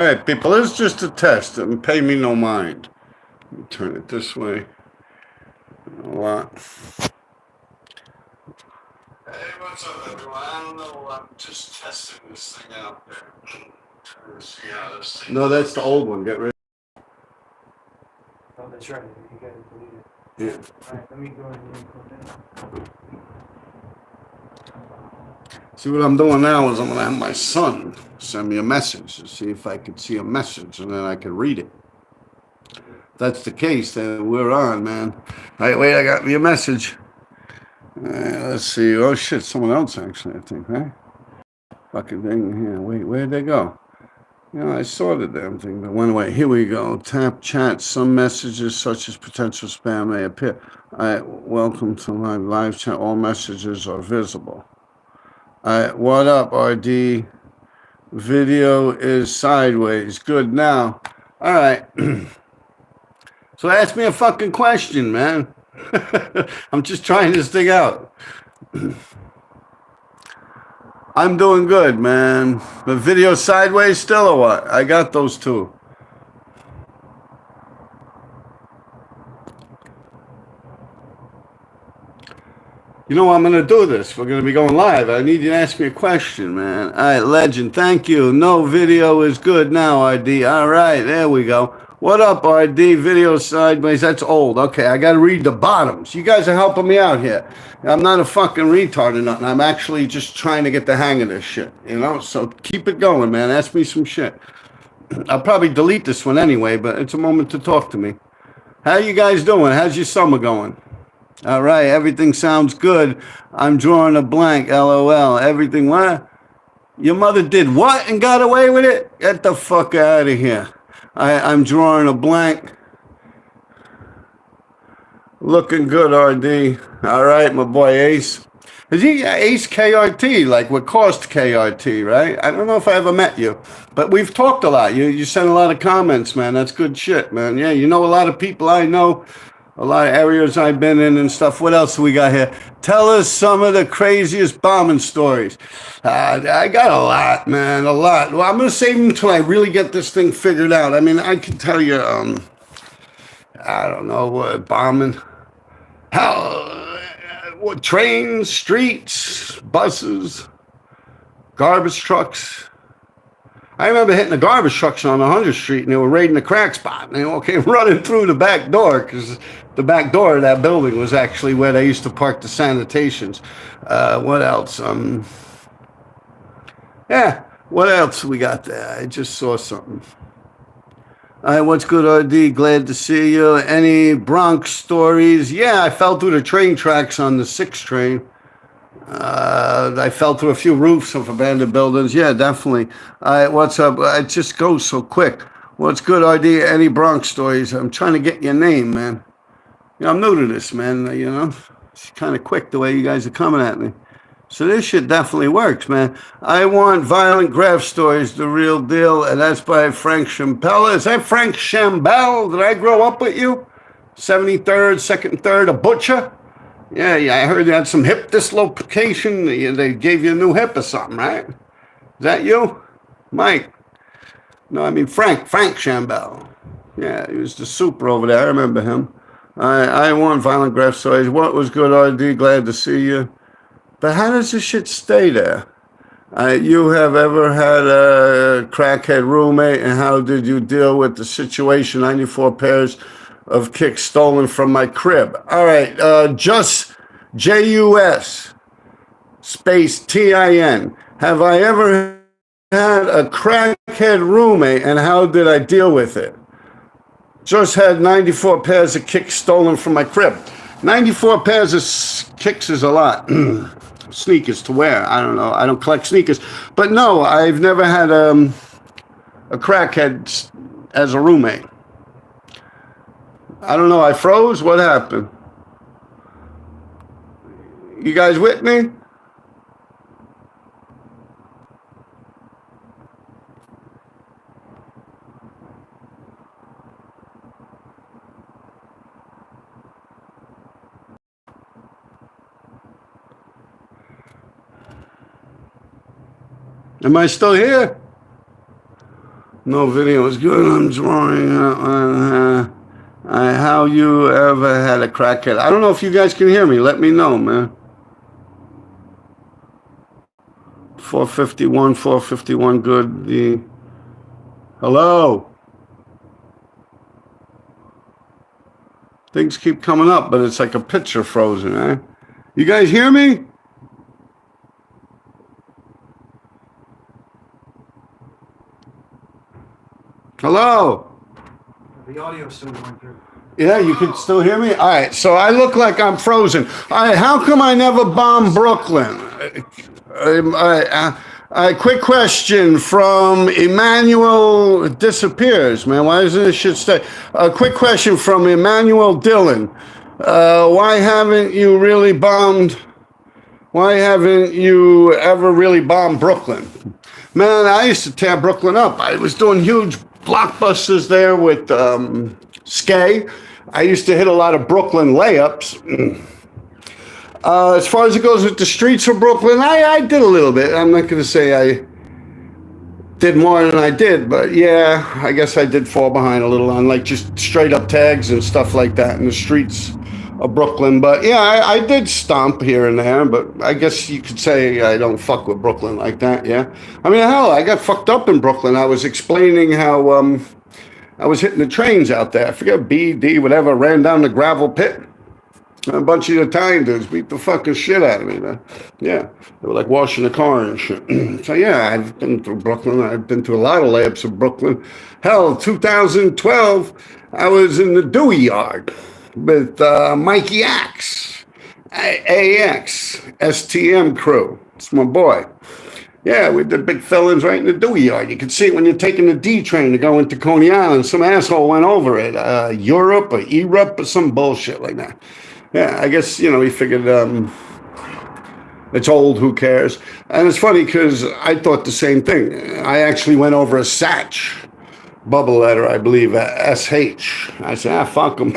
All right, people, this is just a test and pay me no mind. Let me turn it this way. A lot. Hey, what's up, everyone? I don't know. I'm just testing this thing out there. Trying to see how this thing. No, that's the old one. Get rid. Oh, that's right. You gotta delete it. Yeah. All right, let me go ahead and put that. See, what I'm doing now is I'm gonna have my son send me a message to see if I could see a message, and then I can read it. If that's the case, then we're on, man. All right, wait, I got me a message. Let's see. Oh shit, someone else actually, I think, right? Fucking thing here. Wait, where'd they go? You know, I saw the damn thing, but went away. Here we go. Tap chat. Some messages, such as potential spam, may appear. Welcome to my live chat. All messages are visible. What up, RD? Video is sideways. Good now. All right. So ask me a fucking question, man. I'm just trying this thing out. I'm doing good, man. The video sideways still or what? I got those two. You know, I'm going to do this. We're going to be going live. I need you to ask me a question, man. All right, legend. Thank you. No video is good now, RD. All right, there we go. What up, RD? Video sideways. That's old. Okay, I got to read the bottoms. You guys are helping me out here. I'm not a fucking retard or nothing. I'm actually just trying to get the hang of this shit, you know? So keep it going, man. Ask me some shit. I'll probably delete this one anyway, but it's a moment to talk to me. How you guys doing? How's your summer going? All right, everything sounds good. I'm drawing a blank, LOL. Everything what? Your mother did what and got away with it? Get the fuck out of here. I'm drawing a blank. Looking good, RD. All right, my boy Ace. Is he Ace KRT, like what cost KRT, right? I don't know if I ever met you, but we've talked a lot. You sent a lot of comments, man. That's good shit, man. Yeah, you know a lot of people I know. A lot of areas I've been in and stuff. What else do we got here? Tell us some of the craziest bombing stories. I got a lot, man, a lot. Well, I'm going to save them until I really get this thing figured out. I mean, I can tell you, I don't know, what bombing. What trains, streets, buses, garbage trucks. I remember hitting the garbage trucks on 100th Street, and they were raiding the crack spot. And they all came running through the back door, because the back door of that building was actually where they used to park the sanitations. What else? Yeah, what else we got there? I just saw something. All right, what's good, RD? Glad to see you. Any Bronx stories? Yeah, I fell through the train tracks on the 6 train. I fell through a few roofs of abandoned buildings. Yeah, definitely. All right, what's up? It just goes so quick. What's good, RD? Any Bronx stories? I'm trying to get your name, man. You know, I'm new to this, man. You know, it's kind of quick the way you guys are coming at me. So this shit definitely works, man. I want Violent Graph Stories, the real deal, and that's by Frank Champella. Is that Frank Chambell? Did I grow up with you? 73rd, 2nd and 3rd, a butcher? Yeah, I heard you had some hip dislocation. They gave you a new hip or something, right? Is that you? Mike? No, I mean Frank Chambell. Yeah, he was the super over there. I remember him. I want Violent Graph Stories. What was good, RD? Glad to see you. But how does this shit stay there? You have ever had a crackhead roommate, and how did you deal with the situation? 94 pairs of kicks stolen from my crib. All right, just JUS space TIN. Have I ever had a crackhead roommate, and how did I deal with it? Just had 94 pairs of kicks stolen from my crib. 94 pairs of kicks is a lot. Sneakers to wear. I don't know. I don't collect sneakers. But no, I've never had a crackhead as a roommate. I don't know. I froze. What happened? You guys with me? Am I still here? No video is good. I'm drawing. How you ever had a crackhead? I don't know if you guys can hear me. Let me know, man. 451, good. Hello. Things keep coming up, but it's like a picture frozen, eh? You guys hear me? Hello? The audio's still going through. Yeah, you can still hear me? All right, so I look like I'm frozen. All right, how come I never bombed Brooklyn? Quick question from Emmanuel disappears, man. Why doesn't this shit stay? A quick question from Emmanuel Dillon. Why haven't you ever really bombed Brooklyn? Man, I used to tear Brooklyn up. I was doing huge blockbusters there with Skay. I used to hit a lot of Brooklyn layups. As far as it goes with the streets of Brooklyn, I did a little bit. I'm not going to say I did more than I did, but yeah, I guess I did fall behind a little on like just straight up tags and stuff like that in the streets of Brooklyn. But yeah, I did stomp here and there, but I guess you could say I don't fuck with Brooklyn like that, yeah? I mean, hell, I got fucked up in Brooklyn. I was explaining how I was hitting the trains out there. I forget, B, D, whatever, ran down the gravel pit. A bunch of Italian dudes beat the fucking shit out of me, man. Yeah, they were like washing the car and shit. So yeah, I've been through Brooklyn. I've been to a lot of layups of Brooklyn. Hell, 2012, I was in the Dewey Yard with Mikey Axe, AX, STM crew. It's my boy. Yeah, we did big fill-ins right in the Dewey Yard. You could see it when you're taking the D train to go into Coney Island. Some asshole went over it. Europe or Europe or some bullshit like that. Yeah, I guess, he figured it's old, who cares? And it's funny because I thought the same thing. I actually went over a Satch bubble letter, I believe, SH. I said, fuck them.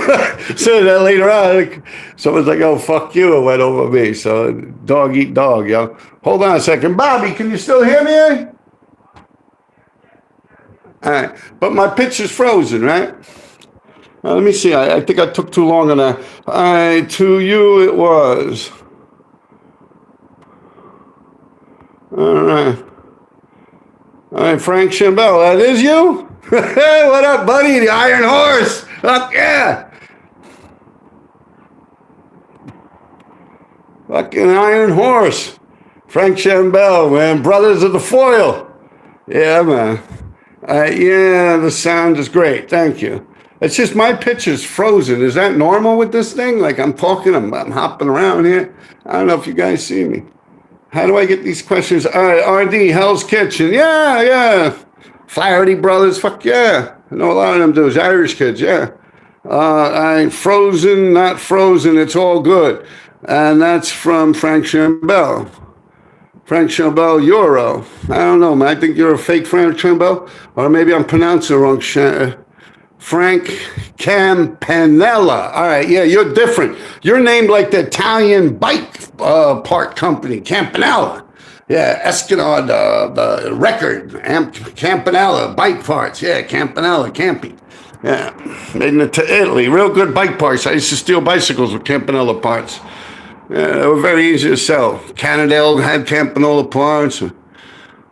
Said that later on. Someone's like, oh, fuck you, it went over me. So dog eat dog, yo. Hold on a second. Bobby, can you still hear me? All right, but my picture's frozen, right? Let me see. I think I took too long on that. To you it was. All right. All right, Frank Chambel, that is you? Hey, what up, buddy? The Iron Horse. Fuck yeah. Fucking Iron Horse. Frank Chambel, man. Brothers of the Foil. Yeah, man. Yeah, the sound is great. Thank you. It's just my picture's frozen. Is that normal with this thing? Like I'm talking, I'm hopping around here. I don't know if you guys see me. How do I get these questions? All right, RD, Hell's Kitchen. Yeah. Flaherty Brothers, fuck yeah. I know a lot of them dudes, Irish kids, yeah. I'm frozen, not frozen, it's all good. And that's from Frank Chambel. Frank Chambel Euro. I don't know, man. I think you're a fake Frank Chambel. Or maybe I'm pronouncing it wrong. Frank Campanella. All right, yeah, you're different. You're named like the Italian bike part company, Campanella. Yeah, Escanard, the record, Campanella, bike parts. Yeah, Campanella, Campi. Yeah, made in Italy. Real good bike parts. I used to steal bicycles with Campanella parts. Yeah, they were very easy to sell. Cannondale had Campanella parts.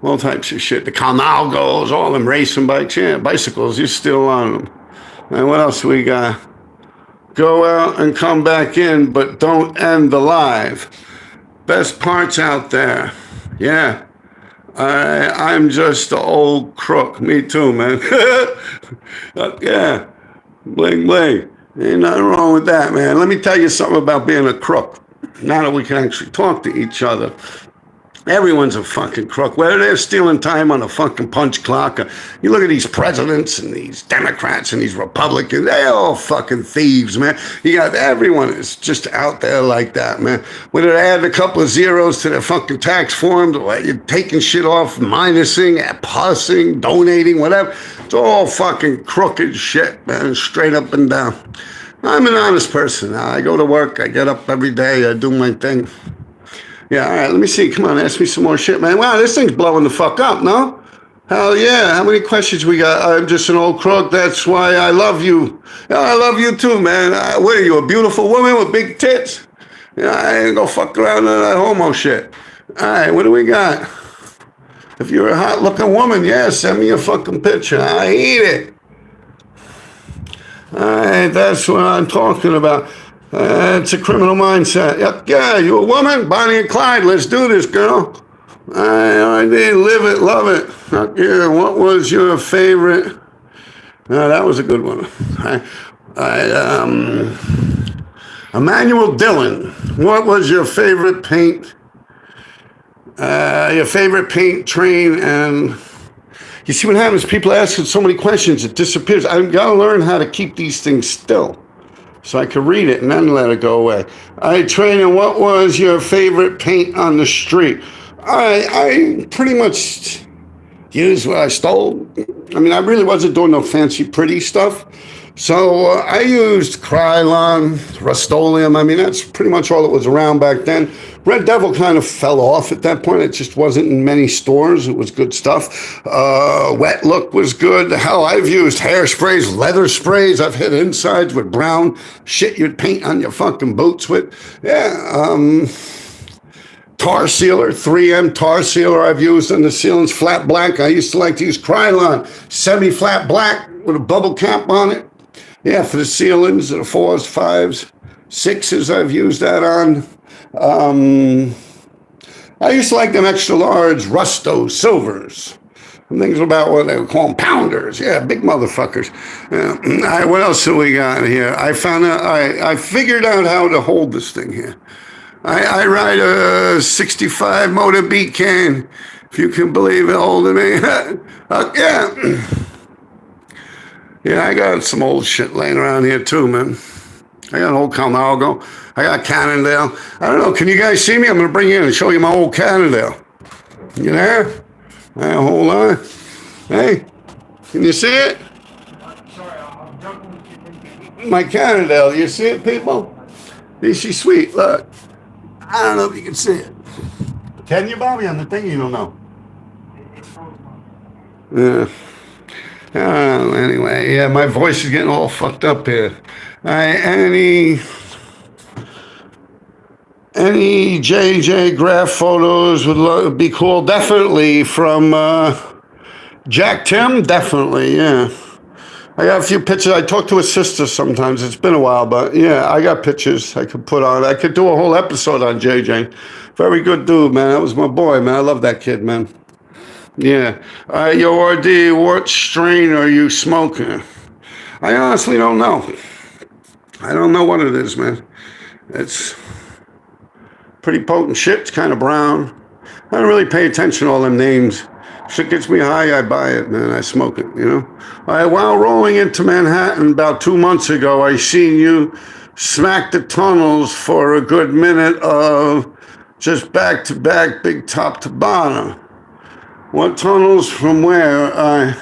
All types of shit. The Camalgos, all them racing bikes. Yeah, bicycles, you steal on them. And what else we got? Go out and come back in, but don't end the live. Best parts out there. Yeah. I'm just an old crook. Me too, man. Yeah. Bling, bling. Ain't nothing wrong with that, man. Let me tell you something about being a crook. Now that we can actually talk to each other. Everyone's a fucking crook. Whether they're stealing time on a fucking punch clock, or you look at these presidents and these Democrats and these Republicans, they're all fucking thieves, man. You got everyone is just out there like that, man. Whether they add a couple of zeros to their fucking tax forms, or you're taking shit off, minusing, pussing, donating, whatever. It's all fucking crooked shit, man, straight up and down. I'm an honest person. I go to work, I get up every day, I do my thing. Yeah, all right, let me see. Come on, ask me some more shit, man. Wow, this thing's blowing the fuck up, no? Hell yeah. How many questions we got? I'm just an old crook. That's why I love you. Yeah, I love you too, man. What are you, a beautiful woman with big tits? Yeah, I ain't gonna fuck around with that homo shit. All right, what do we got? If you're a hot looking woman, yeah, send me a fucking picture. I eat it. All right, that's what I'm talking about. It's a criminal mindset. Yep, yeah, you a woman? Bonnie and Clyde, let's do this, girl. I did live it, love it. Yeah, what was your favorite? No, that was a good one. Emmanuel Dillon, what was your favorite paint? Your favorite paint train? And you see what happens? People asking so many questions, it disappears. I've got to learn how to keep these things still so I can read it and then let it go away. All right, trainer, what was your favorite paint on the street? I pretty much used what I stole. I mean, I really wasn't doing no fancy pretty stuff. So I used Krylon, Rust-Oleum. I mean, that's pretty much all that was around back then. Red Devil kind of fell off at that point. It just wasn't in many stores. It was good stuff. Wet Look was good. Hell, I've used hairsprays, leather sprays. I've hit insides with brown shit you'd paint on your fucking boots with. Yeah, tar sealer, 3M tar sealer I've used on the ceilings, flat black. I used to like to use Krylon, semi-flat black with a bubble cap on it. Yeah, for the ceilings, the 4s, 5s, 6s I've used that on. I used to like them extra large Rusto silvers. Things about what they would call them, pounders. Yeah, big motherfuckers. Yeah. All right, what else do we got here? I found out, I figured out how to hold this thing here. I ride a 65 Motor Beat Can, if you can believe it, older me. Yeah. Yeah, I got some old shit laying around here too, man. I got an old Camargo. I got Cannondale. I don't know, can you guys see me? I'm going to bring you in and show you my old Cannondale. You there? Hold on. Hey, can you see it? Sorry, I'm jumping. My Cannondale, you see it, people? She's sweet, look. I don't know if you can see it. Can you, Bobby, on the thing? You don't know. It's frozen. Yeah. Anyway, yeah, my voice is getting all fucked up here. Any JJ graph photos would be cool. Definitely from Jack Tim. Definitely, yeah. I got a few pictures. I talk to his sister sometimes. It's been a while, but yeah, I got pictures I could put on. I could do a whole episode on JJ. Very good dude, man. That was my boy, man. I love that kid, man. Yeah. Yo, RD, what strain are you smoking? I honestly don't know. I don't know what it is, man. It's pretty potent shit. It's kind of brown. I don't really pay attention to all them names. If it gets me high, I buy it, man. I smoke it, you know? While rolling into Manhattan about 2 months ago, I seen you smack the tunnels for a good minute of just back-to-back, big top to bottom. What tunnels from where?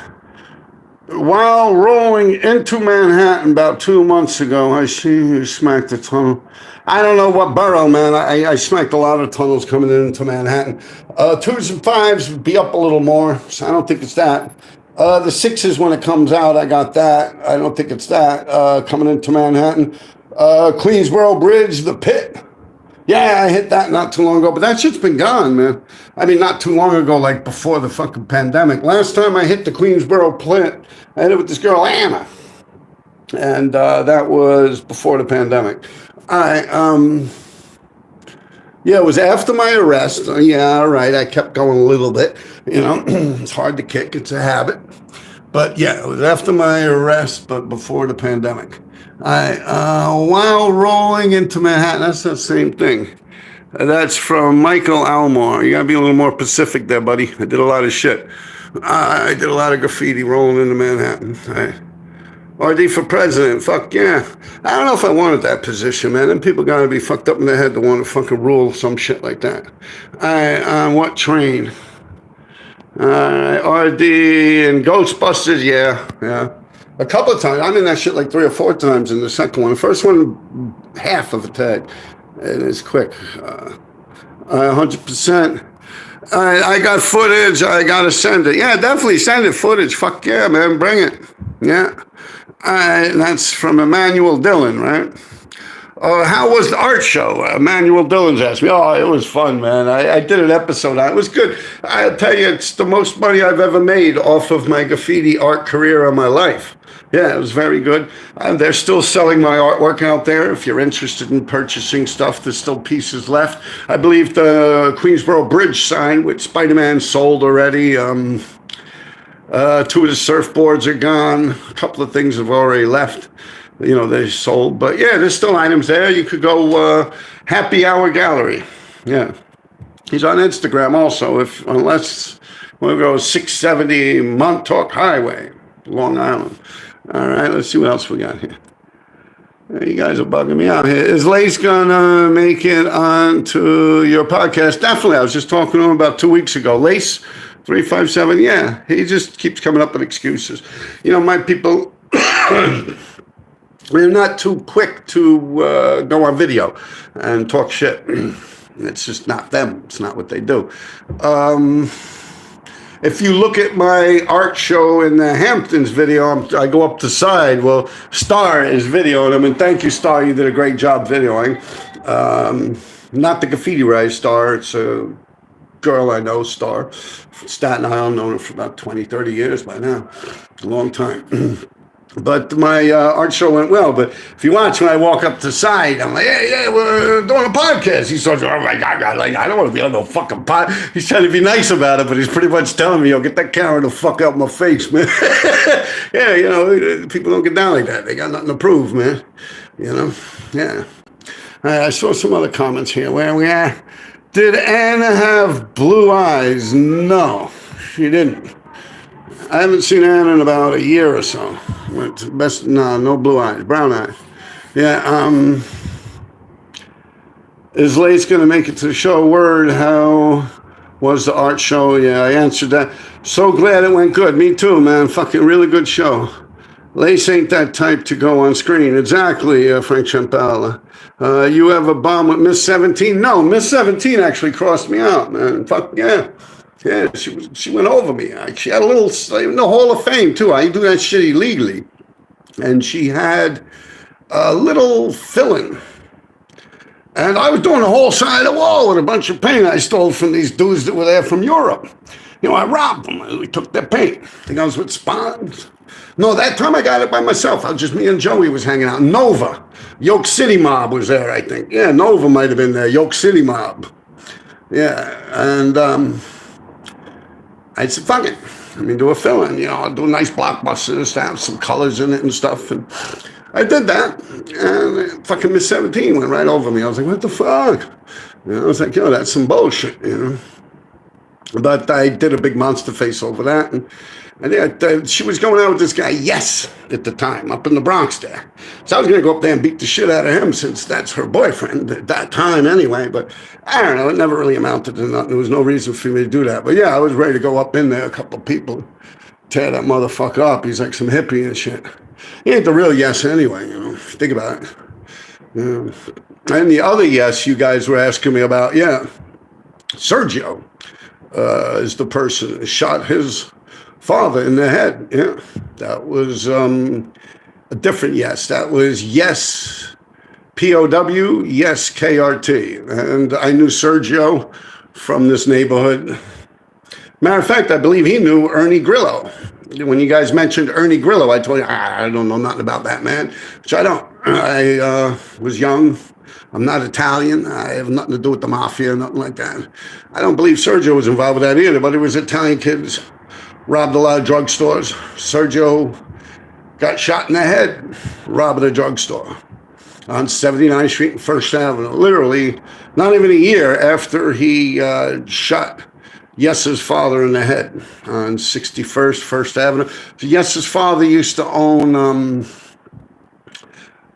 While rolling into Manhattan about 2 months ago, I see you smack the tunnel. I don't know what borough, man. I smacked a lot of tunnels coming into Manhattan. 2s and 5s would be up a little more, so I don't think it's that. The 6s, when it comes out, I got that. I don't think it's that, coming into Manhattan. Queensboro Bridge, the Pit. Yeah, I hit that not too long ago, but that shit's been gone, man. I mean, not too long ago, like before the fucking pandemic. Last time I hit the Queensboro Pit, I hit it with this girl, Anna. And that was before the pandemic. Yeah, it was after my arrest. Yeah, all right, I kept going a little bit. You know, it's hard to kick, it's a habit. But yeah, it was after my arrest, but before the pandemic. While rolling into Manhattan, that's the same thing. That's from Michael Almore. You gotta be a little more Pacific there, buddy. I did a lot of shit. I did a lot of graffiti rolling into Manhattan. RD for president, fuck yeah. I don't know if I wanted that position, man. Them people gotta be fucked up in their head to want to fucking rule some shit like that. On what train? RD and Ghostbusters, yeah. A couple of times. I'm in that shit like 3 or 4 times in the second one. The first one, half of a tag. And it's quick. 100%. I got footage. I got to send it. Yeah, definitely send it. Footage. Fuck yeah, man. Bring it. Yeah. That's from Emmanuel Dillon, right? How was the art show? Emmanuel Dillon's asked me. Oh, it was fun, man. I did an episode on it. It was good. I'll tell you, it's the most money I've ever made off of my graffiti art career of my life. Yeah, it was very good. They're still selling my artwork out there. If you're interested in purchasing stuff, there's still pieces left. I believe the Queensboro Bridge sign with Spider-Man sold already. Two of the surfboards are gone. A couple of things have already left. You know, they sold. But yeah, there's still items there. You could go Happy Hour Gallery. Yeah. He's on Instagram also, unless we'll go 670 Montauk Highway, Long Island. All right, let's see what else we got here. You guys are bugging me out here. Is Lace gonna make it onto your podcast? Definitely. I was just talking to him about 2 weeks ago. Lace 357. Yeah, he just keeps coming up with excuses. You know, my people, we're not too quick to go on video and talk shit. It's just not them. It's not what they do. If you look at my art show in the Hamptons video, I go up the side. Well, Star is videoing them, and thank you, Star. You did a great job videoing. Not the graffiti writer Star. It's a girl I know, Star. Staten Island, known her for about 20, 30 years by now. A long time. But my art show went well. But if you watch, when I walk up to the side, I'm like, yeah, we're doing a podcast. He starts, oh my God, like, I don't want to be on no fucking pod. He's trying to be nice about it, but he's pretty much telling me, yo, get that camera the fuck out my face, man. Yeah, you know, people don't get down like that. They got nothing to prove, man. You know, yeah. I saw some other comments here. Where we at? Did Anna have blue eyes? No, she didn't. I haven't seen Anna in about a year or so. No blue eyes, brown eyes. Yeah, is Lace going to make it to the show? Word, how was the art show? Yeah, I answered that. So glad it went good. Me too, man. Fucking really good show. Lace ain't that type to go on screen. Exactly, Frank Champella. You have a bomb with Miss 17? No, Miss 17 actually crossed me out, man. Fuck yeah. Yeah, she went over me. She had a little, in the Hall of Fame, too. I do that shit illegally. And she had a little fill-in. And I was doing the whole side of the wall with a bunch of paint I stole from these dudes that were there from Europe. You know, I robbed them. We took their paint. I think I was with Spons. No, that time I got it by myself. I was just me and Joey was hanging out. Nova. Yoke City Mob was there, I think. Yeah, Nova might have been there. Yoke City Mob. Yeah, and I said, fuck it. I mean, do a fill-in, you know, I'll do nice blockbusters to have some colors in it and stuff. And I did that. And fucking Miss 17 went right over me. I was like, what the fuck? You know, I was like, yo, that's some bullshit, you know. But I did a big monster face over that. And she was going out with this guy, Yes, at the time, up in the Bronx there. So I was going to go up there and beat the shit out of him since that's her boyfriend at that time anyway. But I don't know, it never really amounted to nothing. There was no reason for me to do that. But yeah, I was ready to go up in there, a couple of people, tear that motherfucker up. He's like some hippie and shit. He ain't the real Yes anyway, you know, think about it. Yeah. And the other Yes you guys were asking me about, yeah, Sergio is the person who shot his father in the head. Yeah, that was a different Yes. That was Yes POW, Yes KRT. And I knew Sergio from this neighborhood. Matter of fact, I believe he knew Ernie Grillo. When you guys mentioned Ernie Grillo, I told you, I don't know nothing about that man, which I don't. I was young. I'm not Italian. I have nothing to do with the mafia, nothing like that. I don't believe Sergio was involved with that either, but it was Italian kids, robbed a lot of drugstores. Sergio got shot in the head, robbing a drugstore on 79th Street and First Avenue. Literally, not even a year after he shot Yes's father in the head on 61st First Avenue. So Yes's father used to own...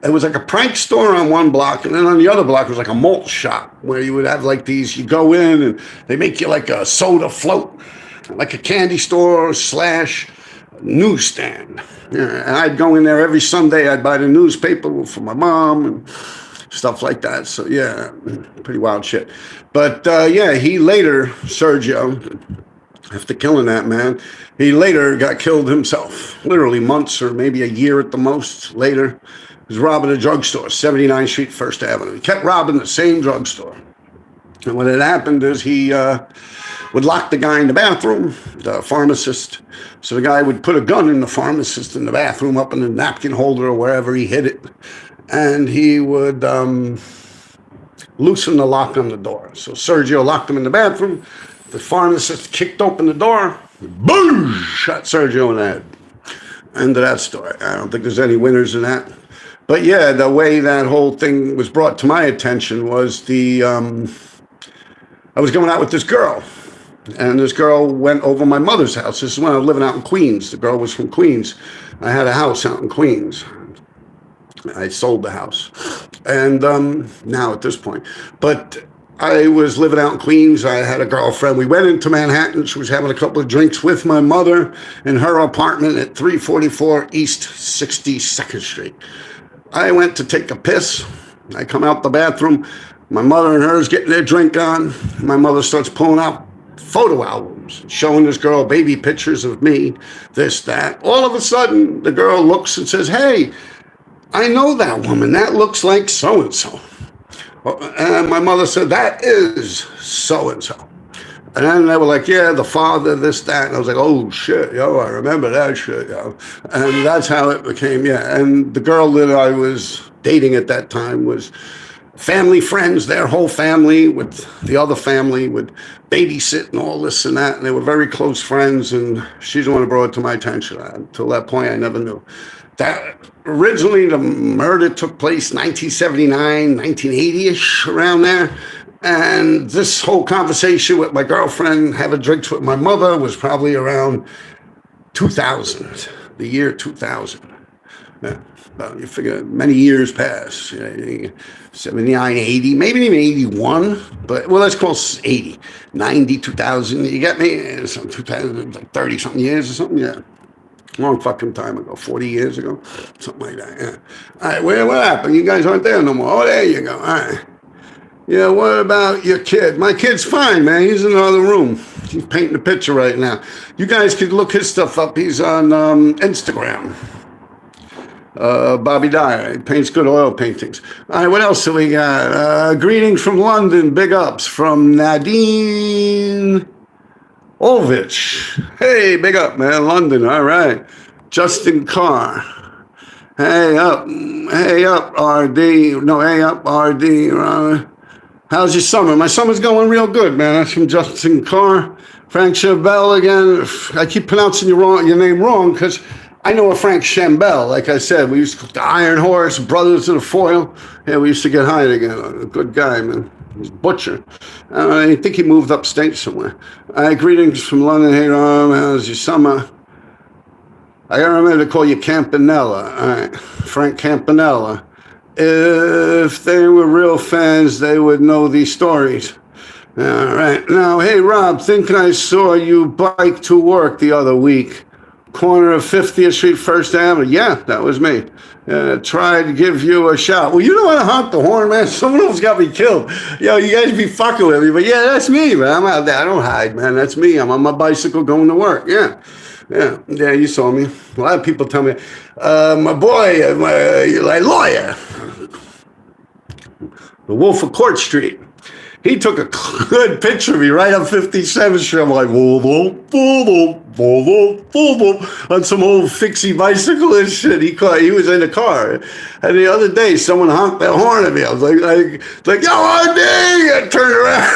it was like a prank store on one block, and then on the other block was like a malt shop where you would have like these, you go in and they make you like a soda float, like a candy store / newsstand. Yeah, and I'd go in there every Sunday. I'd buy the newspaper for my mom and stuff like that. So yeah, pretty wild shit. But yeah, he later, Sergio, after killing that man, he later got killed himself. Literally months or maybe a year at the most later. He was robbing a drugstore, 79th Street, First Avenue. He kept robbing the same drugstore. And what had happened is he would lock the guy in the bathroom, the pharmacist. So the guy would put a gun in the pharmacist in the bathroom, up in the napkin holder or wherever he hid it. And he would loosen the lock on the door. So Sergio locked him in the bathroom. The pharmacist kicked open the door. Boom! Shot Sergio in the head. End of that story. I don't think there's any winners in that. But yeah, the way that whole thing was brought to my attention was I was going out with this girl. And this girl went over my mother's house. This is when I was living out in Queens. The girl was from Queens. I had a house out in Queens. I sold the house. And now at this point. But I was living out in Queens. I had a girlfriend. We went into Manhattan. She was having a couple of drinks with my mother in her apartment at 344 East 62nd Street. I went to take a piss. I come out the bathroom. My mother and her is getting their drink on. My mother starts pulling out photo albums, showing this girl baby pictures of me, this, that. All of a sudden, the girl looks and says, "Hey, I know that woman. That looks like so-and-so." And my mother said, "That is so-and-so." And then they were like, "Yeah, the father, this, that." And I was like, "Oh, shit, yo, I remember that shit, yo." And that's how it became, yeah. And the girl that I was dating at that time was family friends, their whole family with the other family would babysit and all this and that. And they were very close friends. And she's the one who brought it to my attention. Until that point, I never knew. That originally the murder took place 1979, 1980-ish, around there. And this whole conversation with my girlfriend, having drinks with my mother, was probably around 2000, the year 2000. Yeah. You figure many years pass, 79, 80, maybe even 81, but well, let's call it 80, 90, 2000. You get me? Some 2000, like 30 something years or something, yeah. Long fucking time ago, 40 years ago, something like that, yeah. All right, what happened? You guys aren't there no more. Oh, there you go. All right. Yeah, what about your kid? My kid's fine, man. He's in another room. He's painting a picture right now. You guys could look his stuff up. He's on Instagram. Bobby Dyer. He paints good oil paintings. All right, what else do we got? Greetings from London. Big ups from Nadine Olvich. Hey, big up, man. London. All right. Justin Carr. Hey up, RD. No, hey up, RD. How's your summer? My summer's going real good, man. That's from Justin Carr. Frank Chambell again. I keep pronouncing your name wrong because I know a Frank Chambell. Like I said, we used to the Iron Horse, Brothers of the Foil. Yeah, we used to get high together. A good guy, man. He's a butcher. I think he moved upstate somewhere. Greetings from London. Hey, Ron. How's your summer? I gotta remember to call you Campanella. All right, Frank Campanella. If they were real fans, they would know these stories. All right. Now, hey, Rob, thinking I saw you bike to work the other week. Corner of 50th Street, First Avenue. Yeah, that was me. Tried to give you a shot. Well, you don't want to honk the horn, man. Someone else got me killed. Yo, you guys be fucking with me. But yeah, that's me, man. I'm out there. I don't hide, man. That's me. I'm on my bicycle going to work. Yeah. Yeah, you saw me. A lot of people tell me, my boy, my lawyer, the Wolf of Court Street. He took a good picture of me right on 57th Street. I'm like, on some old fixie bicycle and shit. He was in the car. And the other day, someone honked that horn at me. I was like, yo, RD! I turned around.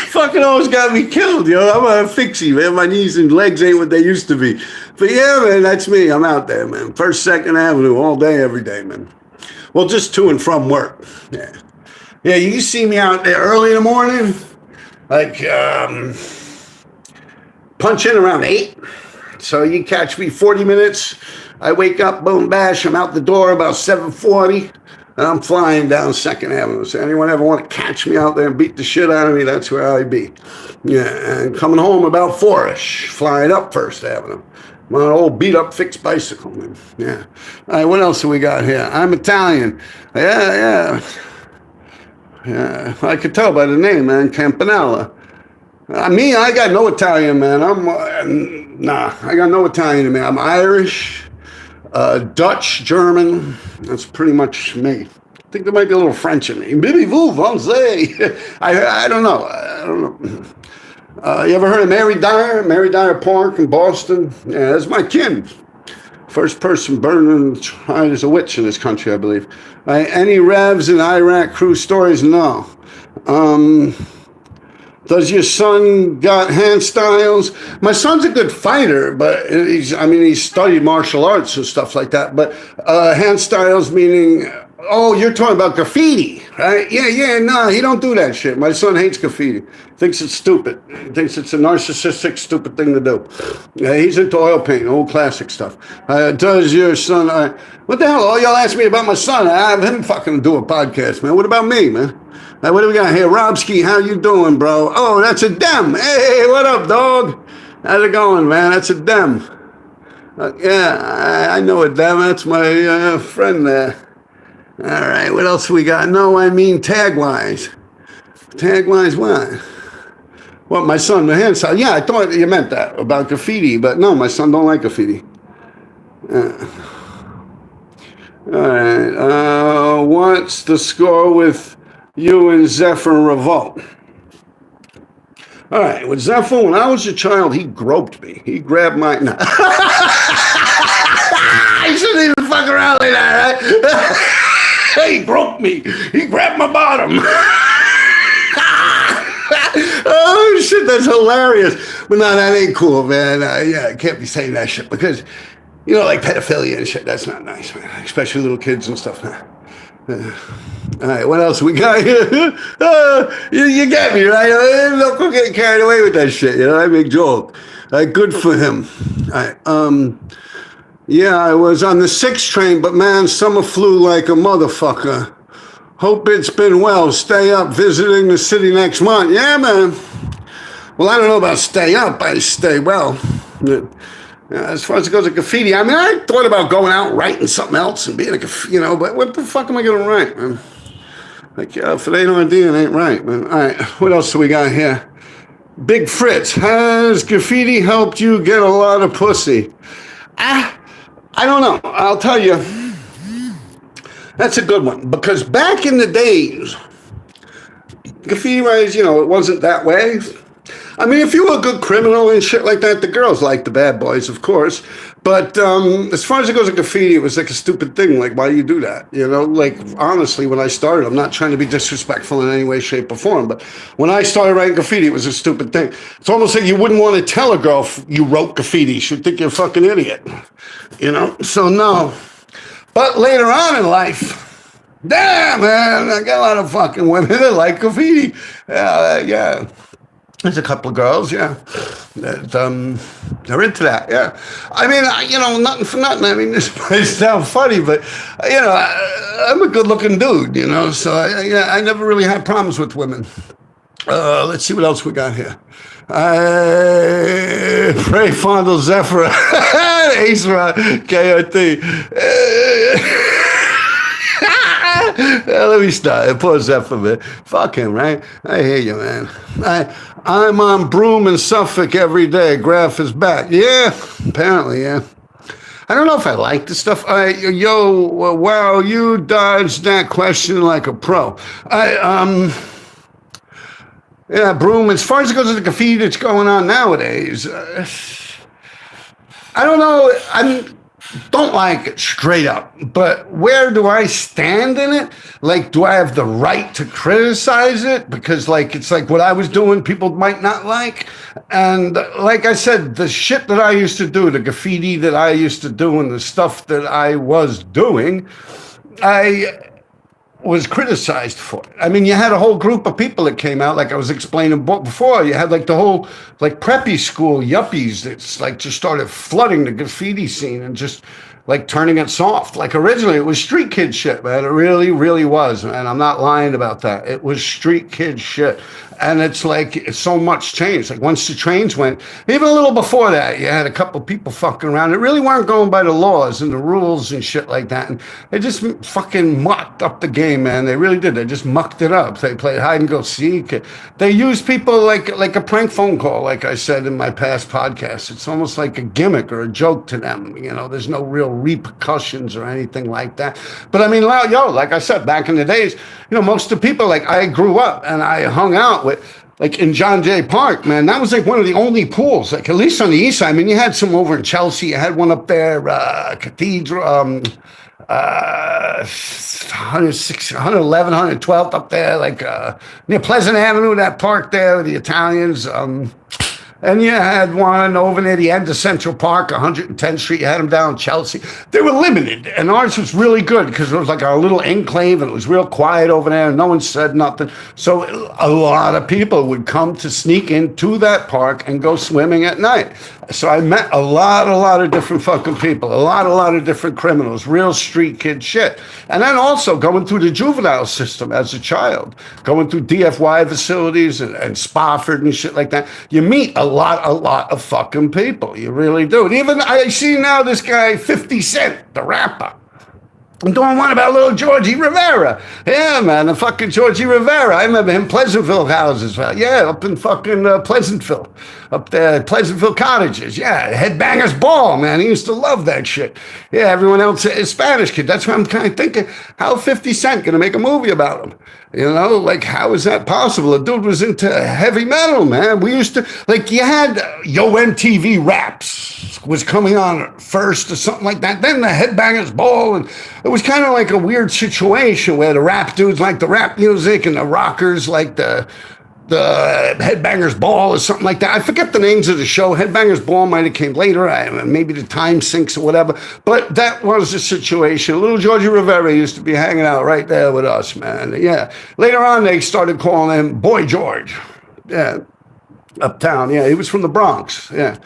Fucking almost got me killed, yo. I'm a fixie, man. My knees and legs ain't what they used to be. But yeah, man, that's me. I'm out there, man. First, Second Avenue, all day, every day, man. Well, just to and from work. Yeah. Yeah, you see me out there early in the morning, like punch in around 8. So you catch me 40 minutes. I wake up, boom, bash. I'm out the door about 7:40, and I'm flying down Second Avenue. So anyone ever want to catch me out there and beat the shit out of me, that's where I be. Yeah, and coming home about 4-ish, flying up First Avenue. My old beat up fixed bicycle, man. Yeah. All right, what else do we got here? I'm Italian. Yeah. Yeah, I could tell by the name, man. Campanella. I got no Italian, man. I got no Italian in me. I'm Irish, Dutch, German. That's pretty much me. I think there might be a little French in me. Bibi vous, Francais. I don't know. You ever heard of Mary Dyer? Mary Dyer Park in Boston? Yeah, that's my kin. First person burned and tried as a witch in this country, I believe. Any Revs in Iraq crew stories? No. Does your son got hand styles? My son's a good fighter, but he studied martial arts and stuff like that. But hand styles meaning, oh, you're talking about graffiti, right? Yeah, no, he don't do that shit. My son hates graffiti. Thinks it's stupid. Thinks it's a narcissistic, stupid thing to do. He's into oil paint, old classic stuff. Does your son, what the hell? All y'all ask me about my son. I have him fucking do a podcast, man. What about me, man? What do we got here? Robski, how you doing, bro? Oh, that's a Dem. Hey, what up, dog? How's it going, man? That's a Dem. Yeah, I know a Dem. That's my friend there. All right, what else we got? No, I mean tag-wise. Tag-wise what? What, my son, the hand style? Yeah, I thought you meant that, about graffiti, but no, my son don't like graffiti. All right, what's the score with you and Zephyr Revolt? All right, with Zephyr, when I was a child, he groped me. He grabbed my... No. I shouldn't even fuck around like that, right? He groped me. He grabbed my bottom. Oh, shit, that's hilarious. But no, that ain't cool, man. I can't be saying that shit because, like pedophilia and shit, that's not nice, man. Especially little kids and stuff. All right, what else we got here? You get me, right? Don't get carried away with that shit, I make joke. Good for him. All right, yeah, I was on the 6 train, but man, summer flew like a motherfucker. Hope it's been well. Stay up visiting the city next month. Yeah, man. Well, I don't know about stay up. I stay well. As far as it goes to graffiti, I thought about going out and writing something else and being but what the fuck am I going to write, man? Like, if it ain't RD, it ain't right, man. All right, what else do we got here? Big Fritz, has graffiti helped you get a lot of pussy? I don't know. I'll tell you. That's a good one. Because back in the days, graffiti writers, it wasn't that way. If you were a good criminal and shit like that, the girls liked the bad boys, of course. But as far as it goes to graffiti, it was like a stupid thing. Like, why do you do that? Honestly, when I started, I'm not trying to be disrespectful in any way, shape, or form. But when I started writing graffiti, it was a stupid thing. It's almost like you wouldn't want to tell a girl you wrote graffiti. She'd think you're a fucking idiot. So no. But later on in life, damn, man, I got a lot of fucking women that like graffiti. Yeah. There's a couple of girls, yeah, that they're into that, yeah. Nothing for nothing. This might sound funny, but, I'm a good-looking dude, so I never really had problems with women. Let's see what else we got here. Pray fondle Zephyr, Ace-Ra, KOT. Let me start. Poor Zephyr, man. Fuck him, right? I hear you, man. I'm on Broome in Suffolk every day. Graph is back. Yeah, apparently, yeah. I don't know if I like this stuff. Wow, you dodged that question like a pro. Yeah, Broome, as far as it goes to the graffiti that's going on nowadays, I don't know. Don't like it straight up, but where do I stand in it? Like, do I have the right to criticize it? Because it's like what I was doing, people might not like. And like I said, the shit that I used to do, the graffiti that I used to do and the stuff that I was doing, I was criticized for it. You had a whole group of people that came out, like I was explaining before. You had the whole preppy school yuppies that's just started flooding the graffiti scene and just like turning it soft. Like originally it was street kid shit, man. It really, really was, man. I'm not lying about that. It was street kid shit. And it's like so much changed. Like once the trains went, even a little before that, you had a couple people fucking around. It really weren't going by the laws and the rules and shit like that. And they just fucking mucked up the game, man. They really did. They just mucked it up. They played hide and go seek. They used people like a prank phone call, like I said in my past podcast. It's almost like a gimmick or a joke to them. You know, there's no real repercussions or anything like that. But I mean, like I said, back in the days, you know, most of the people, like I grew up and I hung out with, like in John Jay Park, man, that was like one of the only pools, like at least on the east side. I mean, you had some over in Chelsea. You had one up there, Cathedral, 106, 111, 112 up there, like near Pleasant Avenue, that park there, the Italians. And you had one over near the end of Central Park, 110th Street. You had them down in Chelsea. They were limited, and ours was really good because it was like our little enclave, and it was real quiet over there, and no one said nothing. So a lot of people would come to sneak into that park and go swimming at night. So I met a lot of different fucking people, a lot of different criminals, real street kid shit. And then also going through the juvenile system as a child, going through DFY facilities and Spofford and shit like that. You meet a lot of fucking people. You really do. And even I see now this guy, 50 Cent, the rapper. I'm doing one about little Georgie Rivera. Yeah, man, the fucking Georgie Rivera. I remember him, Pleasantville houses. Yeah, up in fucking Pleasantville. Up there, Pleasantville Cottages. Yeah, Headbangers Ball, man. He used to love that shit. Yeah, everyone else is Spanish kid. That's why I'm kind of thinking, how 50 Cent going to make a movie about him? You know, like, how is that possible? The dude was into heavy metal, man. We used to, like, you had Yo MTV Raps was coming on first or something like that. Then the Headbangers Ball, and it was kind of like a weird situation where the rap dudes like the rap music and the rockers like the Headbangers Ball or something like that. I forget the names of the show. Headbangers Ball might have came later. Maybe the time sinks or whatever. But that was the situation. Little Georgie Rivera used to be hanging out right there with us, man. Yeah. Later on, they started calling him Boy George. Yeah. Uptown. Yeah. He was from the Bronx. Yeah.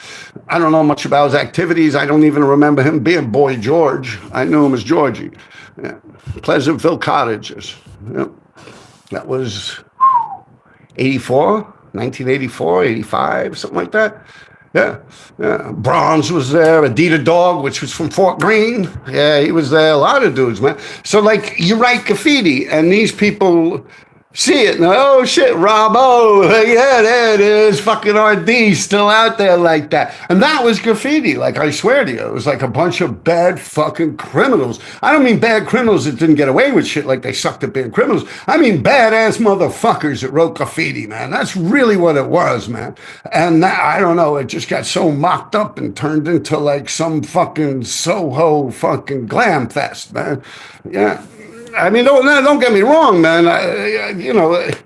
I don't know much about his activities. I don't even remember him being Boy George. I knew him as Georgie. Yeah. Pleasantville Cottages. Yep. That was 1984, 85, something like that. Yeah. Bronze was there. Adita Dog, which was from Fort Greene. Yeah, he was there. A lot of dudes, man. So, like, you write graffiti, and these people see it, and oh shit, Robbo, yeah, there it is, fucking RD still out there like that. And that was graffiti, like I swear to you, it was like a bunch of bad fucking criminals. I don't mean bad criminals that didn't get away with shit like they sucked at being criminals. I mean badass motherfuckers that wrote graffiti, man. That's really what it was, man. And that, I don't know, it just got so mocked up and turned into like some fucking Soho fucking glam fest, man. Yeah. I mean, don't get me wrong, man. You know, it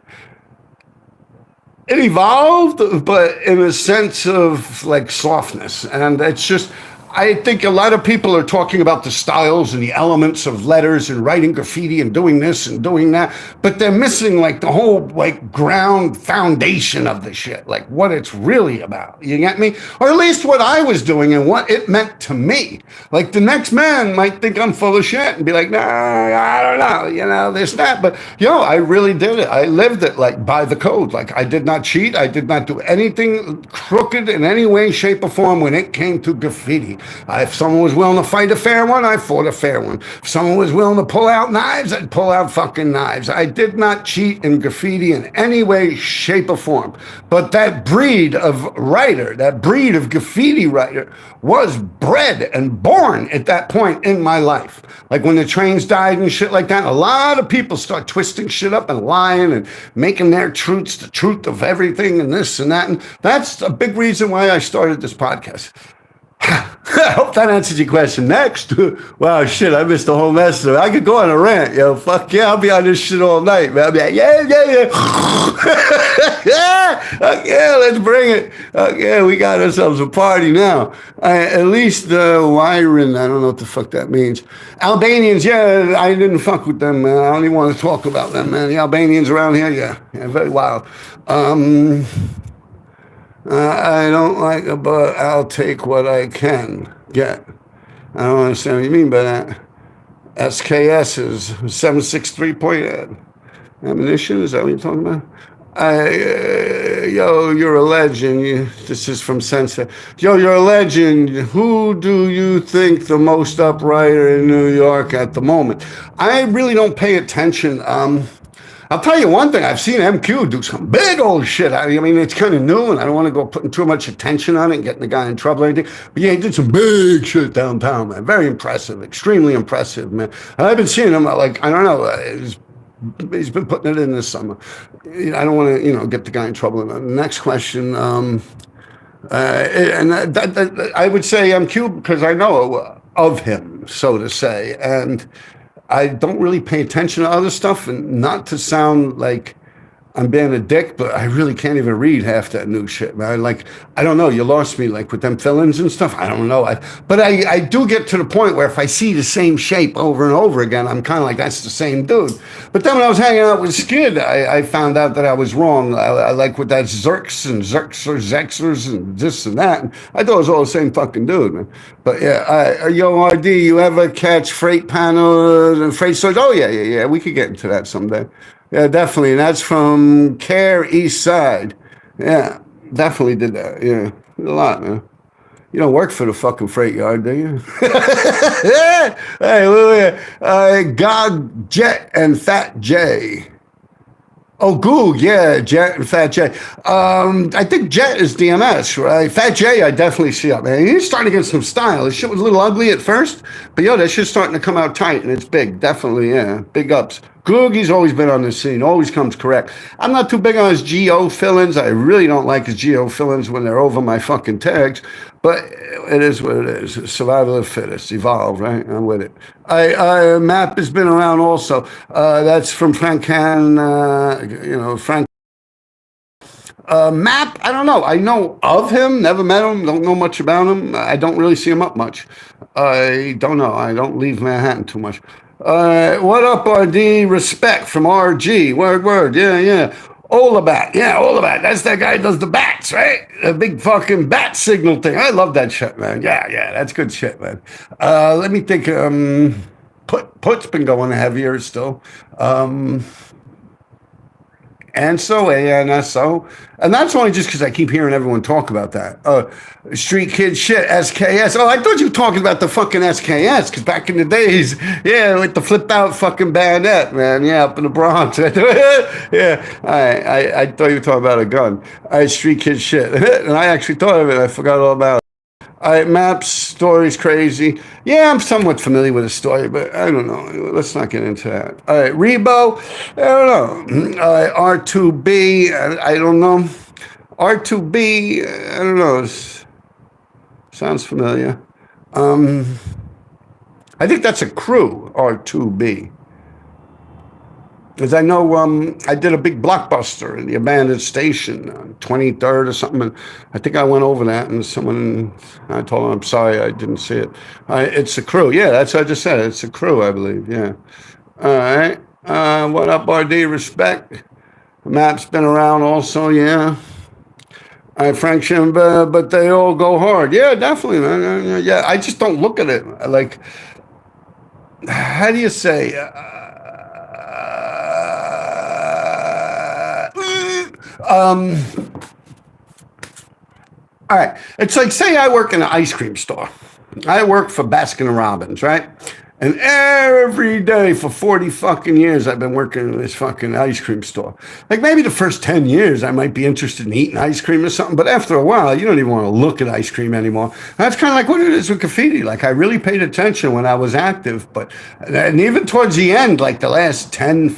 evolved, but in a sense of like softness. And it's just, I think a lot of people are talking about the styles and the elements of letters and writing graffiti and doing this and doing that, but they're missing like the whole like ground foundation of the shit, like what it's really about. You get me? Or at least what I was doing and what it meant to me. Like the next man might think I'm full of shit and be like, nah, I don't know, you know, this, that. But I really did it. I lived it like by the code. Like I did not cheat. I did not do anything crooked in any way, shape, or form when it came to graffiti. If someone was willing to fight a fair one, I fought a fair one. If someone was willing to pull out knives, I'd pull out fucking knives. I did not cheat in graffiti in any way, shape, or form. But that breed of writer, that breed of graffiti writer was bred and born at that point in my life. Like when the trains died and shit like that, a lot of people start twisting shit up and lying and making their truths the truth of everything and this and that. And that's a big reason why I started this podcast. I hope that answers your question. Next. Wow, shit, I missed the whole mess of it. I could go on a rant, fuck yeah, I'll be on this shit all night, man. I'll be like, yeah. Yeah, let's bring it. Yeah, we got ourselves a party now. At least Wyron, I don't know what the fuck that means. Albanians, yeah, I didn't fuck with them, man. I don't even want to talk about them, man. The Albanians around here, yeah, very wild. I don't like it, but I'll take what I can get. I don't understand what you mean by that. SKS is 763 point ammunition. Is that what you're talking about? Yo, you're a legend. This is from Sensei. Yo, you're a legend. Who do you think the most uprighter in New York at the moment? I really don't pay attention. I'll tell you one thing. I've seen MQ do some big old shit. I mean, it's kind of new, and I don't want to go putting too much attention on it and getting the guy in trouble or anything. But yeah, he did some big shit downtown, man. Very impressive. Extremely impressive, man. And I've been seeing him, like, I don't know, he's been putting it in this summer. I don't want to, get the guy in trouble. Next question. And I would say MQ because I know of him, so to say. And I don't really pay attention to other stuff, and not to sound like I'm being a dick, but I really can't even read half that new shit, man. Like, I don't know, you lost me, like, with them fill-ins and stuff. I don't know. But I do get to the point where if I see the same shape over and over again, I'm kind of like, that's the same dude. But then when I was hanging out with Skid, I found out that I was wrong. I like with that Zerks and Zexers and this and that. And I thought it was all the same fucking dude, man. But yeah, yo, RD, you ever catch freight panels and freight stores? Oh, yeah. We could get into that someday. Yeah, definitely. And that's from Care East Side. Yeah, definitely did that. Yeah, did a lot, man. You don't work for the fucking freight yard, do you? Hey, God, Jet, and Fat J. Oh, Goog, yeah, Jet and Fat J. I think Jet is DMS, right? Fat J, I definitely see up, man. He's starting to get some style. His shit was a little ugly at first, but yo, that shit's starting to come out tight, and it's big. Definitely, yeah. Big ups. Goog, he's always been on the scene, always comes correct. I'm not too big on his GO fill-ins. I really don't like his GO fill-ins when they're over my fucking tags, but it is what it is. Survival of the fittest, evolve, right? I'm with it. Map has been around also. That's from Frank Han, Frank. Map, I don't know. I know of him, never met him, don't know much about him. I don't really see him up much. I don't know. I don't leave Manhattan too much. What up, RD? Respect from RG. Word. Yeah. Olabat. Yeah, Olabat. That's that guy who does the bats, right? The big fucking bat signal thing. I love that shit, man. Yeah. That's good shit, man. Let me think. Put's been going heavier still. ANSO, and that's only just because I keep hearing everyone talk about that. Street kid shit, SKS. Oh, I thought you were talking about the fucking SKS, because back in the days, yeah, with the flipped out fucking bayonet, man, yeah, up in the Bronx. Yeah, I thought you were talking about a gun. Street kid shit, and I actually thought of it. I forgot all about it. All right, Maps, story's crazy. Yeah, I'm somewhat familiar with the story, but I don't know. Let's not get into that. All right, Rebo, I don't know. All right, R2B, I don't know. R2B, I don't know. Sounds familiar. I think that's a crew, R2B. Because I know I did a big blockbuster in the abandoned station on 23rd or something. And I think I went over that, and I told them, I'm sorry, I didn't see it. It's a crew. Yeah, that's what I just said. It's a crew, I believe. Yeah. All right. What up, RD? Respect. Map's been around also, yeah. All right, Frank Shim, but they all go hard. Yeah, definitely, man. Yeah, I just don't look at it. Like, how do you say? All right. It's like, say I work in an ice cream store. I work for Baskin & Robbins, right? And every day for 40 fucking years, I've been working in this fucking ice cream store. Like maybe the first 10 years, I might be interested in eating ice cream or something. But after a while, you don't even want to look at ice cream anymore. And that's kind of like what it is with graffiti. Like I really paid attention when I was active. And even towards the end, like the last 10,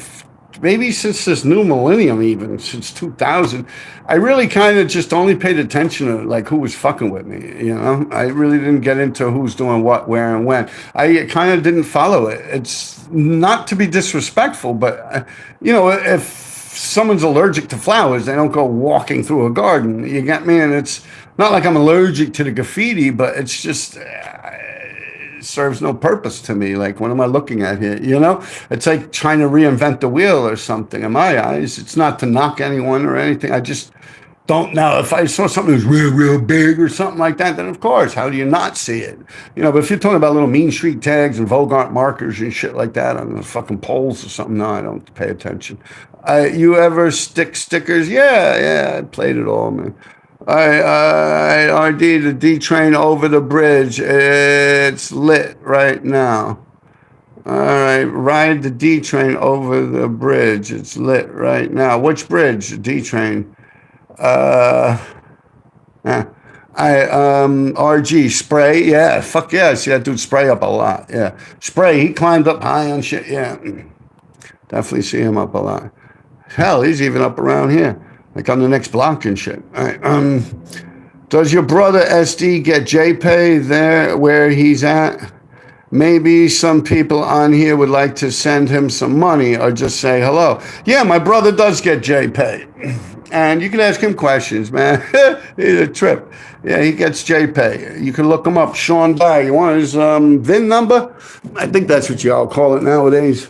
maybe since this new millennium, even since 2000, I really kind of just only paid attention to like who was fucking with me. You know, I really didn't get into who's doing what, where, and when. I kind of didn't follow it. It's not to be disrespectful, but if someone's allergic to flowers, they don't go walking through a garden. You get me? And it's not like I'm allergic to the graffiti, but it's just. Serves no purpose to me. Like, what am I looking at here? It's like trying to reinvent the wheel or something. In my eyes, it's not to knock anyone or anything. don't know. If I saw something that was real big or something like that, then of course, how do you not see it? But if you're talking about little Mean Street tags and Vogart markers and shit like that on the fucking poles or something, no, I don't pay attention. You ever stick stickers? Yeah, I played it all, man. RD, the D train over the bridge. It's lit right now. All right, ride the D train over the bridge. It's lit right now. Which bridge? D train. RG spray. Yeah, fuck yeah. I see that dude spray up a lot. Yeah, spray. He climbed up high on shit. Yeah, definitely see him up a lot. Hell, he's even up around here, like on the next block and shit. All right. Does your brother SD get JPay there where he's at? Maybe some people on here would like to send him some money or just say hello. Yeah, my brother does get JPay. And you can ask him questions, man. He's a trip. Yeah, he gets JPay. You can look him up. Sean Dyer. You want his VIN number? I think that's what y'all call it nowadays.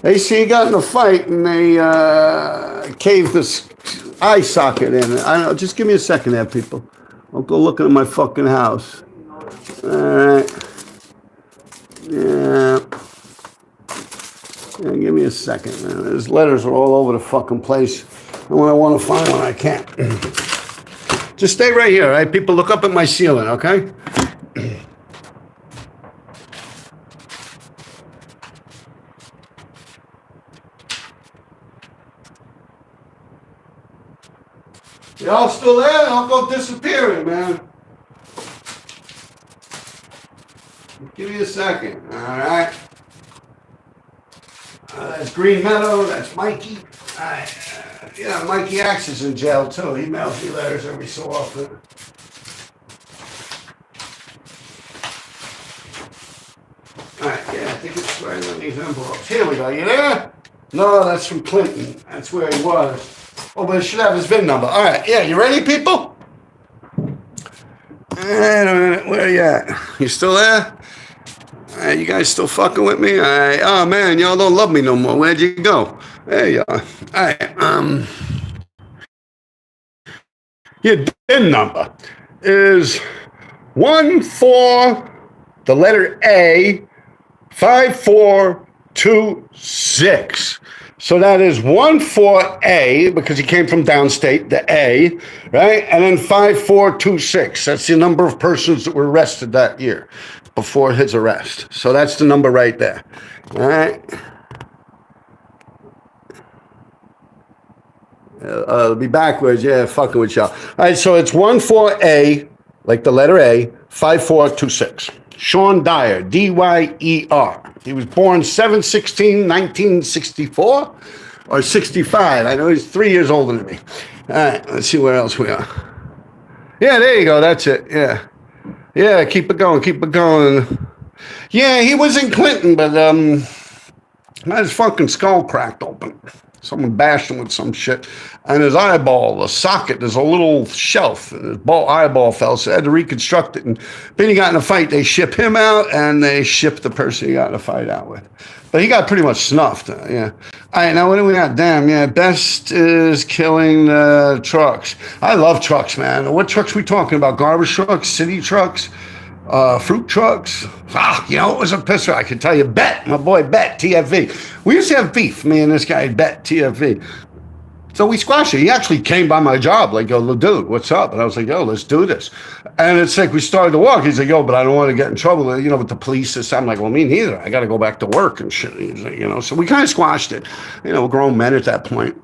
They see he got in a fight and they caved this eye socket in it. I don't know. Just give me a second there, people. I'll go looking at my fucking house. All right. Yeah. Give me a second, man. There's letters are all over the fucking place. And when I want to find one, I can't. Just stay right here, all right? People, look up at my ceiling, okay? Y'all still there? I'll go disappearing, man. Give me a second, all right? That's Green Meadow, that's Mikey. Mikey Axe is in jail too. He mails me letters every so often. All right, yeah, I think it's right on these envelopes. Here we go, you there? No, that's from Clinton. That's where he was. Oh, but it should have his VIN number. All right, yeah, you ready, people? Wait a minute, where are you at? You still there? You guys still fucking with me? Oh man, y'all don't love me no more. Where'd you go? There you are. All right. Your VIN number is 14, the letter A, 5426. So that is 14A, because he came from downstate, the A, right? And then 5426. That's the number of persons that were arrested that year before his arrest. So that's the number right there. All right. It'll be backwards. Yeah, fucking with y'all. All right, so it's 14A, like the letter A, 5426. Sean Dyer, D-Y-E-R. He was born 7/16/1964 or 65. I know he's 3 years older than me. All right, let's see where else we are. Yeah, there you go. That's it. Yeah. Yeah, keep it going. Keep it going. Yeah, he was in Clinton, but his fucking skull cracked open. Someone bashed him with some shit. And his eyeball, the socket, there's a little shelf. And his eyeball fell, so they had to reconstruct it. And then he got in a fight. They ship him out, and they ship the person he got in a fight out with. But he got pretty much snuffed. Yeah. All right, now what do we got? Damn, yeah. Best is killing trucks. I love trucks, man. What trucks we talking about? Garbage trucks, city trucks, fruit trucks. It was a pisser. I can tell you, Bet, my boy Bet, TFV. We used to have beef, me and this guy, Bet, TFV. So we squashed it. He actually came by my job, like, yo, dude, what's up? And I was like, yo, let's do this. And it's like, we started to walk. He's like, yo, but I don't want to get in trouble, with the police. I'm like, well, me neither. I got to go back to work and shit. He's like, so we kind of squashed it. We're grown men at that point.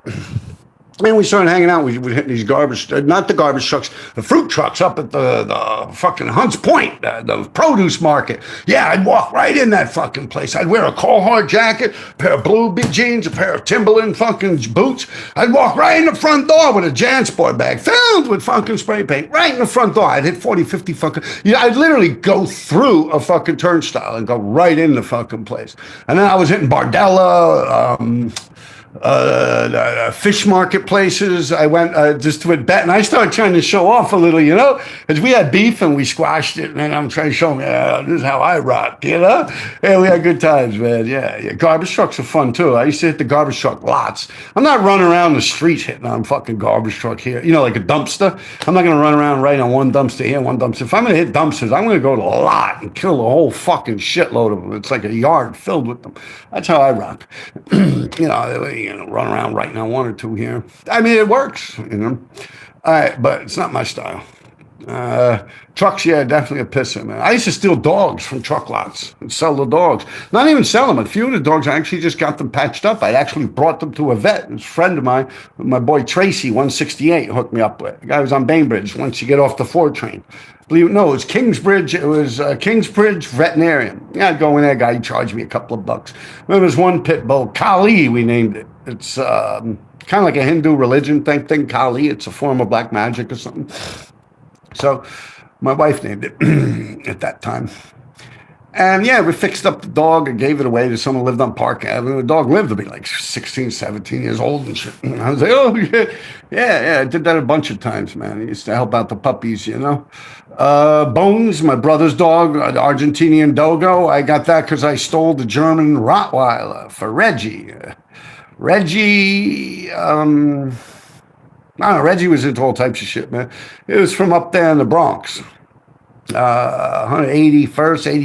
And we started hanging out. We would hit these not the garbage trucks, the fruit trucks up at the fucking Hunts Point, the produce market. Yeah, I'd walk right in that fucking place. I'd wear a Carhartt jacket, a pair of blue jeans, a pair of Timberland fucking boots. I'd walk right in the front door with a JanSport bag filled with fucking spray paint, right in the front door. I'd hit 40, 50 fucking, I'd literally go through a fucking turnstile and go right in the fucking place. And then I was hitting Bardella, fish marketplaces. I went just to a bet, and I started trying to show off a little, because we had beef and we squashed it, and I'm trying to show them, this is how I rock, Yeah, we had good times, man. Yeah. Garbage trucks are fun too. I used to hit the garbage truck lots. I'm not running around the streets hitting on fucking garbage truck here, like a dumpster. I'm not gonna run around right on one dumpster here, one dumpster. If I'm gonna hit dumpsters, I'm gonna go to a lot and kill a whole fucking shitload of them. It's like a yard filled with them. That's how I rock. Run around right now, one or two here. I mean, it works, All right, but it's not my style. Trucks, yeah, definitely a pisser, man. I used to steal dogs from truck lots and sell the dogs. Not even sell them. A few of the dogs, I actually just got them patched up. I actually brought them to a vet. It was a friend of mine, my boy Tracy, 168, hooked me up with. The guy was on Bainbridge once you get off the 4 train. Believe it, no, it was Kingsbridge. It was Kingsbridge Veterinarian. Yeah, I'd go in there, guy, he charged me a couple of bucks. There was one pit bull, Kali, we named it. It's kind of like a Hindu religion thing, Kali. It's a form of black magic or something. So my wife named it at that time. And yeah, we fixed up the dog and gave it away to someone who lived on Park Avenue. The dog lived to be like 16, 17 years old and shit. And I was like, oh, yeah, I did that a bunch of times, man. I used to help out the puppies, Bones, my brother's dog, the Argentinian Dogo. I got that because I stole the German Rottweiler for Reggie. Reggie, I don't know, Reggie was into all types of shit, man. It was from up there in the Bronx. 181st,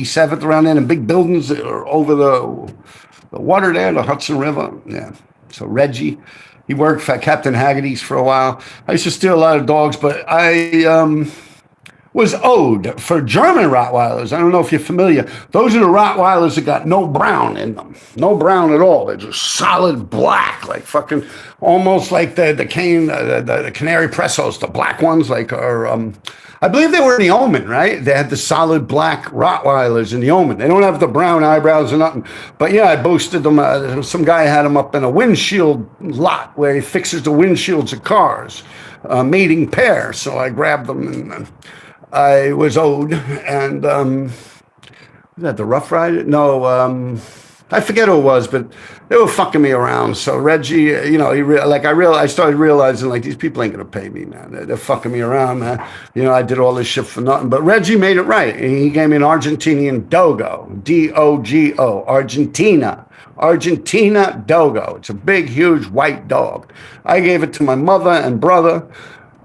87th, around there, and big buildings that are over the water there, the Hudson River. Yeah. So Reggie, he worked for Captain Haggerty's for a while. I used to steal a lot of dogs, but I was owed for German Rottweilers. I don't know if you're familiar. Those are the Rottweilers that got no brown in them. No brown at all. They're just solid black, like fucking, almost like the Canary Pressos, the black ones, I believe they were in the Omen, right? They had the solid black Rottweilers in the Omen. They don't have the brown eyebrows or nothing. But yeah, I boosted them. Some guy had them up in a windshield lot where he fixes the windshields of cars, mating pair. So I grabbed them and I was owed. And was that the Rough Rider? No, I forget who it was, but they were fucking me around. So Reggie, I started realizing like these people ain't gonna pay me, man. They're fucking me around, man. I did all this shit for nothing. But Reggie made it right. He gave me an Argentinian Dogo, Dogo, Argentina Dogo. It's a big, huge white dog. I gave it to my mother and brother.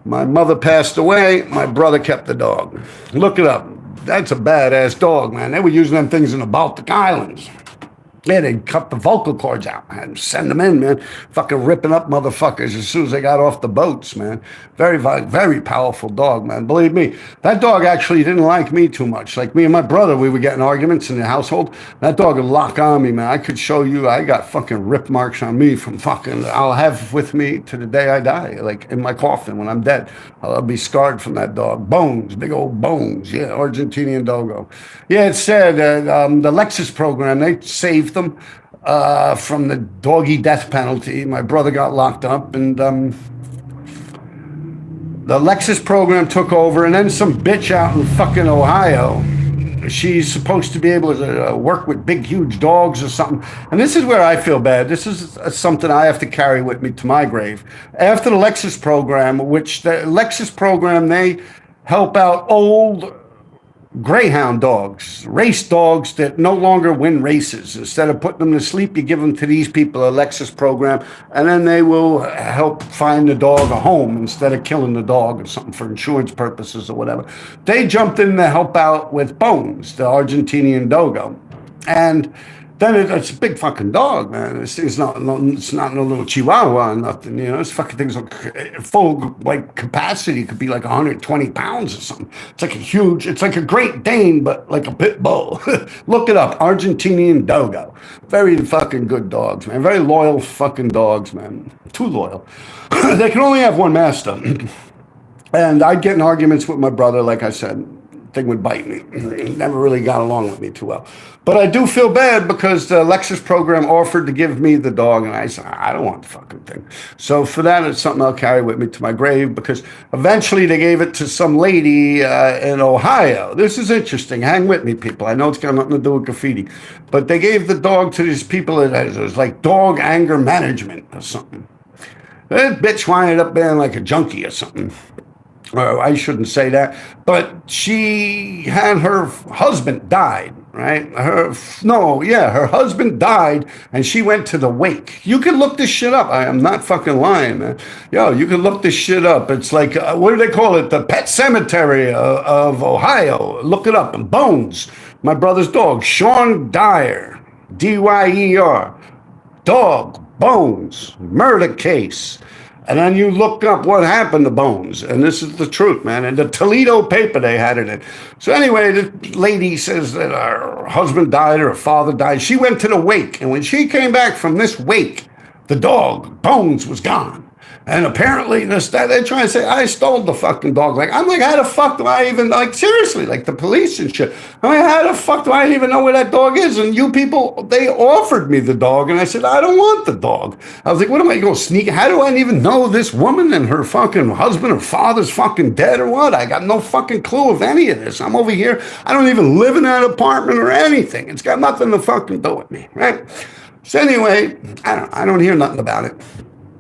My mother passed away. My brother kept the dog. Look it up. That's a badass dog, man. They were using them things in the Baltic Islands. Yeah, they'd cut the vocal cords out and send them in, man. Fucking ripping up motherfuckers as soon as they got off the boats, man. Very, very powerful dog, man. Believe me, that dog actually didn't like me too much. Like me and my brother, we were getting arguments in the household. That dog would lock on me, man. I could show you, I got fucking rip marks on me from fucking, I'll have with me to the day I die, like in my coffin when I'm dead. I'll be scarred from that dog. Bones, big old bones. Yeah, Argentinian Dogo. Yeah, it's sad. The Lexus program, they saved them from the doggy death penalty. My brother got locked up, and the Lexus program took over, and then some bitch out in fucking Ohio, she's supposed to be able to work with big, huge dogs or something. And this is where I feel bad. This is something I have to carry with me to my grave. After the Lexus program, they help out old greyhound dogs, race dogs that no longer win races. Instead of putting them to sleep, you give them to these people, a Lexus program, and then they will help find the dog a home instead of killing the dog or something for insurance purposes or whatever. They jumped in to help out with Bones, the Argentinian Dogo. And then it's a big fucking dog, man. It's not no little Chihuahua or nothing, This fucking thing's full like capacity. It could be like 120 pounds or something. It's like a Great Dane, but like a pit bull. Look it up, Argentinian Dogo. Very fucking good dogs, man. Very loyal fucking dogs, man. Too loyal. They can only have one master. And I'd get in arguments with my brother, like I said. thing would bite me. It never really got along with me too well. But I do feel bad because the Lexus program offered to give me the dog, and I said, I don't want the fucking thing. So for that, it's something I'll carry with me to my grave, because eventually they gave it to some lady in Ohio. This is interesting. Hang with me, people. I know it's got nothing to do with graffiti. But they gave the dog to these people that it was like dog anger management or something. That bitch winded up being like a junkie or something. Or I shouldn't say that, but she had her husband died, right? Her husband died, and she went to the wake. You can look this shit up. I am not fucking lying, man. Yo, you can look this shit up. It's like, what do they call it? The Pet Cemetery of Ohio. Look it up. Bones, my brother's dog, Sean Dyer, Dyer, dog, Bones, murder case. And then you look up what happened to Bones, and this is the truth, man. And the Toledo paper, they had it in. So anyway, the lady says that her husband died or her father died. She went to the wake, and when she came back from this wake, the dog, Bones, was gone. And apparently they're trying to say, I stole the fucking dog. Like, I'm like, how the fuck do I even, like, seriously, like the police and shit. I'm like, how the fuck do I even know where that dog is? And you people, they offered me the dog, and I said, I don't want the dog. I was like, what am I going to sneak? How do I even know this woman and her fucking husband or father's fucking dead or what? I got no fucking clue of any of this. I'm over here. I don't even live in that apartment or anything. It's got nothing to fucking do with me, right? So anyway, I don't hear nothing about it.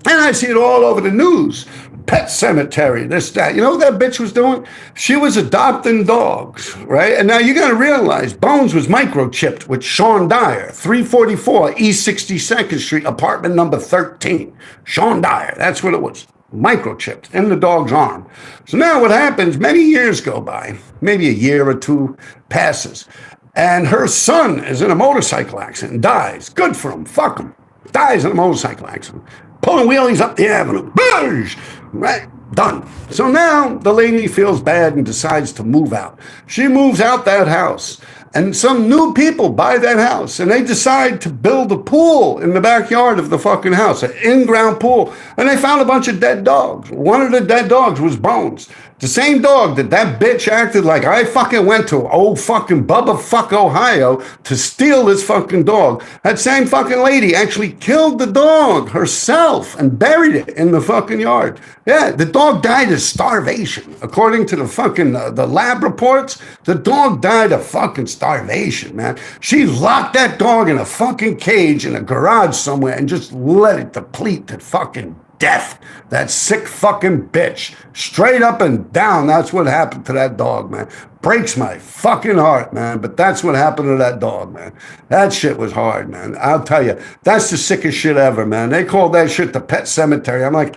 And I see it all over the news. Pet cemetery, this, that. You know what that bitch was doing? She was adopting dogs, right? And now you got to realize Bones was microchipped with Sean Dyer, 344 East 62nd Street, apartment number 13. Sean Dyer, that's what it was. Microchipped in the dog's arm. So now what happens, many years go by, maybe a year or two passes, and her son is in a motorcycle accident and dies. Good for him. Fuck him. Dies in a motorcycle accident. Pulling wheelies up the avenue. Boosh! Right? Done. So now the lady feels bad and decides to move out. She moves out that house. And some new people buy that house, and they decide to build a pool in the backyard of the fucking house, an in-ground pool. And they found a bunch of dead dogs. One of the dead dogs was Bones. The same dog that bitch acted like I fucking went to old fucking Bubba fuck Ohio to steal this fucking dog. That same fucking lady actually killed the dog herself and buried it in the fucking yard. Yeah, the dog died of starvation. According to the fucking, the lab reports, the dog died of fucking starvation, man. She locked that dog in a fucking cage in a garage somewhere and just let it deplete to fucking death. That sick fucking bitch. Straight up and down, that's what happened to that dog, man. Breaks my fucking heart, man. But that's what happened to that dog, man. That shit was hard, man. I'll tell you, that's the sickest shit ever, man. They called that shit the Pet Cemetery. I'm like,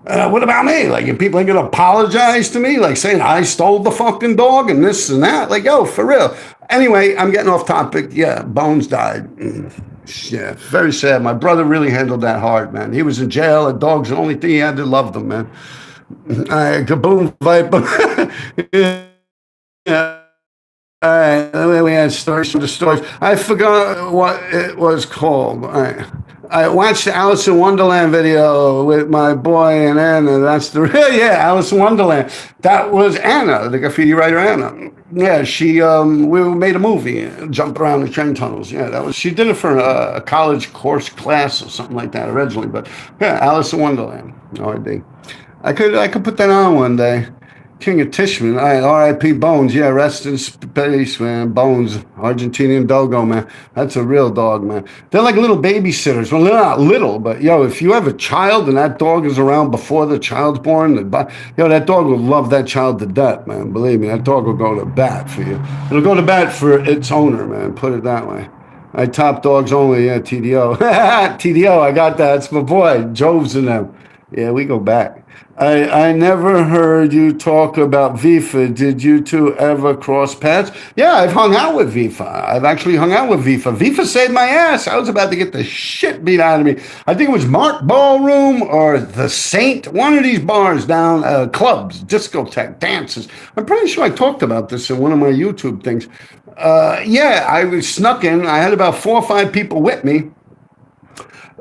what about me? Like, if people ain't gonna apologize to me, like saying I stole the fucking dog and this and that, like, yo, for real. Anyway, I'm getting off topic. Yeah, Bones died. Yeah, very sad. My brother really handled that hard, man. He was in jail. A dog's the only thing he had to love them, man. Kaboom, Viper. Yeah. All right, we had stories from the stories. I forgot what it was called. All right. I watched the Alice in Wonderland video with my boy and Anna. That's the real, yeah, Alice in Wonderland. That was Anna, the graffiti writer Anna. Yeah, we made a movie, jumped around the train tunnels. Yeah, she did it for a college course class or something like that originally. But yeah, Alice in Wonderland. R.I.P. I could put that on one day. King of Tishman, all right, R.I.P. Bones, yeah, rest in space, man. Bones, Argentinian dogo, man. That's a real dog, man. They're like little babysitters. Well, they're not little, but yo, if you have a child and that dog is around before the child's born, that dog will love that child to death, man. Believe me, that dog will go to bat for you. It'll go to bat for its owner, man. Put it that way. I top dogs only, yeah, TDO. TDO, I got that. It's my boy, Joves and them. Yeah, we go back. I never heard you talk about Vifa. Did you two ever cross paths? Yeah, I've hung out with Vifa. I've actually hung out with Vifa. Vifa saved my ass. I was about to get the shit beat out of me. I think it was Mark Ballroom or The Saint, one of these bars down, clubs, discotheque, dances. I'm pretty sure I talked about this in one of my YouTube things. Yeah, I was snuck in. I had about 4 or 5 people with me.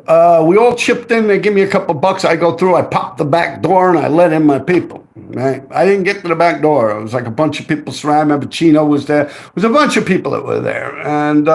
We all chipped in. They give me a couple bucks. I go through. I pop the back door and I let in my people. Right. I didn't get to the back door. It was like a bunch of people surrounding. I remember Chino was there. It was a bunch of people that were there. And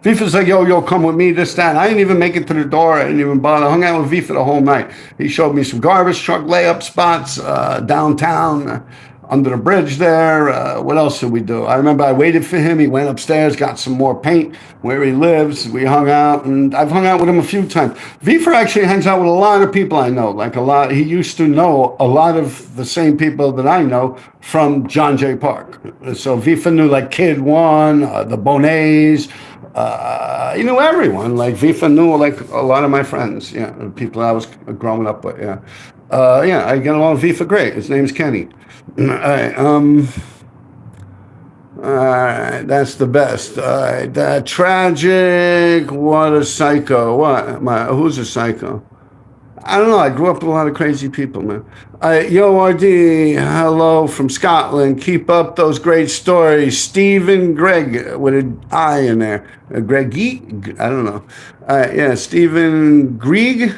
Vifa's like, yo, come with me, this, that. I didn't even make it to the door. I didn't even bother. I hung out with Vifa the whole night. He showed me some garbage truck layup spots downtown, under the bridge there. What else did we do? I remember I waited for him. He went upstairs, got some more paint where he lives. We hung out, and I've hung out with him a few times. Vifa actually hangs out with a lot of people I know. Like a lot, he used to know a lot of the same people that I know from John Jay Park. So Vifa knew like Kid One, the Bonets. You knew everyone. Like Vifa knew like a lot of my friends. Yeah, the people I was growing up with. Yeah, yeah. I get along with Vifa great. His name's Kenny. All right, that's the best. All right, tragic. What a psycho. Who's a psycho? I don't know. I grew up with a lot of crazy people, man. Yo, RD, hello from Scotland. Keep up those great stories. Stephen Gregg with an I in there. Greggy? I don't know. Yeah, Stephen Grieg.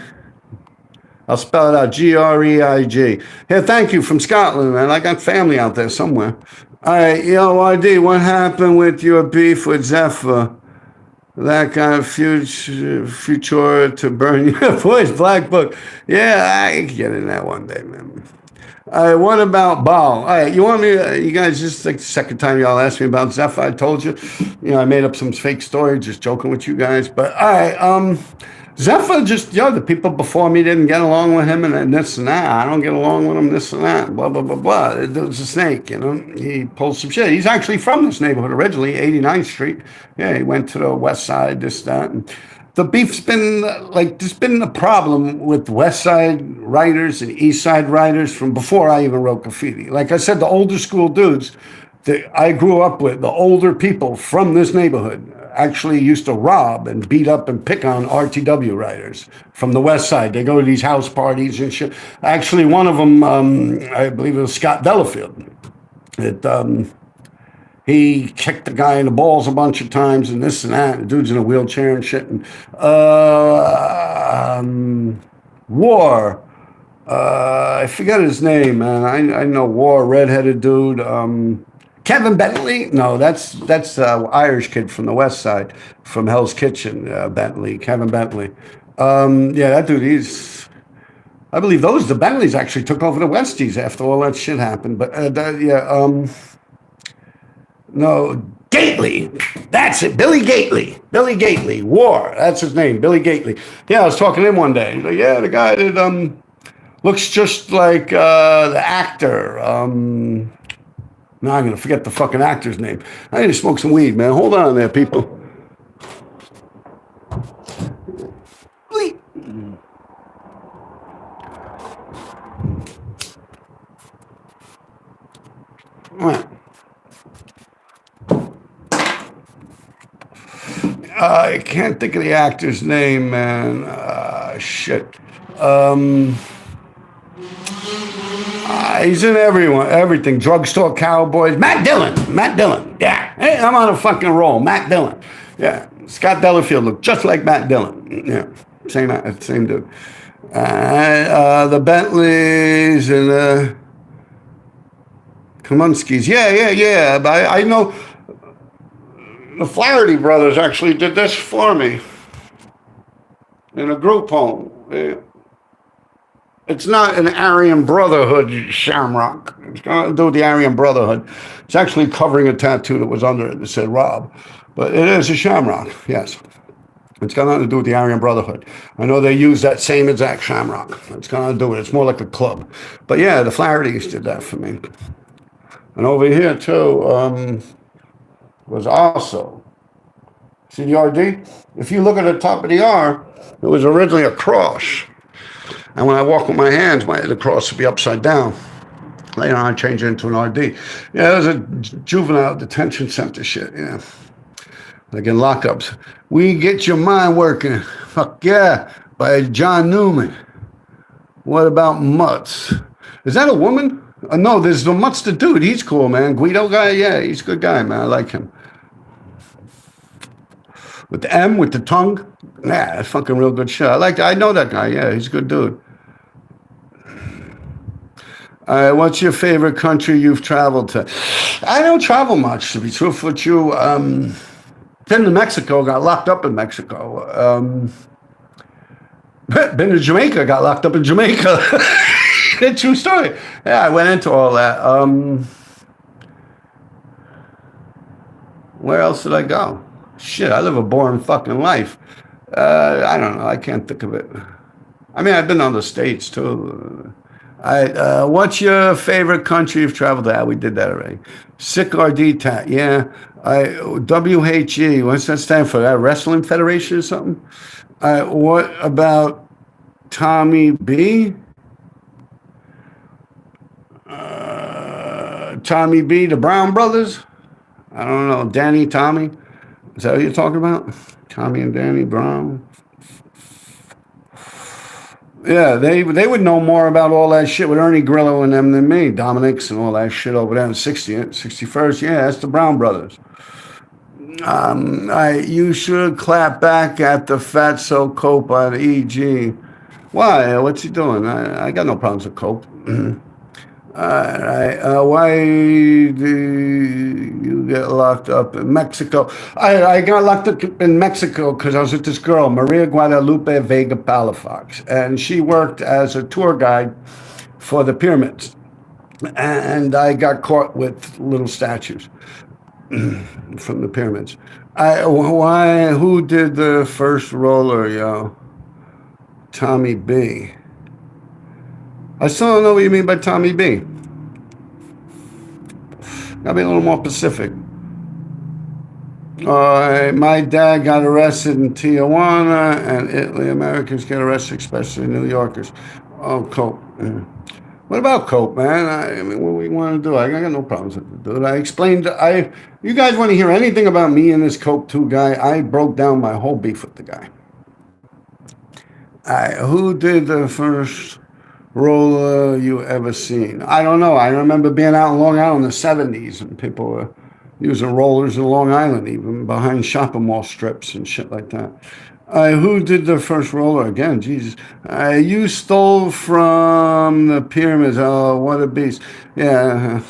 I'll spell it out. Greig. Yeah, thank you from Scotland, man. I got family out there somewhere. All right, yo, RD, what happened with your beef with Zephyr? That kind of future to burn your voice, Black Book. Yeah, I can get in that one day, man. All right, what about Baal? All right, you want me? You guys, just like the second time y'all asked me about Zephyr, I told you. I made up some fake story, just joking with you guys. But all right, Zephyr just, the people before me didn't get along with him and this and that. I don't get along with him, this and that, blah, blah, blah, blah. It was a snake, He pulled some shit. He's actually from this neighborhood originally, 89th Street. Yeah, he went to the west side, this, that. And the beef's been, there's been a problem with west side writers and east side writers from before I even wrote graffiti. Like I said, the older school dudes that I grew up with, the older people from this neighborhood, actually used to rob and beat up and pick on RTW writers from the west side. They go to these house parties and shit. Actually, one of them, I believe it was Scott Delafield. He kicked the guy in the balls a bunch of times and this and that. The dude's in a wheelchair and shit. And, War. I forget his name, man. I know War, redheaded dude. Kevin Bentley? No, that's Irish kid from the west side, from Hell's Kitchen, Bentley, Kevin Bentley. Yeah, that dude, I believe the Bentleys actually took over the Westies after all that shit happened. But, no, Gately. That's it, Billy Gately. Billy Gately, War, that's his name, Billy Gately. Yeah, I was talking to him one day. He's like, yeah, the guy that looks just like the actor, now I'm going to forget the fucking actor's name. I need to smoke some weed, man. Hold on there, people. All right. I can't think of the actor's name, man. Shit. He's in everything. Drugstore Cowboys. Matt Dillon. Yeah. Hey, I'm on a fucking roll. Matt Dillon. Yeah. Scott Delafield looked just like Matt Dillon. Yeah. Same dude. The Bentleys and the Kamunskis. Yeah. But I know the Flaherty brothers actually did this for me in a group home. Yeah. It's not an Aryan Brotherhood shamrock. It's got to do with the Aryan Brotherhood. It's actually covering a tattoo that was under it that said Rob. But it is a shamrock, yes. It's got nothing to do with the Aryan Brotherhood. I know they use that same exact shamrock. It's got nothing to do with it. It's more like a club. But yeah, the Flahertys did that for me. And over here, too, was also, see the RD? If you look at the top of the R, it was originally a cross. And when I walk with my hands, the cross would be upside down. Later on, I changed it into an RD. Yeah, it was a juvenile detention center shit, yeah. Like in lockups. We Get Your Mind Working. Fuck yeah, by John Newman. What about Mutz? Is that a woman? No, there's the Mutz the dude. He's cool, man. Guido guy, yeah, he's a good guy, man. I like him. With the M, with the tongue. Yeah, that's fucking real good shit. I know that guy, yeah, he's a good dude. What's your favorite country you've traveled to? I don't travel much, to be truthful with you. Been to Mexico, got locked up in Mexico. Been to Jamaica, got locked up in Jamaica. True story. Yeah, I went into all that. Where else did I go? Shit, I live a boring fucking life. I don't know. I can't think of it. I mean, I've been on the States too. What's your favorite country you've traveled to? We did that already. Sick or DTAT? Yeah. WHE. What's that stand for? That Wrestling Federation or something? What about Tommy B? Tommy B, the Brown Brothers? I don't know. Danny, Tommy? Is that what you're talking about? Tommy and Danny Brown? Yeah, they would know more about all that shit with Ernie Grillo and them than me. Dominic's and all that shit over there in 61st. Yeah, that's the Brown Brothers. You should clap back at the Fatso Cope on EG. Why? What's he doing? I got no problems with Cope. Why do you get locked up in Mexico? I got locked up in Mexico because I was with this girl, Maria Guadalupe Vega Palafox, and she worked as a tour guide for the pyramids. And I got caught with little statues from the pyramids. Who did the first roller, yo? Tommy B. I still don't know what you mean by Tommy B. Gotta be a little more specific. My dad got arrested in Tijuana, and Italy. Americans get arrested, especially New Yorkers. Oh, Cope. What about Cope, man? I mean, what do we want to do? I got no problems with it, dude. I explained. You guys want to hear anything about me and this Cope 2 guy? I broke down my whole beef with the guy. Who did the first roller you ever seen? I don't know. I remember being out in Long Island in the 70s and people were using rollers in Long Island, even behind shopping mall strips and shit like that. Who did the first roller again? Jesus. You stole from the pyramids. Oh, what a beast. Yeah.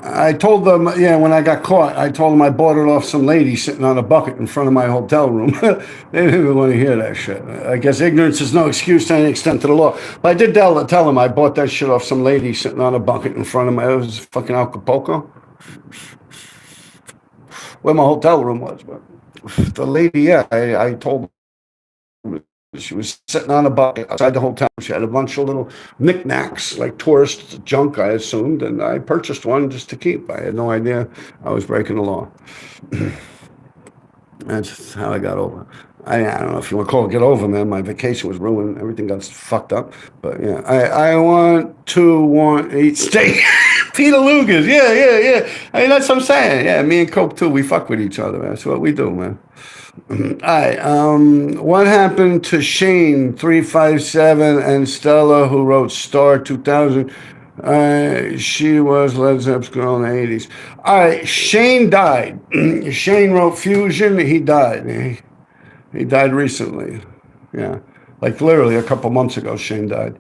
I told them, when I got caught, I told them I bought it off some lady sitting on a bucket in front of my hotel room. They didn't even want to hear that shit. I guess ignorance is no excuse to any extent to the law. But I did tell them I bought that shit off some lady sitting on a bucket in front of it was fucking Acapulco, where my hotel room was. But the lady, I told her. She was sitting on a bucket outside the hotel. She had a bunch of little knickknacks, like tourist junk, I assumed, and I purchased one just to keep. I had no idea I was breaking the law. That's how I got over. I don't know if you want to call it get over, man. My vacation was ruined. Everything got fucked up. But yeah, I want to eat steak. Peter Luger's. Yeah. I mean, that's what I'm saying. Yeah, me and Cope too. We fuck with each other. That's what we do, man. All right. What happened to Shane 357 and Stella, who wrote Star 2000? She was Led Zepp's girl in the 80s. All right. Shane died. Shane wrote Fusion. He died. He died recently. Yeah. Like literally a couple months ago, Shane died.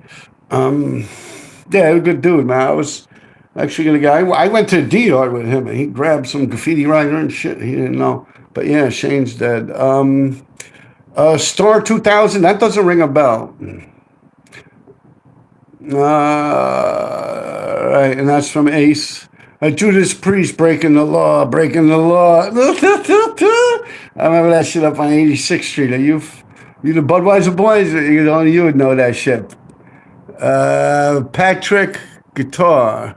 Yeah, a good dude, man. I was actually going to go. I went to D-Yard with him, and he grabbed some graffiti writer and shit. He didn't know. But yeah, Shane's dead. Star 2000, that doesn't ring a bell. Right, and that's from Ace. Judas Priest breaking the law. I remember that shit up on 86th Street. Are you the Budweiser boys? Only you would know that shit. Patrick Guitar.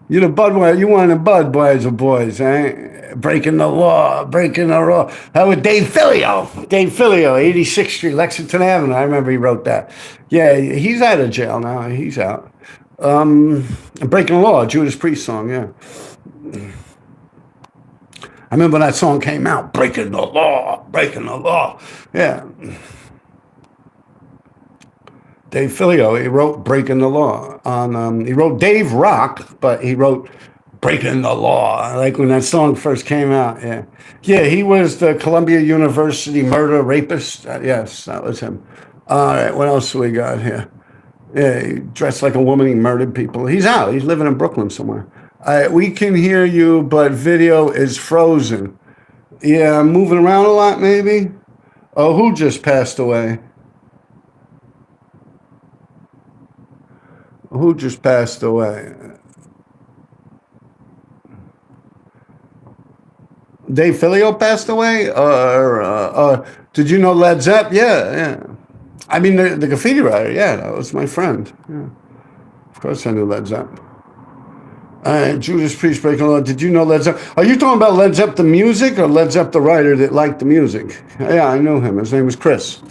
You the Budweiser, you one of the Budweiser boys, eh? Breaking the law. That was Dave Filio, 86th Street, Lexington Avenue. I remember he wrote that. Yeah, he's out of jail now. He's out. Breaking the Law, Judas Priest song, yeah. I remember that song came out, Breaking the Law. Yeah. Dave Filio, he wrote Breaking the Law. He wrote Dave Rock, but he wrote Breaking the Law, like when that song first came out, yeah. Yeah, he was the Columbia University murder rapist. Yes, that was him. All right, what else do we got here? Yeah, he dressed like a woman. He murdered people. He's out. He's living in Brooklyn somewhere. We can hear you, but video is frozen. Yeah, I'm moving around a lot, maybe. Oh, who just passed away? Who just passed away? Dave Filio passed away? Did you know Led Zepp? Yeah, yeah. I mean, the graffiti writer, yeah, that was my friend. Yeah. Of course I knew Led Zepp. Judas Priest Breaking Law. Did you know Led Zepp? Are you talking about Led Zepp the music or Led Zepp the writer that liked the music? Yeah, I knew him. His name was Chris.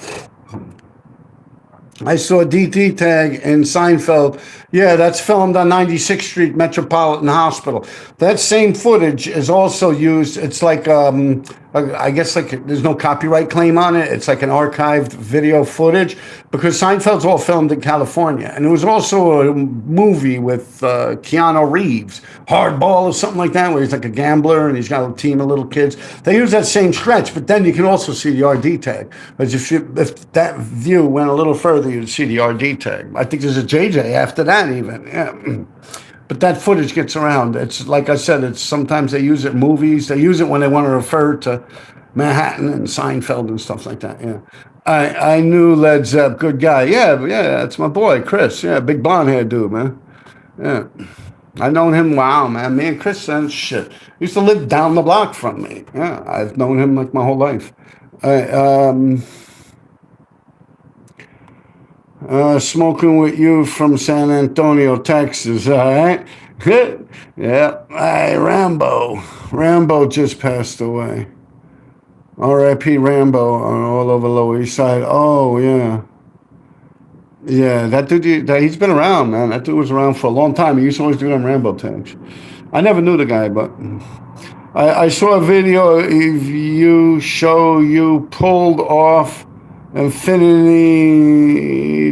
I saw DT Tag in Seinfeld. Yeah, that's filmed on 96th Street Metropolitan Hospital. That same footage is also used. It's like, I guess, like there's no copyright claim on it. It's like an archived video footage because Seinfeld's all filmed in California. And there was also a movie with Keanu Reeves, Hardball or something like that, where he's like a gambler and he's got a team of little kids. They use that same stretch, but then you can also see the RD tag. But if that view went a little further, you'd see the RD tag. I think there's a JJ after that even. Yeah. But that footage gets around. It's like I said, it's sometimes they use it in movies. They use it when they want to refer to Manhattan and Seinfeld and stuff like that. Yeah. I knew Led Zepp, good guy. Yeah, that's my boy, Chris. Yeah, big blonde hair dude, man. Yeah. I've known him, wow, man. Me and Chris and shit. He used to live down the block from me. Yeah, I've known him like my whole life. Smoking with you from San Antonio, Texas, all right? Yeah. Hey, Rambo. Rambo just passed away. R.I.P. Rambo on all over Lower East Side. Oh, yeah. Yeah, that dude, he's been around, man. That dude was around for a long time. He used to always do them Rambo tags. I never knew the guy, but I saw a video of you show you pulled off Infinity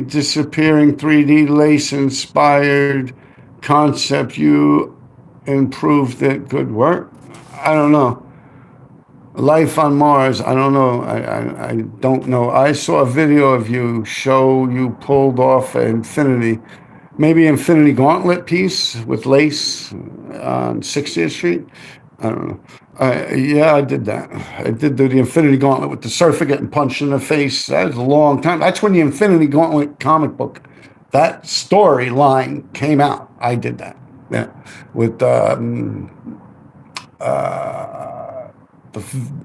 disappearing 3D lace inspired concept. You improved it. Good work. I don't know. Life on Mars. I don't know. I don't know. I saw a video of you show you pulled off Infinity, maybe Infinity Gauntlet piece with lace on 60th Street. I don't know. Yeah, I did that. I did do the Infinity Gauntlet with the surfer getting punched in the face. That was a long time. That's when the Infinity Gauntlet comic book, that storyline came out. I did that. Yeah, with the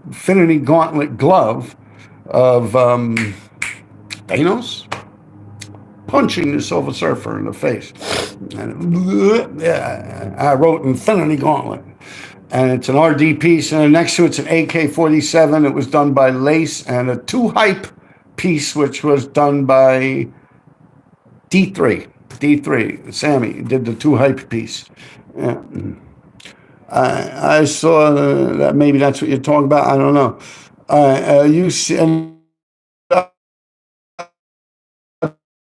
Infinity Gauntlet glove of Thanos punching the Silver Surfer in the face. And yeah, I wrote Infinity Gauntlet. And it's an RD piece, and next to it's an AK-47. It was done by Lace, and a 2-Hype piece, which was done by D3. D3, Sammy did the 2-Hype piece. Yeah. I saw that. Maybe that's what you're talking about. I don't know. You see, and, I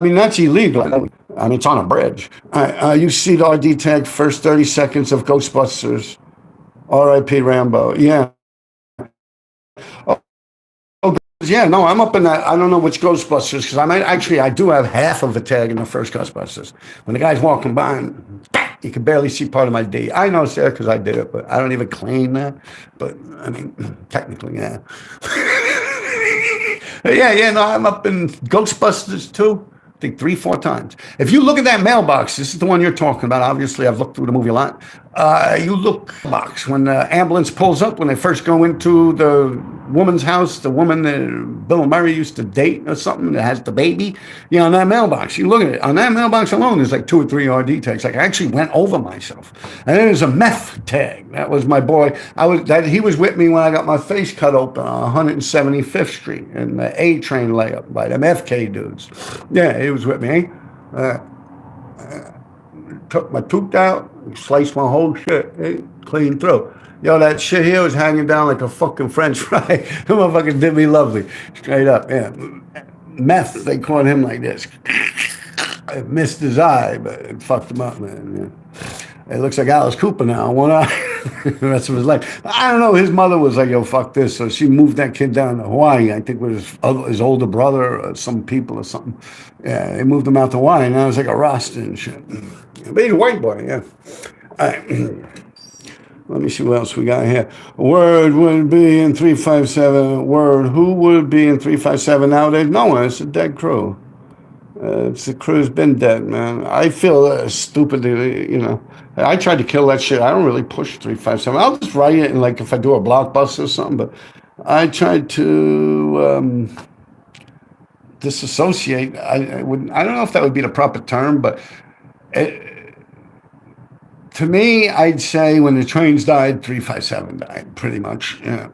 mean, that's illegal. I mean, it's on a bridge. You see the RD tag, first 30 seconds of Ghostbusters. R.I.P. Rambo. Yeah. Oh, yeah. No, I'm up in that. I don't know which Ghostbusters because I do have half of a tag in the first Ghostbusters. When the guy's walking by, and you can barely see part of my D. I know it's there because I did it, but I don't even claim that. But I mean, technically, yeah. Yeah. No, I'm up in Ghostbusters too. I think 3-4 times. If you look at that mailbox, this is the one you're talking about. Obviously, I've looked through the movie a lot. You look box when the ambulance pulls up, when they first go into the woman's house, the woman that Bill Murray used to date or something that has the baby, on that mailbox. You look at it. On that mailbox alone, there's like 2 or 3 RD tags. Like I actually went over myself. And then there's a meth tag. That was my boy. He was with me when I got my face cut open on 175th Street in the A train layup by them FK dudes. Yeah, he was with me. Took my tooth out, sliced my whole shit, clean through. That shit here was hanging down like a fucking French fry. The motherfucker did me lovely, straight up. Yeah, meth. They called him like this. It missed his eye, but it fucked him up, man. It looks like Alice Cooper now, one eye, the rest of his life. I don't know. His mother was like, yo, fuck this. So she moved that kid down to Hawaii, I think with his older brother or some people or something. Yeah, they moved him out to Hawaii, and now he's like a Rasta and shit. But he's a white boy, yeah. All right. Let me see what else we got here. Word would be in 357. Word, who would be in 357 nowadays? No one. It's a dead crew. The crew's been dead, man. I feel stupid, you know. I tried to kill that shit. I don't really push 357. I'll just write it, and like if I do a blockbuster or something. But I tried to disassociate. I wouldn't. I don't know if that would be the proper term, but to me, I'd say when the trains died, 357 died, pretty much. Yeah.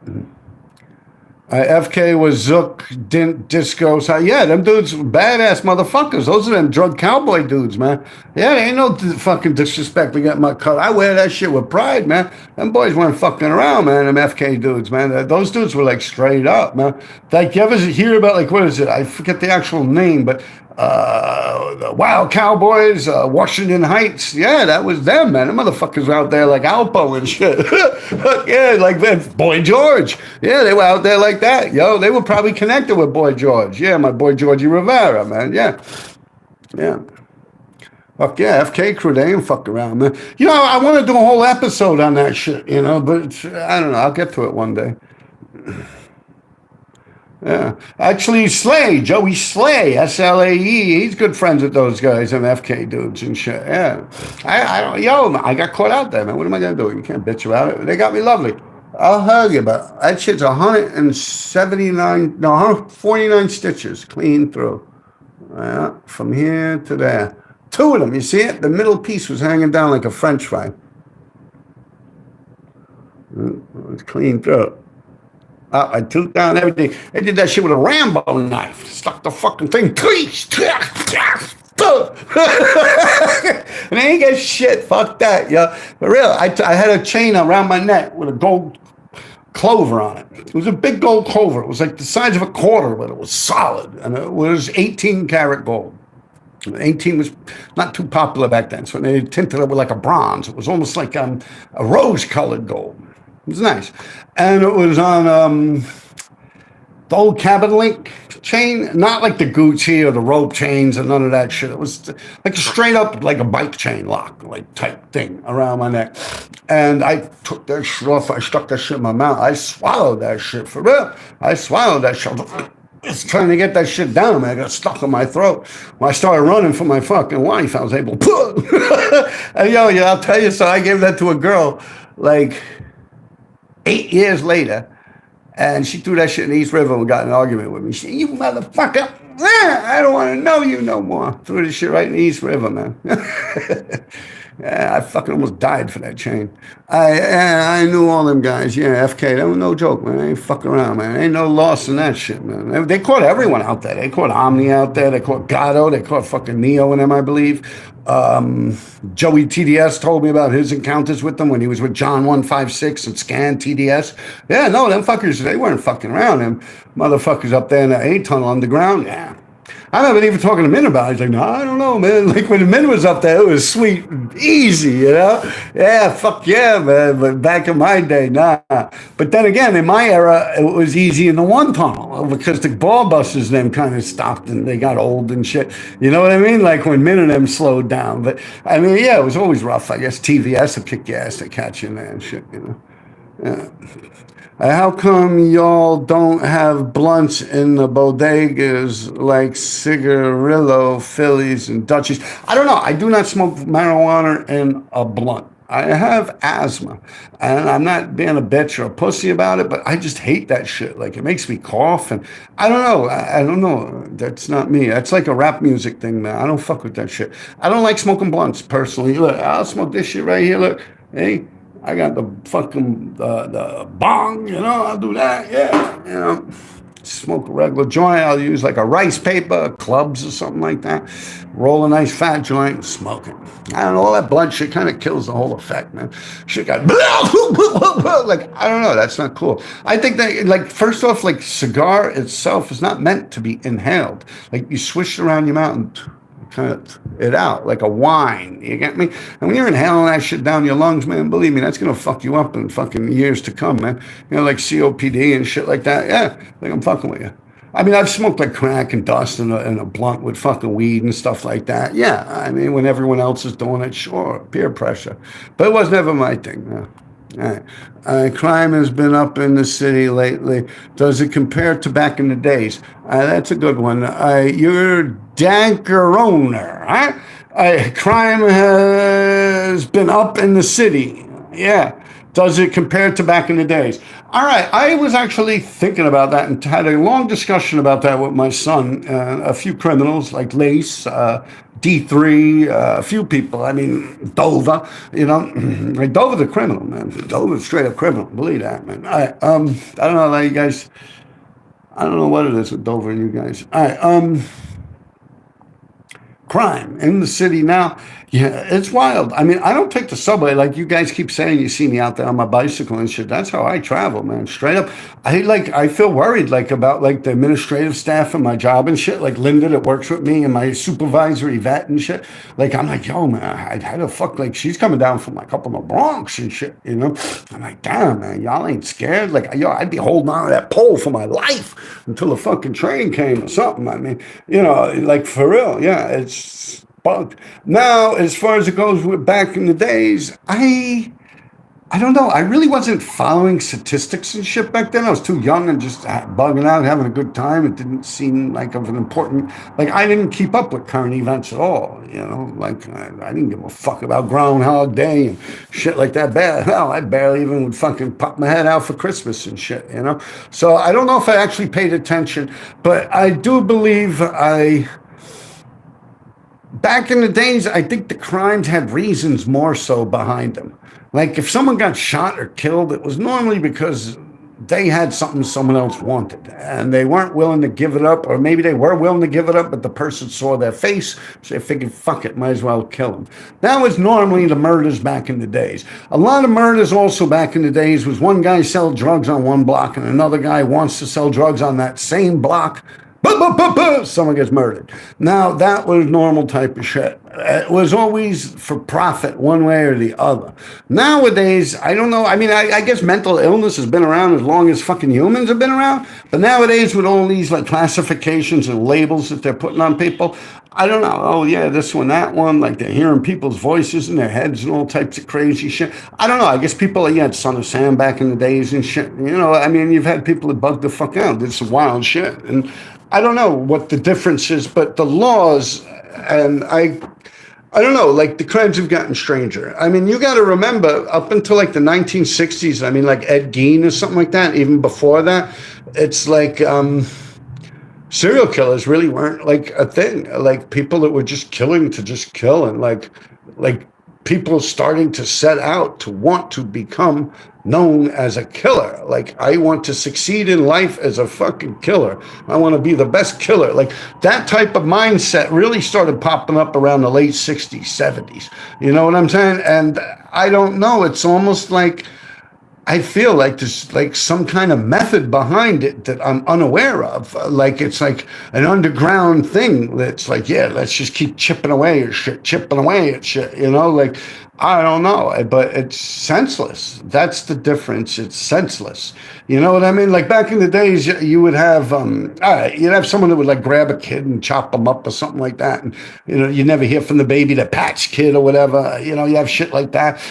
FK was Zook, Disco. So yeah, them dudes, badass motherfuckers. Those are them drug cowboy dudes, man. Yeah, they ain't no fucking disrespect to get my cut. I wear that shit with pride, man. Them boys weren't fucking around, man. Them FK dudes, man. Those dudes were like straight up, man. Like, you ever hear about, like, what is it? I forget the actual name, but the Wild Cowboys, Washington Heights. Yeah, that was them, man. The motherfuckers were out there like Alpo and shit. Yeah, like Boy George. Yeah, they were out there like that. Yo, they were probably connected with Boy George. Yeah, my boy Georgie Rivera, man. Yeah. Yeah. Fuck yeah, FK crew, they ain't fuck around, man. You know, I want to do a whole episode on that shit, you know, but I don't know. I'll get to it one day. Yeah, actually, Joey Slay, S-L-A-E, he's good friends with those guys and FK dudes and shit. Yeah, I got caught out there, man. What am I gonna do? You can't bitch about it. They got me lovely. I'll hug you, but that shit's 149 stitches clean through. Yeah, from here to there. 2 of them. You see it? The middle piece was hanging down like a French fry. It's clean through. I took down everything. They did that shit with a Rambo knife. Stuck the fucking thing. And they ain't get shit. Fuck that, yo. For real, I had a chain around my neck with a gold clover on it. It was a big gold clover. It was like the size of a quarter, but it was solid. And it was 18 karat gold. 18 was not too popular back then. So they tinted it with like a bronze. It was almost like a rose-colored gold. It was nice. And it was on the old cabin link chain, not like the Gucci or the rope chains and none of that shit. It was like straight up like a bike chain lock, like type thing around my neck. And I took that shit off. I stuck that shit in my mouth. I swallowed that shit for real. I swallowed that shit. Just trying to get that shit down, man. I got stuck in my throat. When I started running for my fucking wife, I was able to and yeah, I'll tell you, so I gave that to a girl like 8 years later, and she threw that shit in the East River and got in an argument with me. She said, you motherfucker, I don't want to know you no more. Threw this shit right in the East River, man. Yeah, I fucking almost died for that chain. I knew all them guys. Yeah, FK, that was no joke, man. They ain't fucking around, man. Ain't no loss in that shit, man. They caught everyone out there. They caught Omni out there. They caught Gatto. They caught fucking Neo and them, I believe. Joey TDS told me about his encounters with them when he was with John 156 and Scan TDS. Yeah, no, them fuckers, they weren't fucking around. Them motherfuckers up there in the A-tunnel underground, yeah. I remember even talking to Min about it. He's like, no, I don't know, man. Like when Min was up there, it was sweet and easy, you know? Yeah, fuck yeah, man. But back in my day, nah. But then again, in my era, it was easy in the one tunnel because the ball busters them kind of stopped and they got old and shit. You know what I mean? Like when Min and them slowed down. But I mean, yeah, it was always rough. I guess TVS would kick your ass to catch you in there and shit, you know? Yeah. How come y'all don't have blunts in the bodegas like cigarillo, Phillies, and Dutchies? I don't know. I do not smoke marijuana in a blunt. I have asthma, and I'm not being a bitch or a pussy about it, but I just hate that shit. Like, it makes me cough, and I don't know. I don't know. That's not me. That's like a rap music thing, man. I don't fuck with that shit. I don't like smoking blunts, personally. Look, I'll smoke this shit right here. Look, hey. I got the fucking the bong, you know, I'll do that, yeah, you know. Smoke a regular joint, I'll use like a rice paper, clubs or something like that. Roll a nice fat joint, smoke it. I don't know, all that blunt shit kind of kills the whole effect, man. Shit got, like, I don't know, that's not cool. I think that, like, first off, like, cigar itself is not meant to be inhaled. Like, you swish it around your mouth and kind of it out like a wine. You get me? And when you're inhaling that shit down your lungs, man, believe me, that's gonna fuck you up in fucking years to come, man. You know, like COPD and shit like that. Yeah, like I'm fucking with you. I mean, I've smoked like crack and dust and a blunt with fucking weed and stuff like that. Yeah, I mean, when everyone else is doing it, sure, peer pressure. But it was never my thing. No. All right. Crime has been up in the city lately. Does it compare to back in the days? That's a good one. You're Dankeroner, huh? Crime has been up in the city. Yeah. Does it compare to back in the days? All right, I was actually thinking about that and had a long discussion about that with my son. A few criminals like Lace, D3, a few people. I mean, Dover, you know, like Dover's a criminal, man. Dover's straight up criminal. Believe that, man. All right, I don't know how you guys. I don't know what it is with Dover and you guys. All right, crime in the city now. Yeah, it's wild. I mean, I don't take the subway like you guys keep saying. You see me out there on my bicycle and shit. That's how I travel, man. Straight up. I feel worried like about like the administrative staff and my job and shit. Like Linda that works with me and my supervisory vet and shit. Like I'm like, yo, man, how the fuck? Like she's coming down from like up in the Bronx and shit. You know? I'm like, damn, man, y'all ain't scared. Like, yo, I'd be holding on to that pole for my life until the fucking train came or something. I mean, you know, like for real. Yeah, it's. But now, as far as it goes with back in the days, I don't know. I really wasn't following statistics and shit back then. I was too young and just bugging out, having a good time. It didn't seem like of an important, like I didn't keep up with current events at all. You know, like I didn't give a fuck about Groundhog Day and shit like that. Hell, I barely even would fucking pop my head out for Christmas and shit, you know? So I don't know if I actually paid attention, but I do believe back in the days, I think the crimes had reasons more so behind them. Like if someone got shot or killed, it was normally because they had something someone else wanted and they weren't willing to give it up, or maybe they were willing to give it up, but the person saw their face, so they figured, fuck it, might as well kill them. That was normally the murders back in the days. A lot of murders also back in the days was one guy sell drugs on one block and another guy wants to sell drugs on that same block. Someone gets murdered. Now, that was normal type of shit. It was always for profit one way or the other. Nowadays, I don't know. I mean, I guess mental illness has been around as long as fucking humans have been around. But nowadays, with all these like classifications and labels that they're putting on people, I don't know. Oh, yeah, this one, that one. Like they're hearing people's voices in their heads and all types of crazy shit. I don't know. I guess people, you had Son of Sam back in the days and shit. You know, I mean, you've had people that bug the fuck out. Did some wild shit. And I don't know what the difference is, but the laws, and I don't know, like the crimes have gotten stranger. I mean, you got to remember up until like the 1960s, I mean, like Ed Gein or something like that, even before that, it's like serial killers really weren't like a thing. Like people that were just killing to just kill, and like people starting to set out to want to become known as a killer. Like, I want to succeed in life as a fucking killer. I want to be the best killer. Like, that type of mindset really started popping up around the late 60s, 70s. You know what I'm saying? And I don't know. It's almost like I feel like there's like some kind of method behind it that I'm unaware of. Like it's like an underground thing that's like, yeah, let's just keep chipping away at shit, you know, like, I don't know, but it's senseless. That's the difference. It's senseless. You know what I mean? Like back in the days, you would have, you'd have someone that would like grab a kid and chop them up or something like that. And, you know, you never hear from the baby, the patch kid or whatever, you know, you have shit like that.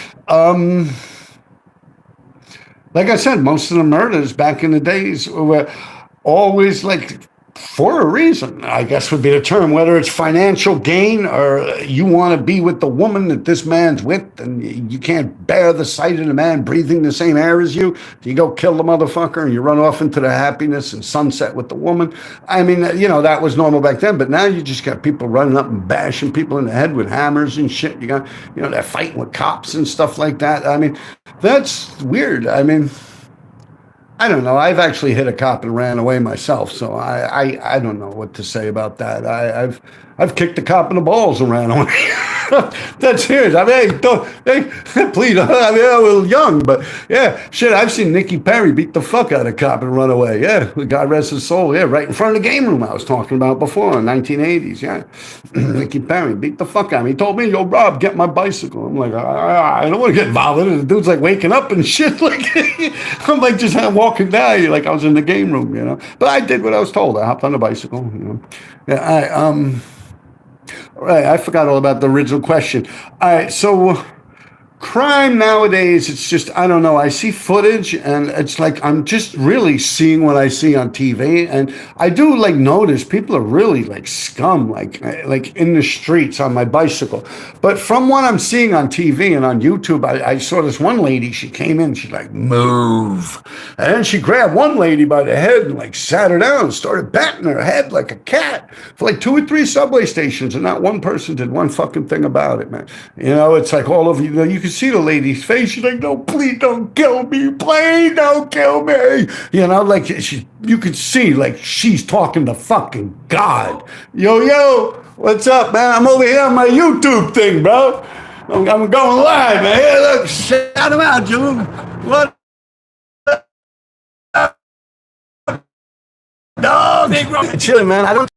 Like I said, most of the murders back in the days were always like for a reason, I guess would be the term, whether it's financial gain or you want to be with the woman that this man's with and you can't bear the sight of the man breathing the same air as you. You go kill the motherfucker and you run off into the happiness and sunset with the woman. I mean, you know, that was normal back then, but now you just got people running up and bashing people in the head with hammers and shit. You got, you know, they're fighting with cops and stuff like that. I mean, that's weird. I mean, I don't know. I've actually hit a cop and ran away myself, so I don't know what to say about that. I've kicked a cop in the balls and ran away. That's serious. I mean, hey, don't, hey, please. I mean, I was young, but yeah, shit. I've seen Nicky Perry beat the fuck out of a cop and run away. Yeah, God rest his soul. Yeah, right in front of the game room I was talking about before in 1980s. Yeah, Nicky Perry beat the fuck out of me. He told me, "Yo, Rob, get my bicycle." I'm like, I don't want to get involved in it. The dude's like waking up and shit. Like, I'm like just walking down, like I was in the game room, you know. But I did what I was told. I hopped on the bicycle, you know. Yeah, right, I forgot all about the original question. All right, so crime nowadays, it's just, I don't know. I see footage and it's like I'm just really seeing what I see on TV. And I do like notice people are really like scum, like in the streets on my bicycle. But from what I'm seeing on TV and on YouTube, I saw this one lady, she came in, she like, move. And then she grabbed one lady by the head and like sat her down and started batting her head like a cat for like 2 or 3 subway stations. And not one person did one fucking thing about it, man. You know, it's like all over, you know, you can see the lady's face. She's like, no, please don't kill me. Please don't kill me. You know, like you could see like she's talking to fucking God. Yo, what's up, man? I'm over here on my YouTube thing, bro. I'm going live, man. Hey, look, shout him out, June. What? Dog. Chilling, man. I don't.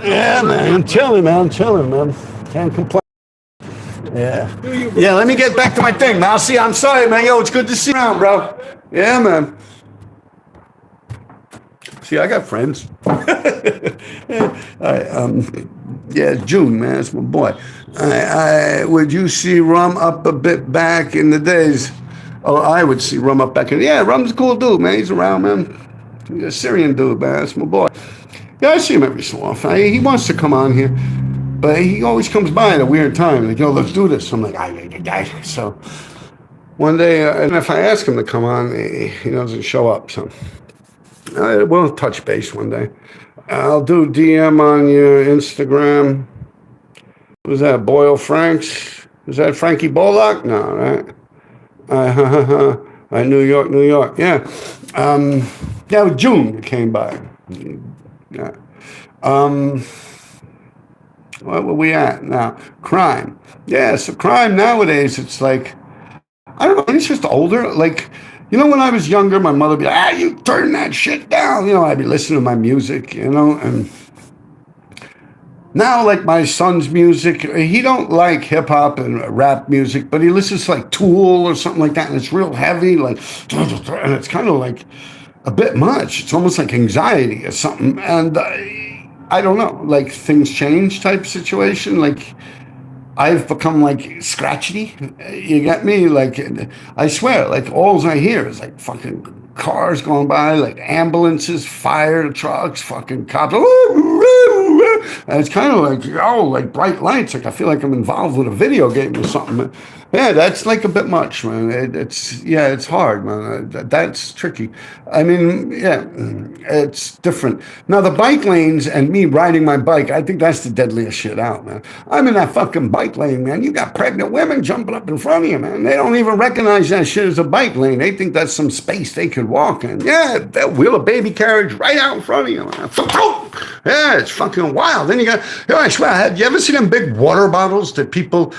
Yeah, man. I'm chilling, man. Can't complain. Yeah. Yeah, let me get back to my thing, man. I'm sorry, man. Yo, it's good to see you around, bro. Yeah, man. See, I got friends. All right, yeah, June, man. That's my boy. Would you see Rum up a bit back in the days? Oh, I would see Rum up back in. Yeah, Rum's a cool dude, man. He's around, man. He's a Syrian dude, man. That's my boy. Yeah, I see him every so often. He wants to come on here. But he always comes by at a weird time. Like, yo, let's do this. I'm like, aye. So one day, and if I ask him to come on, he doesn't show up. So we'll touch base one day. I'll do DM on your Instagram. Was that Boyle Franks? Was that Frankie Bollock? No, right? New York. Yeah. That was June that came by. Yeah. What were we at now? Crime. Yeah, so crime nowadays, it's like, I don't know, it's just older. Like, you know, when I was younger, my mother would be like, you turn that shit down. You know, I'd be listening to my music, you know, and now, like my son's music, he don't like hip hop and rap music, but he listens to like Tool or something like that, and it's real heavy, like, and it's kind of like a bit much. It's almost like anxiety or something, and I don't know, like things change type situation. Like I've become like scratchety. You get me? Like I swear, like all I hear is like fucking cars going by, like ambulances, fire trucks, fucking cops. And it's kind of like, like bright lights. Like I feel like I'm involved with a video game or something. Yeah, that's like a bit much, man. It's hard, man. That's tricky. I mean, yeah, it's different. Now, the bike lanes and me riding my bike, I think that's the deadliest shit out, man. I'm in that fucking bike lane, man. You got pregnant women jumping up in front of you, man. They don't even recognize that shit as a bike lane. They think that's some space they could walk in. Yeah, they'll wheel a baby carriage right out in front of you, man. Yeah, it's fucking wild. Then you got, I swear, have you ever seen them big water bottles that people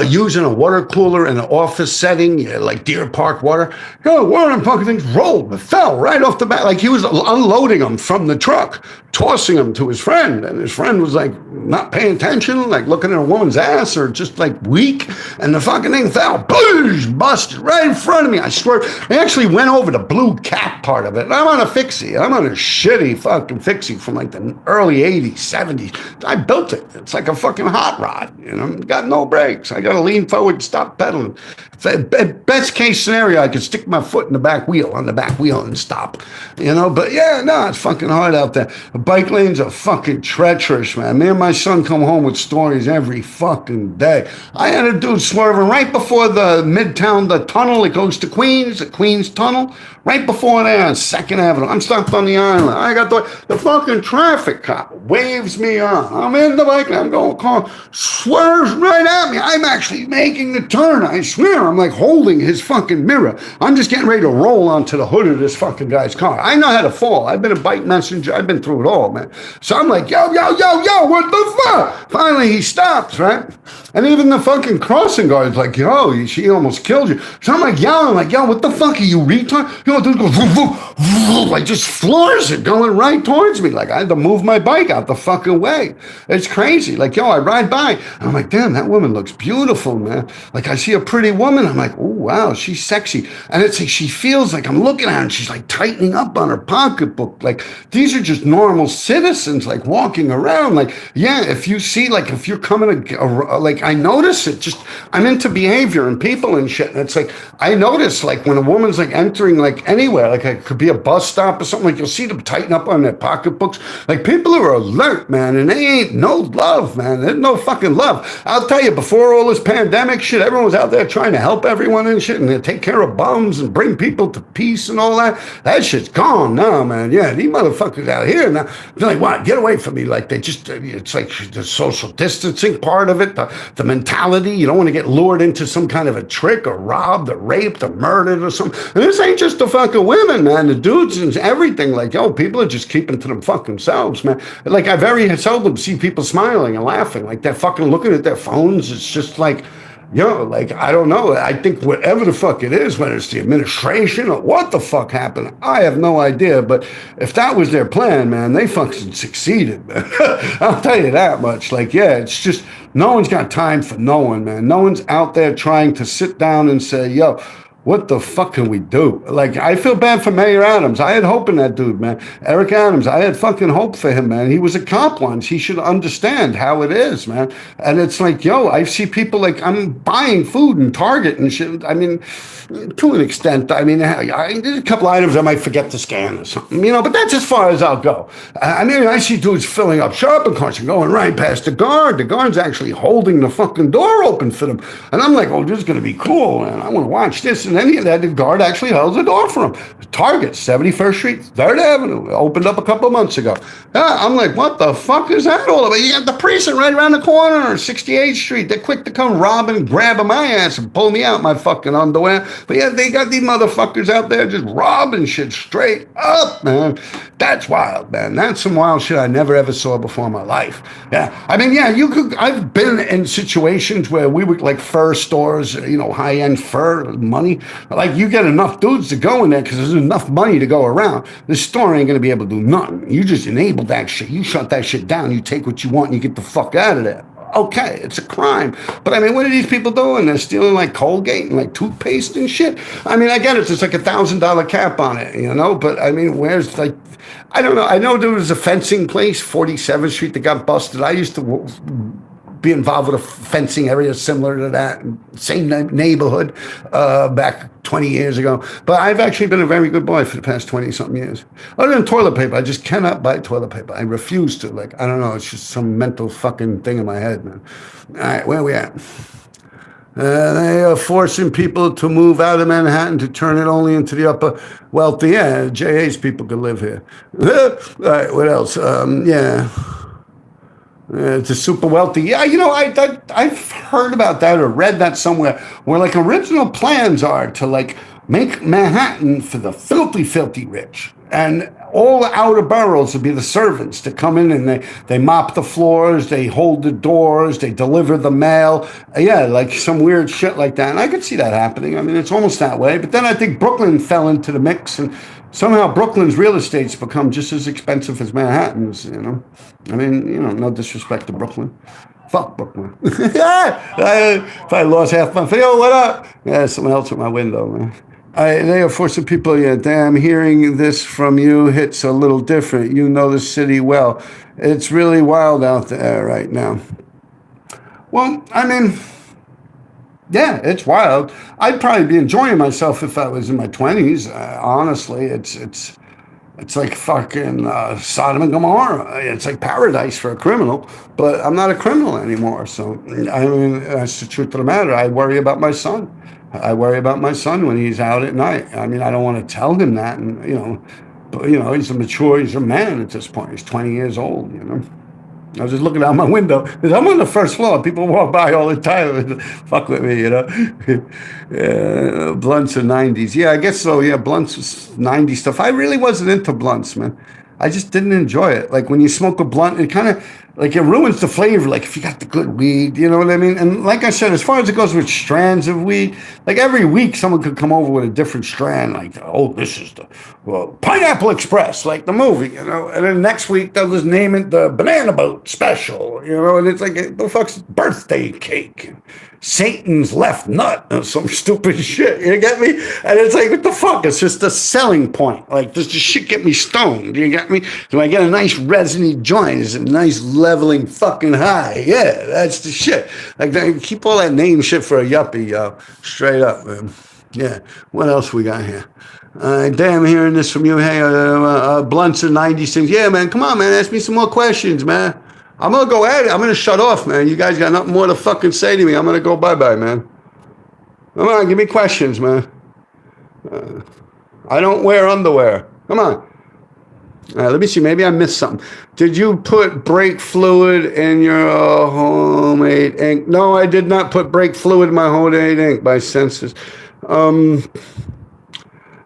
using a water cooler in an office setting, like Deer Park water? One of them fucking things rolled, it fell right off the bat. Like he was unloading them from the truck, tossing them to his friend. And his friend was like not paying attention, like looking at a woman's ass or just like weak. And the fucking thing fell, boosh, busted right in front of me. I swear, I actually went over the blue cap part of it. And I'm on a fixie. I'm on a shitty fucking fixie from like the early 80s, 70s. I built it. It's like a fucking hot rod, you know, got no brakes. I got to lean forward and stop pedaling. Best case scenario, I could stick my foot in the back wheel, and stop. You know, but yeah, no, it's fucking hard out there. The bike lanes are fucking treacherous, man. Me and my son come home with stories every fucking day. I had a dude swerving right before the Midtown, the tunnel that goes to Queens, the Queens Tunnel, right before there on 2nd Avenue. I'm stopped on the island. I got the fucking traffic cop waves me on. I'm in the bike and I'm going, car swerves right at me. I'm actually making the turn. I swear, I'm like holding his fucking mirror. I'm just getting ready to roll onto the hood of this fucking guy's car. I know how to fall. I've been a bike messenger. I've been through it all, man. So I'm like, yo, what the fuck? Finally, he stops, right? And even the fucking crossing guard's like, yo, she almost killed you. So I'm like yelling, like, yo, what the fuck are you, retard? Yo, dude goes, woof, woof, woof, like just floors it, going right towards me. Like I had to move my bike out the fucking way. It's crazy. Like, yo, I ride by, and I'm like, damn, that woman looks beautiful, man. Like I see a pretty woman, I'm like, oh wow, she's sexy. And it's like she feels like I'm looking at her and she's like tightening up on her pocketbook. Like these are just normal citizens like walking around. Like, yeah, if you see, like if you're coming, like I notice it, just I'm into behavior and people and shit. And it's like, I notice like when a woman's like entering like anywhere, like it could be a bus stop or something, like you'll see them tighten up on their pocketbooks. Like people are alert, man, and they ain't no love, man. There's no fucking love. I'll tell you, before all this pandemic shit, everyone was out there trying to help everyone and shit, and they take care of bums and bring people to peace and all that. That shit's gone now, man. Yeah, these motherfuckers out here now, they're like, what? Get away from me. Like they just, it's like the social distancing part of it, the mentality. You don't want to get lured into some kind of a trick or robbed or raped or murdered or something. And this ain't just the fucking women, man. The dudes and everything. Like, yo, people are just keeping to them fucking selves, man. Like I very seldom see people smiling and laughing. Like they're fucking looking at their phones. It's just like, yo, like, I don't know. I think whatever the fuck it is, whether it's the administration or what the fuck happened, I have no idea. But if that was their plan, man, they fucking succeeded, man. I'll tell you that much. Like, yeah, it's just, no one's got time for no one, man. No one's out there trying to sit down and say, yo, what the fuck can we do? Like, I feel bad for Mayor Adams. I had hope in that dude, man. Eric Adams, I had fucking hope for him, man. He was a cop once. He should understand how it is, man. And it's like, yo, I see people like, I'm buying food in Target and shit. I mean, to an extent, I mean, there's a couple items I might forget to scan or something, you know, but that's as far as I'll go. I mean, I see dudes filling up shopping carts and going right past the guard. The guard's actually holding the fucking door open for them. And I'm like, oh, this is going to be cool, man. I want to watch this. And then the guard actually holds the door for him. Target, 71st Street, 3rd Avenue, opened up a couple of months ago. I'm like, what the fuck is that all about? You got the precinct right around the corner, 68th Street. They're quick to come robbing, grabbing my ass and pull me out my fucking underwear. But yeah, they got these motherfuckers out there just robbing shit straight up, man. That's wild, man. That's some wild shit I never ever saw before in my life. Yeah, I mean, yeah, I've been in situations where we were like fur stores, you know, high-end fur, money. Like you get enough dudes to go in there because there's enough money to go around. The store ain't gonna be able to do nothing. You just enable that shit. You shut that shit down. You take what you want and you get the fuck out of there. Okay, it's a crime. But I mean, what are these people doing? They're stealing like Colgate and like toothpaste and shit. I mean, I get it. There's like $1,000 cap on it, you know? But I mean, where's like, I don't know. I know there was a fencing place, 47th Street, that got busted. I used to be involved with a fencing area similar to that, same neighborhood back 20 years ago. But I've actually been a very good boy for the past 20-something years. Other than toilet paper, I just cannot buy toilet paper. I refuse to. Like, I don't know. It's just some mental fucking thing in my head, man. All right, where are we at? They are forcing people to move out of Manhattan to turn it only into the upper wealthy. Yeah, JA's people could live here. All right, what else? Yeah. The super wealthy. Yeah, you know, I've heard about that or read that somewhere where like original plans are to like make Manhattan for the filthy, filthy rich. And all the outer boroughs would be the servants that come in and they mop the floors, they hold the doors, they deliver the mail. Yeah, like some weird shit like that. And I could see that happening. I mean, it's almost that way. But then I think Brooklyn fell into the mix and somehow Brooklyn's real estate's become just as expensive as Manhattan's, you know. I mean, you know, no disrespect to Brooklyn. Fuck Brooklyn. If I lost half my face, what up? Yeah, someone else at my window, man. They are forcing people, yeah, damn, hearing this from you hits a little different. You know the city well. It's really wild out there right now. Well, I mean, yeah, it's wild. I'd probably be enjoying myself if I was in my 20s. Honestly, it's like fucking Sodom and Gomorrah. It's like paradise for a criminal, but I'm not a criminal anymore. So, I mean, that's the truth of the matter. I worry about my son. I worry about my son when he's out at night. I mean, I don't want to tell him that, and, you know, but, you know, he's a man at this point. He's 20 years old, you know. I was just looking out my window because I'm on the first floor. People walk by all the time, fuck with me, you know. Blunts are '90s. Yeah, I guess so. Yeah, blunts was '90s stuff. I really wasn't into blunts, man. I just didn't enjoy it. Like when you smoke a blunt, it kind of like it ruins the flavor. Like if you got the good weed, you know what I mean? And like I said, as far as it goes with strands of weed, like every week someone could come over with a different strand. Like, oh, this is the Pineapple Express, like the movie, you know. And then next week they'll just name it the Banana Boat Special, you know. And it's like the fuck's birthday cake. Satan's left nut or some stupid shit. You get me? And it's like, what the fuck? It's just a selling point. Like, does this shit get me stoned? You get me? Do I get a nice resiny joint? Is it a nice leveling fucking high? Yeah, that's the shit. Like, keep all that name shit for a yuppie, yo. Straight up, man. Yeah. What else we got here? Damn, hearing this from you. Hey, blunts are 90s things. Yeah, man. Come on, man. Ask me some more questions, man. I'm going to go at it. I'm going to shut off, man. You guys got nothing more to fucking say to me. I'm going to go bye-bye, man. Come on, give me questions, man. I don't wear underwear. Come on. Let me see. Maybe I missed something. Did you put brake fluid in your homemade ink? No, I did not put brake fluid in my homemade ink by Senses.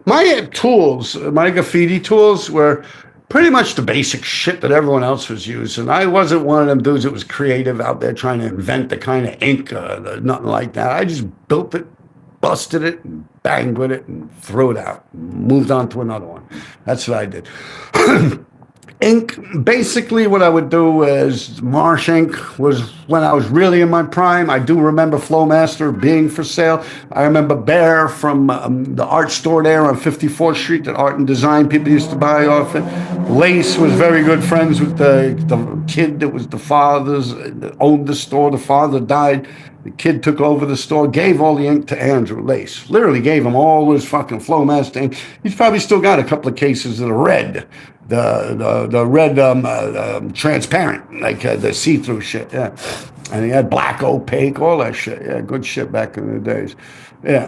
My tools, my graffiti tools were pretty much the basic shit that everyone else was using. I wasn't one of them dudes that was creative out there trying to invent the kind of ink, nothing like that. I just built it, busted it, and banged with it, and threw it out. Moved on to another one. That's what I did. Ink, basically what I would do is Marsh ink was when I was really in my prime. I do remember Flowmaster being for sale. I remember Bear from the art store there on 54th Street, that art and design people used to buy off it. Lace was very good friends with the kid that was the father's, that owned the store. The father died. The kid took over the store, gave all the ink to Andrew Lace. Literally gave him all his fucking Flowmaster ink. He's probably still got a couple of cases of the red. The red transparent, like the see-through shit, yeah. And he had black opaque, all that shit, yeah, good shit back in the days. Yeah.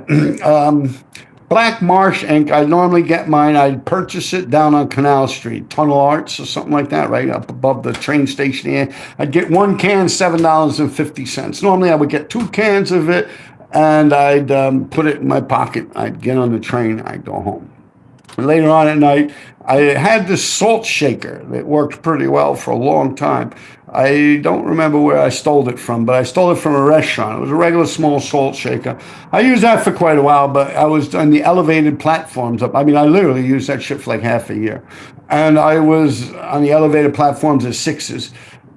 Black Marsh ink, I normally get mine, I'd purchase it down on Canal Street, Tunnel Arts or something like that, right up above the train station here. I'd get one can, $7.50. Normally I would get 2 cans of it, and I'd put it in my pocket. I'd get on the train, I'd go home. Later on at night, I had this salt shaker that worked pretty well for a long time. I don't remember where I stole it from, but I stole it from a restaurant. It was a regular small salt shaker. I used that for quite a while, but I was on the elevated platforms up. I mean, I literally used that shit for like half a year. And I was on the elevated platforms at Sixes,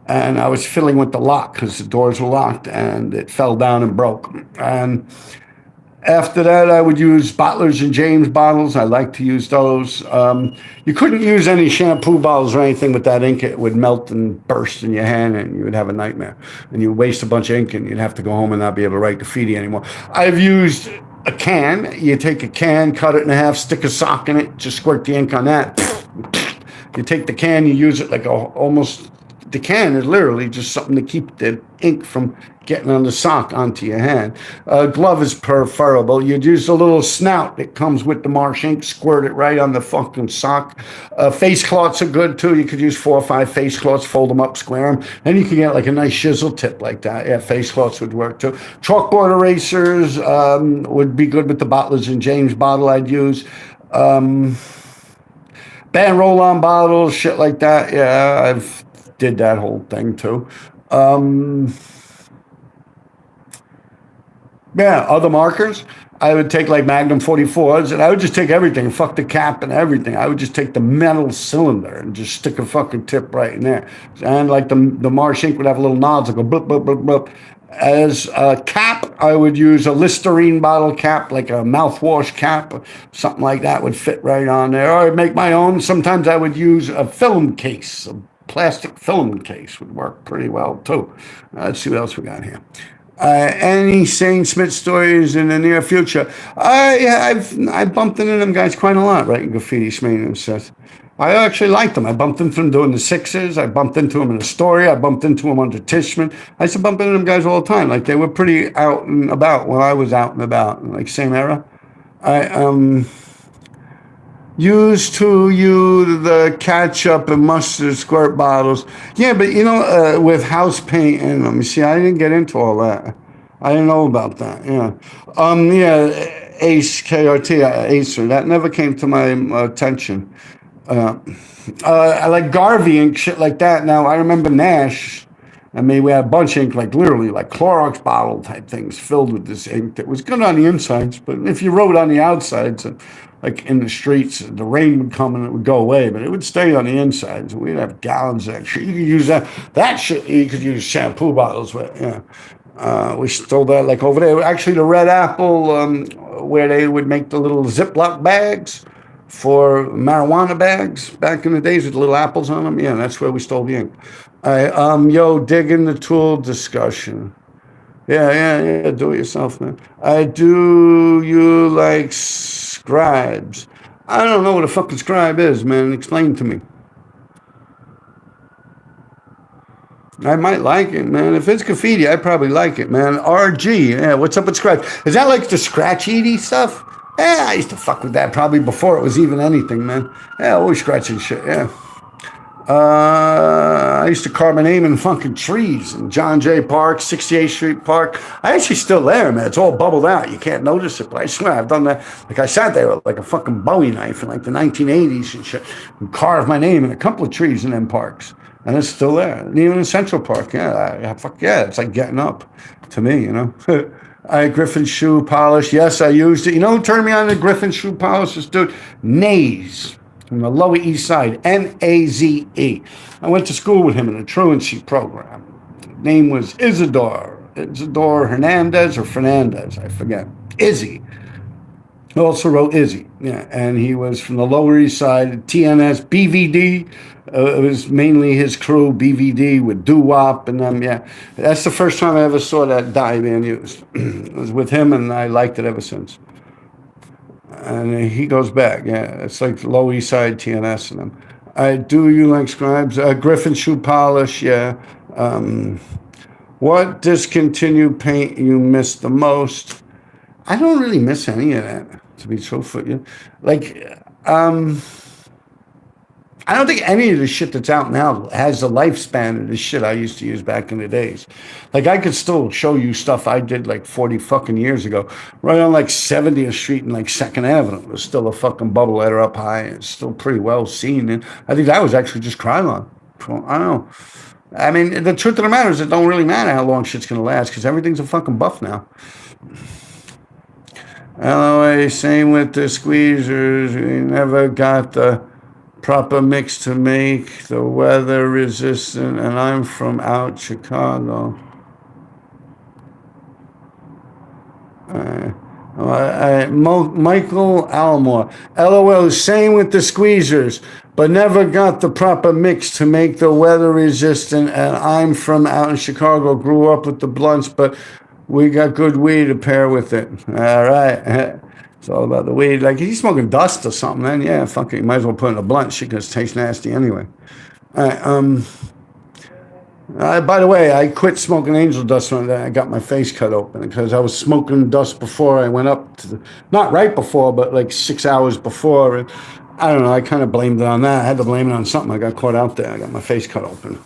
and I was fiddling with the lock because the doors were locked, and it fell down and broke. And after that, I would use Bottlers and James bottles. I like to use those. You couldn't use any shampoo bottles or anything with that ink. It would melt and burst in your hand, and you would have a nightmare. And you waste a bunch of ink, and you'd have to go home and not be able to write graffiti anymore. I've used a can. You take a can, cut it in half, stick a sock in it, just squirt the ink on that. You take the can, you use it like almost... The can is literally just something to keep the ink from getting on the sock onto your hand. Glove is preferable. You'd use a little snout that comes with the Marsh ink, squirt it right on the fucking sock. Face cloths are good too. You could use 4 or 5 face cloths, fold them up, square them. Then you can get like a nice chisel tip like that. Yeah, face cloths would work too. Chalkboard erasers would be good with the Bottlers and James bottle I'd use. Band roll-on bottles, shit like that. Yeah, I've did that whole thing too. Yeah, other markers. I would take like Magnum 44s, and I would just take everything, fuck the cap and everything. I would just take the metal cylinder and just stick a fucking tip right in there. And like the Marsh ink would have a little nods that go blip, blip, blip, blip. As a cap, I would use a Listerine bottle cap, like a mouthwash cap, something like that would fit right on there. Or I'd make my own. Sometimes I would use a film case, plastic film case would work pretty well too. Let's see what else we got here. Any Shane Smith stories in the near future? Yeah, I've bumped into them guys quite a lot, right? In graffiti, Shane and Seth. I actually liked them. I bumped into them doing the Sixes. I bumped into them in the story. I bumped into them under Tishman. I used to bump into them guys all the time. Like they were pretty out and about when I was out and about, like same era. Used to you the ketchup and mustard squirt bottles. Yeah, but with house paint in them. You see, I didn't get into all that. I didn't know about that. Yeah. Ace KRT Acer. That never came to my attention. I like Garvey and shit like that. Now I remember Nash. I mean, we had a bunch of ink, like literally like Clorox bottle type things filled with this ink that was good on the insides, but if you wrote on the outsides, like in the streets, the rain would come and it would go away, but it would stay on the insides. We'd have gallons of that shit. You could use that. That shit you could use shampoo bottles with. Yeah. We stole that like over there. Actually, the Red Apple, where they would make the little Ziploc bags for marijuana bags back in the days with little apples on them. Yeah, that's where we stole the ink. Digging the tool discussion. Yeah. Do it yourself, man. Do you like scribes? I don't know what a fucking scribe is, man. Explain to me. I might like it, man. If it's graffiti, I probably like it, man. RG, yeah. What's up with scribes? Is that like the scratch-eaty stuff? Yeah, I used to fuck with that probably before it was even anything, man. Yeah, always scratching shit, yeah. I used to carve my name in fucking trees in John Jay Park, 68th Street Park. I actually still there, man. It's all bubbled out. You can't notice it, but I swear I've done that. Like I sat there with like a fucking Bowie knife in like the 1980s and shit and carved my name in a couple of trees in them parks. And it's still there. And even in Central Park, fuck yeah, it's like getting up to me, Griffin shoe polish. Yes, I used it. You know who turned me on to Griffin shoe polish? This dude, Naze. From the Lower East Side, Naze. I went to school with him in the truancy program. His name was Isidore Hernandez or Fernandez, I forget. Izzy. He also wrote Izzy, yeah, and he was from the Lower East Side, TNS, BVD. It was mainly his crew, BVD, with doo-wop and them, yeah. That's the first time I ever saw that dye being used. It was with him, and I liked it ever since. And he goes back, yeah. It's like the Lower East Side, TNS and them. Do you like scribes? Griffin shoe polish, yeah. What discontinued paint you miss the most? I don't really miss any of that, to be truthful. I don't think any of the shit that's out now has the lifespan of the shit I used to use back in the days. Like, I could still show you stuff I did like 40 fucking years ago. Right on like 70th Street and like 2nd Avenue. There's still a fucking bubble letter up high. It's still pretty well seen. And I think that was actually just Krylon. I don't know. I mean, the truth of the matter is it don't really matter how long shit's going to last because everything's a fucking buff now. LOA, same with the squeezers. We never got the proper mix to make the weather resistant, and I'm from out Chicago. Michael Almore. LOL, same with the squeezers, but never got the proper mix to make the weather resistant, and I'm from out in Chicago. Grew up with the blunts, but we got good weed to pair with it. All right. It's all about the weed. Like, he's smoking dust or something, man. Yeah, fuck it. You might as well put in a blunt shit because it tastes nasty anyway. All right, by the way, I quit smoking angel dust when I got my face cut open because I was smoking dust before I went up to not right before, but like 6 hours before. And I don't know. I kind of blamed it on that. I had to blame it on something. I got caught out there. I got my face cut open.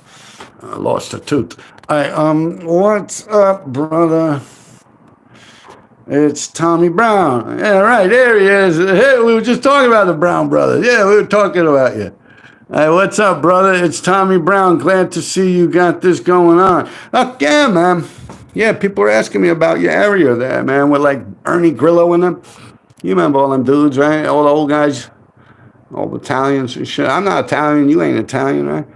I lost a tooth. All right, what's up, brother? It's Tommy Brown. Yeah, right, there he is. Hey, we were just talking about the Brown brothers. Yeah, we were talking about you. Hey, what's up, brother? It's Tommy Brown. Glad to see you got this going on. Yeah, man. Yeah, people are asking me about your area there, man, with like Ernie Grillo and them. You remember all them dudes, right? All the old guys, all the Italians and shit. I'm not Italian. You ain't Italian, right?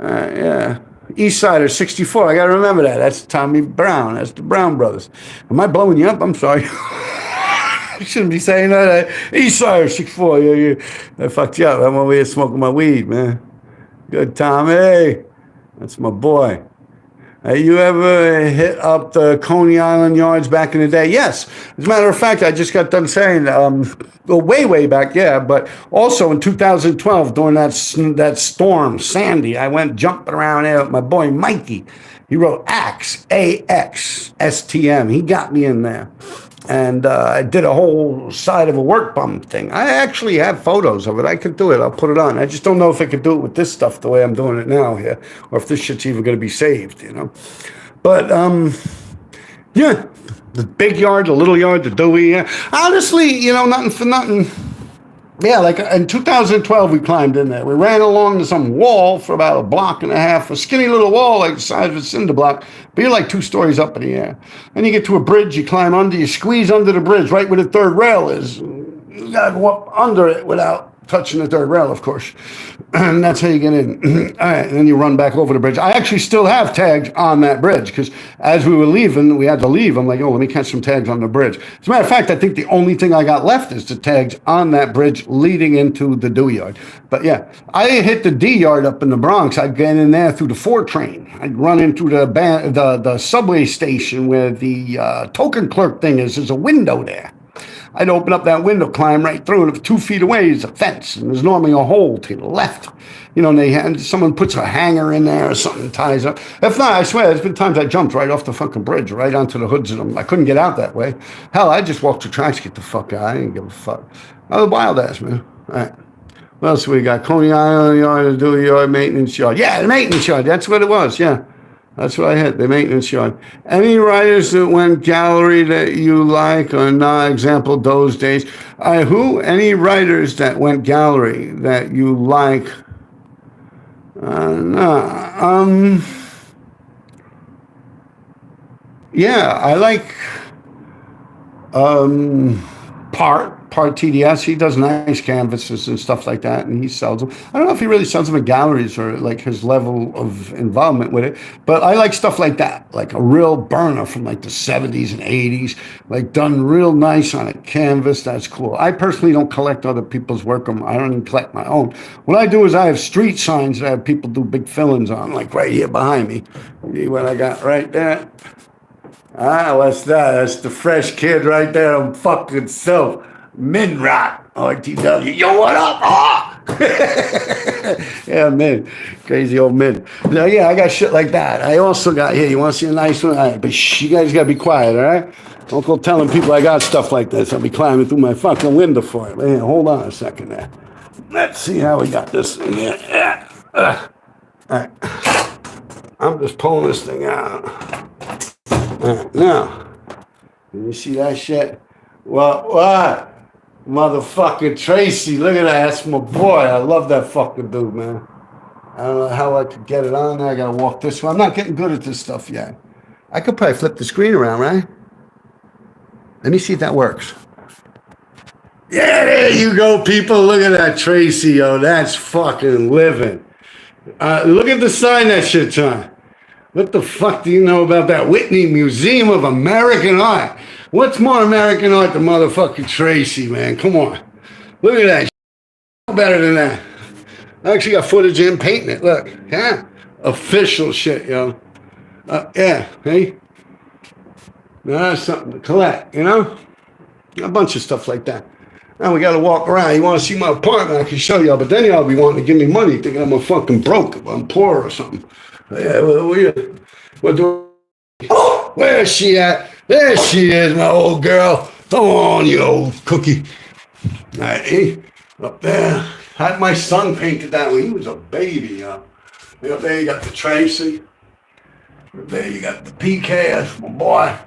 Yeah. East Sider 64. I got to remember that. That's Tommy Brown. That's the Brown brothers. Am I blowing you up? I'm sorry. I shouldn't be saying that. East Sider 64. Yeah. I fucked you up. I'm over here smoking my weed, man. Good, Tommy. That's my boy. You ever hit up the Coney Island yards back in the day? Yes. As a matter of fact, I just got done saying, way back, yeah. But also in 2012, during that storm, Sandy, I went jumping around there with my boy Mikey. He wrote Axe, A-X, S-T-M. He got me in there. And I did a whole side of a work bum thing. I actually have photos of it. I could do it. I'll put it on. I just don't know if I could do it with this stuff the way I'm doing it now here, or if this shit's even going to be saved, you know. But yeah, the big yard, the little yard, the Dewey. Yeah. Honestly, you know, nothing for nothing. Yeah, like in 2012, we climbed in there. We ran along some wall for about a block and a half, a skinny little wall like the size of a cinder block, but you're like 2 stories up in the air. Then you get to a bridge, you climb under, you squeeze under the bridge right where the third rail is. You gotta go up under it without touching the third rail, of course. And that's how you get in. All right, and then you run back over the bridge. I actually still have tags on that bridge because as we were leaving, we had to leave. I'm like, oh, let me catch some tags on the bridge. As a matter of fact, I think the only thing I got left is the tags on that bridge leading into the Dewey yard. But yeah, I hit the D yard up in the Bronx. I'd get in there through the 4 train. I'd run into the subway station where the token clerk thing is. There's a window there. I'd open up that window, climb right through it. 2 feet away is a fence, and there's normally a hole to the left. You know, and someone puts a hanger in there or something, ties up. If not, I swear, there's been times I jumped right off the fucking bridge, right onto the hoods of them. I couldn't get out that way. Hell, I just walked the tracks, get the fuck out. I didn't give a fuck. I was a wild ass, man. All right. What else we got? Coney Island yard, the Dewey yard, maintenance yard. Yeah, the maintenance yard. That's what it was, yeah. That's what I hit, the maintenance yard. Any writers that went gallery that you like or not? Example, those days. Who? Any writers that went gallery that you like? No. Yeah, I like Part TDS. He does nice canvases and stuff like that, and he sells them. I don't know if he really sells them at galleries or like his level of involvement with it, but I like stuff like that, like a real burner from like the 70s and 80s, like done real nice on a canvas. That's cool. I personally don't collect other people's work. I don't even collect my own. What I do is I have street signs that I have people do big fill-ins on, like right here behind me. See what I got right there? What's that? That's the fresh kid right there. I'm fucking self. Min Rock, RTW. Yo, what up? Yeah, Min. Crazy old Min. Now, yeah, I got shit like that. I also got, here, you want to see a nice one? All right, but you guys got to be quiet, all right? Don't go telling people I got stuff like this. I'll be climbing through my fucking window for it. Man, hold on a second there. Let's see how we got this thing here. Yeah. All right. I'm just pulling this thing out. All right, now, you see that shit? What? Motherfucking Tracy, look at that. That's my boy. I love that fucking dude, man. I don't know how I could get it on there. I gotta walk this way. I'm not getting good at this stuff yet. I could probably flip the screen around, right? Let me see if that works. Yeah, there you go, people. Look at that Tracy, yo. That's fucking living. Look at the sign that shit's on. What the fuck do you know about that? Whitney Museum of American Art. What's more American art than motherfucking Tracy, man? Come on. Look at that. Better than that. I actually got footage in painting it. Look. Yeah. Official shit, yo. Yeah. Hey. Now that's something to collect, you know? A bunch of stuff like that. Now we got to walk around. You want to see my apartment? I can show y'all. But then y'all be wanting to give me money, thinking I'm a fucking broke. I'm poor or something. Yeah, what do? Oh, where's she at? There she is, my old girl. Come on, you old cookie. All right, up there. Had my son painted that when he was a baby. Up there you got the Tracy. Up there you got the PK. That's my boy.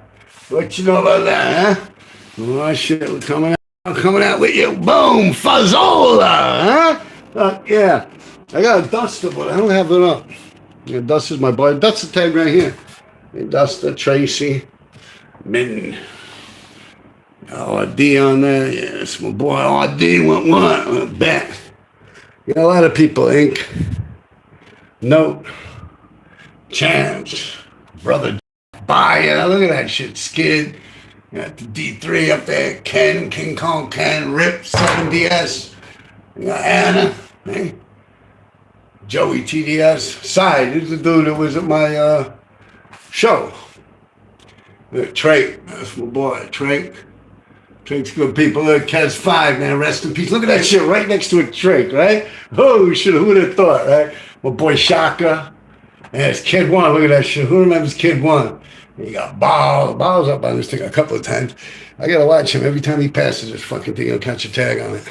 What you know about that, huh? Oh, shit, we're coming out with you. Boom, Fazzola, huh? Yeah. I got a duster, but I don't have it up. Yeah, Dust is my boy. Dust the tag right here. Duster, Tracy, Min. RD on there. Yeah, that's my boy. RD, what? Bet. You got a lot of people, Inc. Note. Champs. Brother. Bye. Yeah, look at that shit. Skid. You got the D3 up there. Ken, King Kong Ken, Rip, 7DS. You got Anna. Hey. Joey TDS. Side. This is the dude that was at my show. Trake. That's my boy. Trake. Trake's good people. Look, Kez 5, man. Rest in peace. Look at that shit right next to a Trake, right? Oh, shit. Who would have thought, right? My boy Shaka. And it's Kid 1. Look at that shit. Who remembers Kid 1? He got balls up on this thing a couple of times. I gotta watch him every time he passes this fucking thing. He'll catch a tag on it.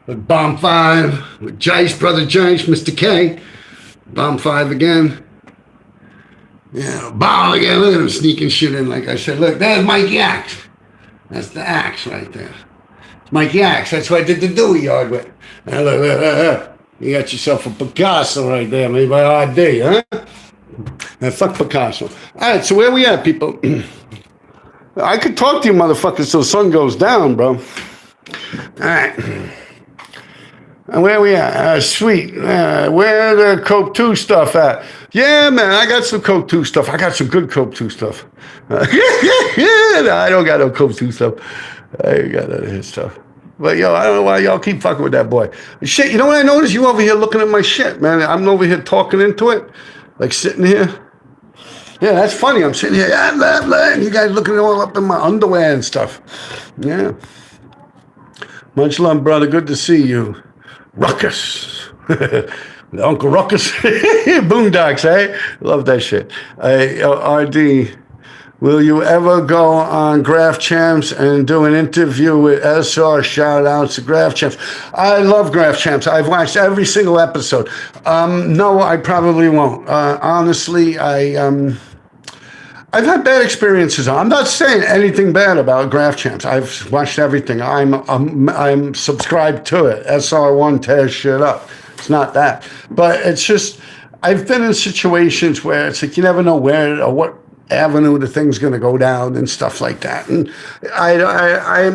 With Bomb 5, with Jice, Brother Jice, Mr. K. Bomb 5 again. Yeah, ball again. Look at him sneaking shit in. Like I said, look, there's Mikey Axe. That's the axe right there. It's Mikey Axe. That's what I did the Dewey yard with. Look. You got yourself a Picasso right there, maybe by RD, huh? Now, fuck Picasso. All right, so where we at, people? I could talk to you motherfuckers till the sun goes down, bro. All right. And where we at? Sweet. Where the Coke 2 stuff at? Yeah, man, I got some Coke 2 stuff. I got some good Coke 2 stuff. No, I don't got no Coke 2 stuff. I ain't got none of his stuff. But, yo, I don't know why y'all keep fucking with that boy. Shit, you know what I noticed? You over here looking at my shit, man. I'm over here talking into it, like sitting here. Yeah, that's funny. I'm sitting here, and you guys looking all up in my underwear and stuff. Yeah. Much love, brother. Good to see you. Ruckus. Uncle Ruckus. Boondocks, eh? Love that shit. RD, will you ever go on Graph Champs and do an interview with SR? Shout outs to Graph Champs. I love Graph Champs. I've watched every single episode. No, I probably won't. Honestly, I've had bad experiences. I'm not saying anything bad about Graph Champs. I've watched everything. I'm subscribed to it. SR1 tears shit up. It's not that. But it's just, I've been in situations where it's like you never know where or what avenue the thing's going to go down and stuff like that. And I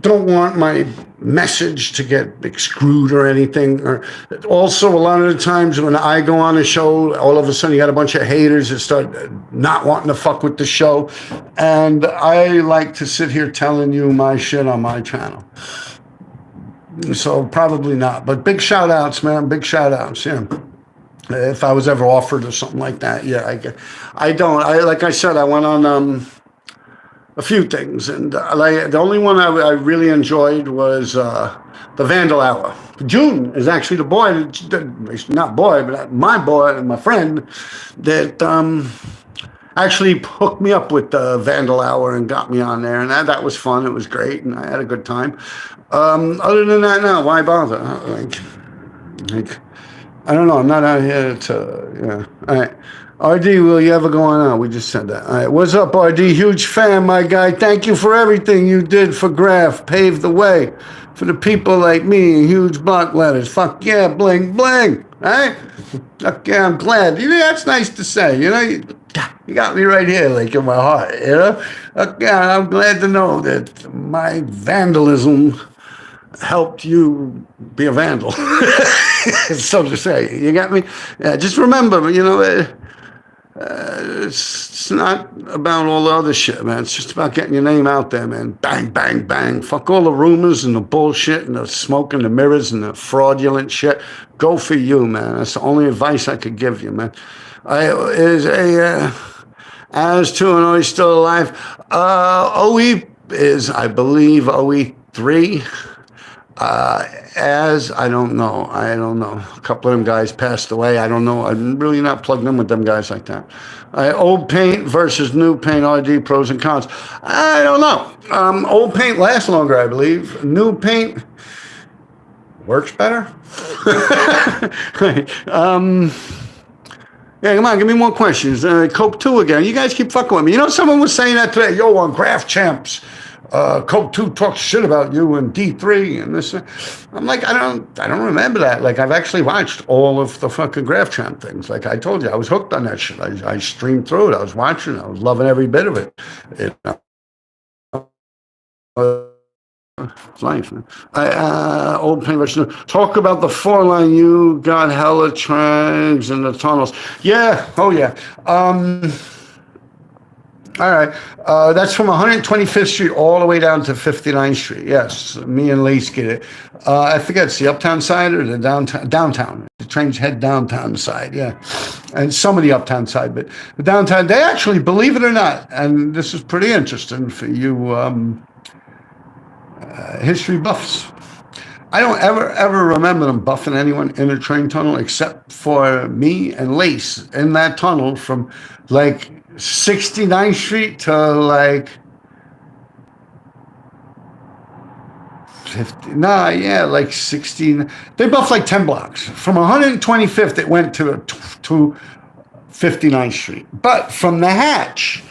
don't want my message to get screwed or anything. Or also, a lot of the times when I go on a show, all of a sudden you got a bunch of haters that start not wanting to fuck with the show. And I like to sit here telling you my shit on my channel. So probably not. But big shout outs, man. Big shout outs. Yeah. If I was ever offered or something like that, yeah, I don't. Like I said, I went on a few things, and the only one I really enjoyed was the Vandal Hour. June is actually the boy, not boy, but my boy and my friend that actually hooked me up with the Vandal Hour and got me on there, and that was fun. It was great, and I had a good time. Other than that, no, why bother? Like. I don't know. I'm not out here to, yeah. All right. RD, will you ever go on out? We just said that. All right. What's up, RD? Huge fan, my guy. Thank you for everything you did for Graph. Paved the way for the people like me. Huge block letters. Fuck yeah, bling, bling. All right? Fuck yeah, I'm glad. You know, that's nice to say. You know, you got me right here, like in my heart. You know? Fuck yeah, I'm glad to know that my vandalism helped you be a vandal, so to say. You got me? Yeah, just remember, you know, it's not about all the other shit, man. It's just about getting your name out there, man. Bang, bang, bang. Fuck all the rumors and the bullshit and the smoke and the mirrors and the fraudulent shit. Go for you, man. That's the only advice I could give you, man. As to an Are you still alive? OE is, I believe, OE3. I don't know. A couple of them guys passed away. I don't know. I'm really not plugged in with them guys like that. Old paint versus new paint, RD, pros and cons. I don't know. Old paint lasts longer, I believe. New paint works better. Yeah, come on, give me more questions. Coke 2 again. You guys keep fucking with me. You know, someone was saying that today. Yo, on Graph Champs. Coke 2 talks shit about you and D3 and this. I'm like, I don't remember that. Like, I've actually watched all of the fucking Graph Champ things. Like I told you, I was hooked on that shit. I streamed through it. I was watching it. I was loving every bit of it. It's life, man. Old paint version. Talk about the 4-line. You got hella trags in the tunnels. Yeah. Oh, yeah. All right. That's from 125th Street all the way down to 59th Street. Yes, me and Lace get it. I forget, it's the uptown side or the downtown. The trains head downtown side, yeah. And some of the uptown side, but the downtown, they actually, believe it or not, and this is pretty interesting for you history buffs. I don't ever remember them buffing anyone in a train tunnel except for me and Lace in that tunnel from like 69th Street to like 50, nah, yeah, like 16. They buffed like 10 blocks. From 125th, it went to 59th Street. But from the hatch,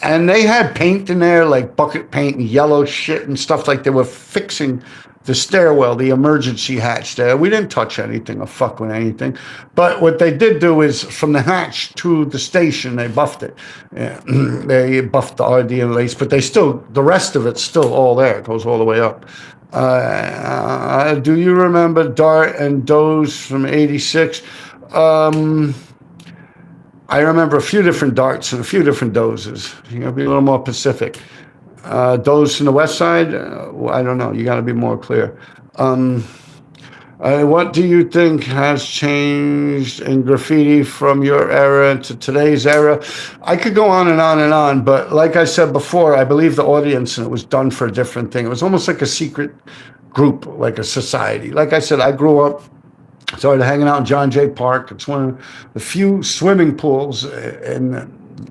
and they had paint in there, like bucket paint and yellow shit and stuff, like they were fixing the stairwell, the emergency hatch there. We didn't touch anything or fuck with anything. But what they did do is from the hatch to the station, they buffed it. Yeah, they buffed the RD and lace, but they still, the rest of it's still all there. It goes all the way up. Do you remember Dart and Doze from 86? I remember a few different darts and a few different dozes. You gotta be a little more specific. Doze from the west side, I don't know. You gotta be more clear. What do you think has changed in graffiti from your era to today's era? I could go on and on and on, but like I said before, I believe the audience, and it was done for a different thing. It was almost like a secret group, like a society. Like I said, I grew up, started hanging out in John Jay Park. It's one of the few swimming pools in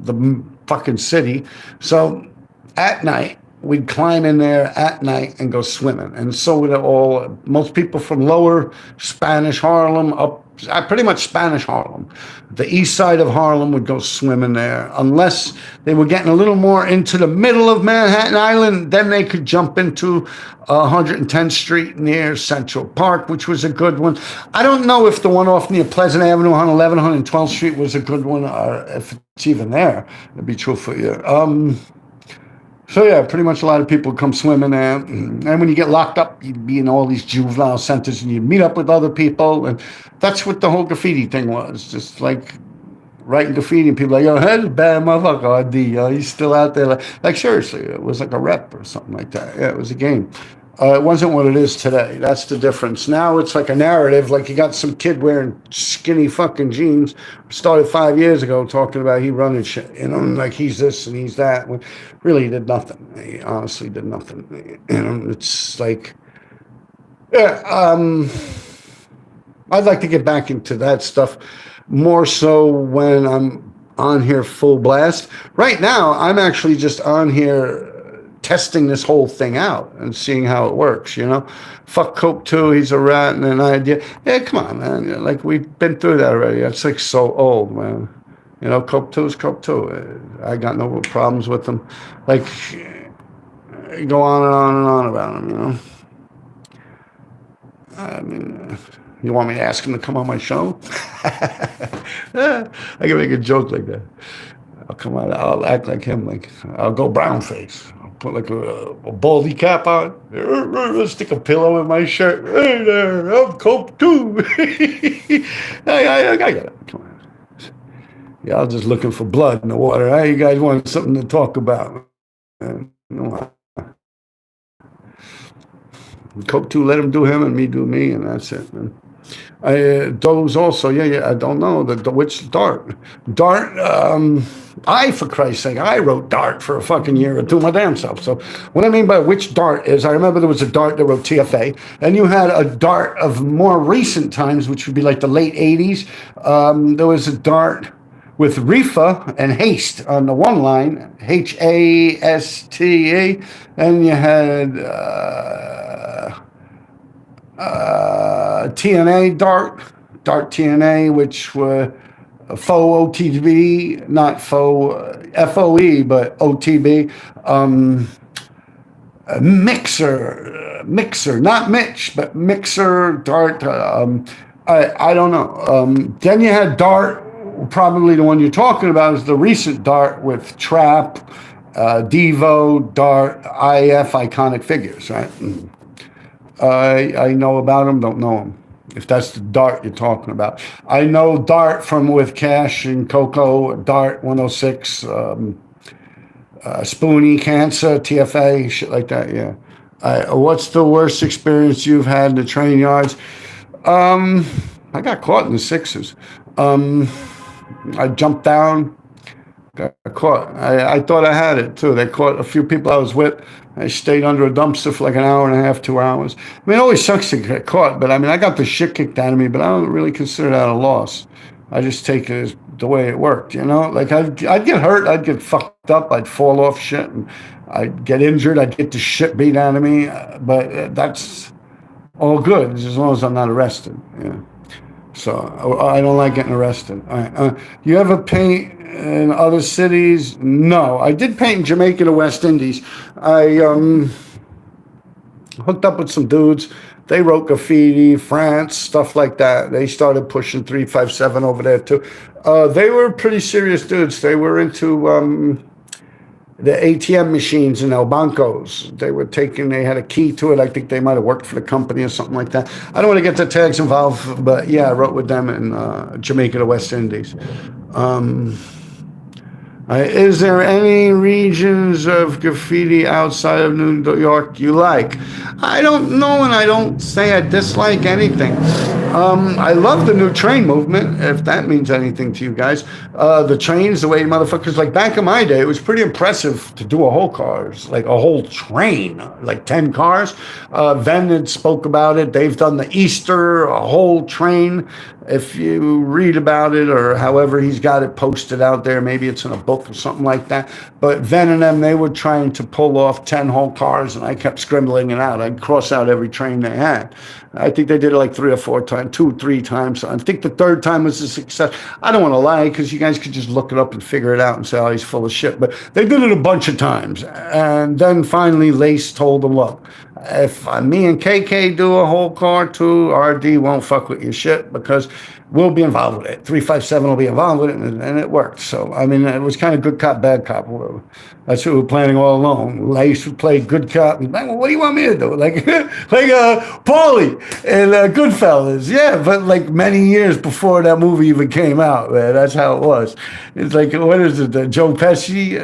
the fucking city. So at night, we'd climb in there at night and go swimming. And so would most people from lower Spanish Harlem up, pretty much Spanish Harlem. The east side of Harlem would go swimming there. Unless they were getting a little more into the middle of Manhattan Island, then they could jump into 110th Street near Central Park, which was a good one. I don't know if the one off near Pleasant Avenue on 112th Street was a good one, or if it's even there, to be truthful for you. So yeah, pretty much a lot of people come swimming there. And when you get locked up, you'd be in all these juvenile centers and you'd meet up with other people. And that's what the whole graffiti thing was. Just like writing graffiti and people like, yo, that's a bad motherfucker, RD. Yo, he's still out there. Like seriously, it was like a rep or something like that. Yeah, it was a game. It wasn't what it is today. That's the difference. Now it's like a narrative. Like you got some kid wearing skinny fucking jeans. Started 5 years ago talking about he running shit. You know, like he's this and he's that. When really, he did nothing. He honestly did nothing. You know, it's like, yeah. I'd like to get back into that stuff more so when I'm on here full blast. Right now, I'm actually just on here testing this whole thing out and seeing how it works, you know. Fuck Cope 2, he's a rat and an idea. Yeah, come on, man. Like, we've been through that already. It's like so old, man. You know, Cope 2 is Cope 2. I got no problems with them. Like, go on and on and on about them, you know. I mean, you want me to ask him to come on my show? I can make a joke like that. I'll come out, I'll act like him, like, I'll go brown face. Put like a baldy cap on, stick a pillow in my shirt. Hey there, I'm Cope too. I got it. Come on. Y'all just looking for blood in the water. Hey, you guys want something to talk about? Cope 2, let him do him and me do me, and that's it, man. Those also, I don't know which Dart. For Christ's sake, I wrote Dart for a fucking year or two my damn self. So what I mean by which Dart is, I remember there was a Dart that wrote TFA, and you had a Dart of more recent times, which would be like the late 80s. There was a Dart with Rifa and Haste on the one line, HASTA, and you had TNA Dart TNA, which were faux OTB, not faux FOE, but OTB. Mixer, not Mitch, but Mixer Dart. I don't know. Then you had Dart. Probably the one you're talking about is the recent Dart with Trap, Devo, Dart, IF, iconic figures, right? I know about them, don't know them. If that's the Dart you're talking about. I know Dart from with Cash and Coco, Dart 106, Spoonie, Cancer, TFA, shit like that, yeah. What's the worst experience you've had in the train yards? I got caught in the sixes. I jumped down, got caught. I thought I had it too. They caught a few people I was with. I stayed under a dumpster for like an hour and a half, 2 hours. I mean, it always sucks to get caught, but I mean, I got the shit kicked out of me, but I don't really consider that a loss. I just take it as the way it worked, you know? Like I'd get hurt, I'd get fucked up, I'd fall off shit, and I'd get injured, I'd get the shit beat out of me, but that's all good as long as I'm not arrested. Yeah. So I don't like getting arrested. All right. You ever paint in other cities? No, I did paint in Jamaica, the West Indies. I hooked up with some dudes. They wrote graffiti, France, stuff like that. They started pushing 357 over there too. They were pretty serious dudes. They were into the ATM machines in El Bancos. They had a key to it. I think they might have worked for the company or something like that. I don't want to get the tags involved, but yeah, I wrote with them in Jamaica, the West Indies. Is there any regions of graffiti outside of New York you like? I don't know, and I don't say I dislike anything. I love the new train movement, if that means anything to you guys. The trains, the way motherfuckers, like back in my day, it was pretty impressive to do a whole cars, like a whole train, like 10 cars. Ven had spoke about it. They've done the Easter, a whole train. If you read about it or however he's got it posted out there, maybe it's in a book or something like that. But Ven and them, they were trying to pull off 10 whole cars, and I kept scribbling it out. I'd cross out every train they had. I think they did it like 3 or 4 times, 2 or 3 times. I think the third time was a success. I don't want to lie, because you guys could just look it up and figure it out and say, oh, he's full of shit. But they did it a bunch of times. And then finally Lace told them, look, if me and KK do a whole car too, RD won't fuck with your shit, because we'll be involved with it. 357 will be involved with it, and it worked. So, I mean, it was kind of good cop, bad cop. That's what we were planning all along. Lace would play good cop. And, well, what do you want me to do? Like Paulie and Goodfellas. Yeah, but like many years before that movie even came out, man. That's how it was. It's like, what is it? Joe Pesci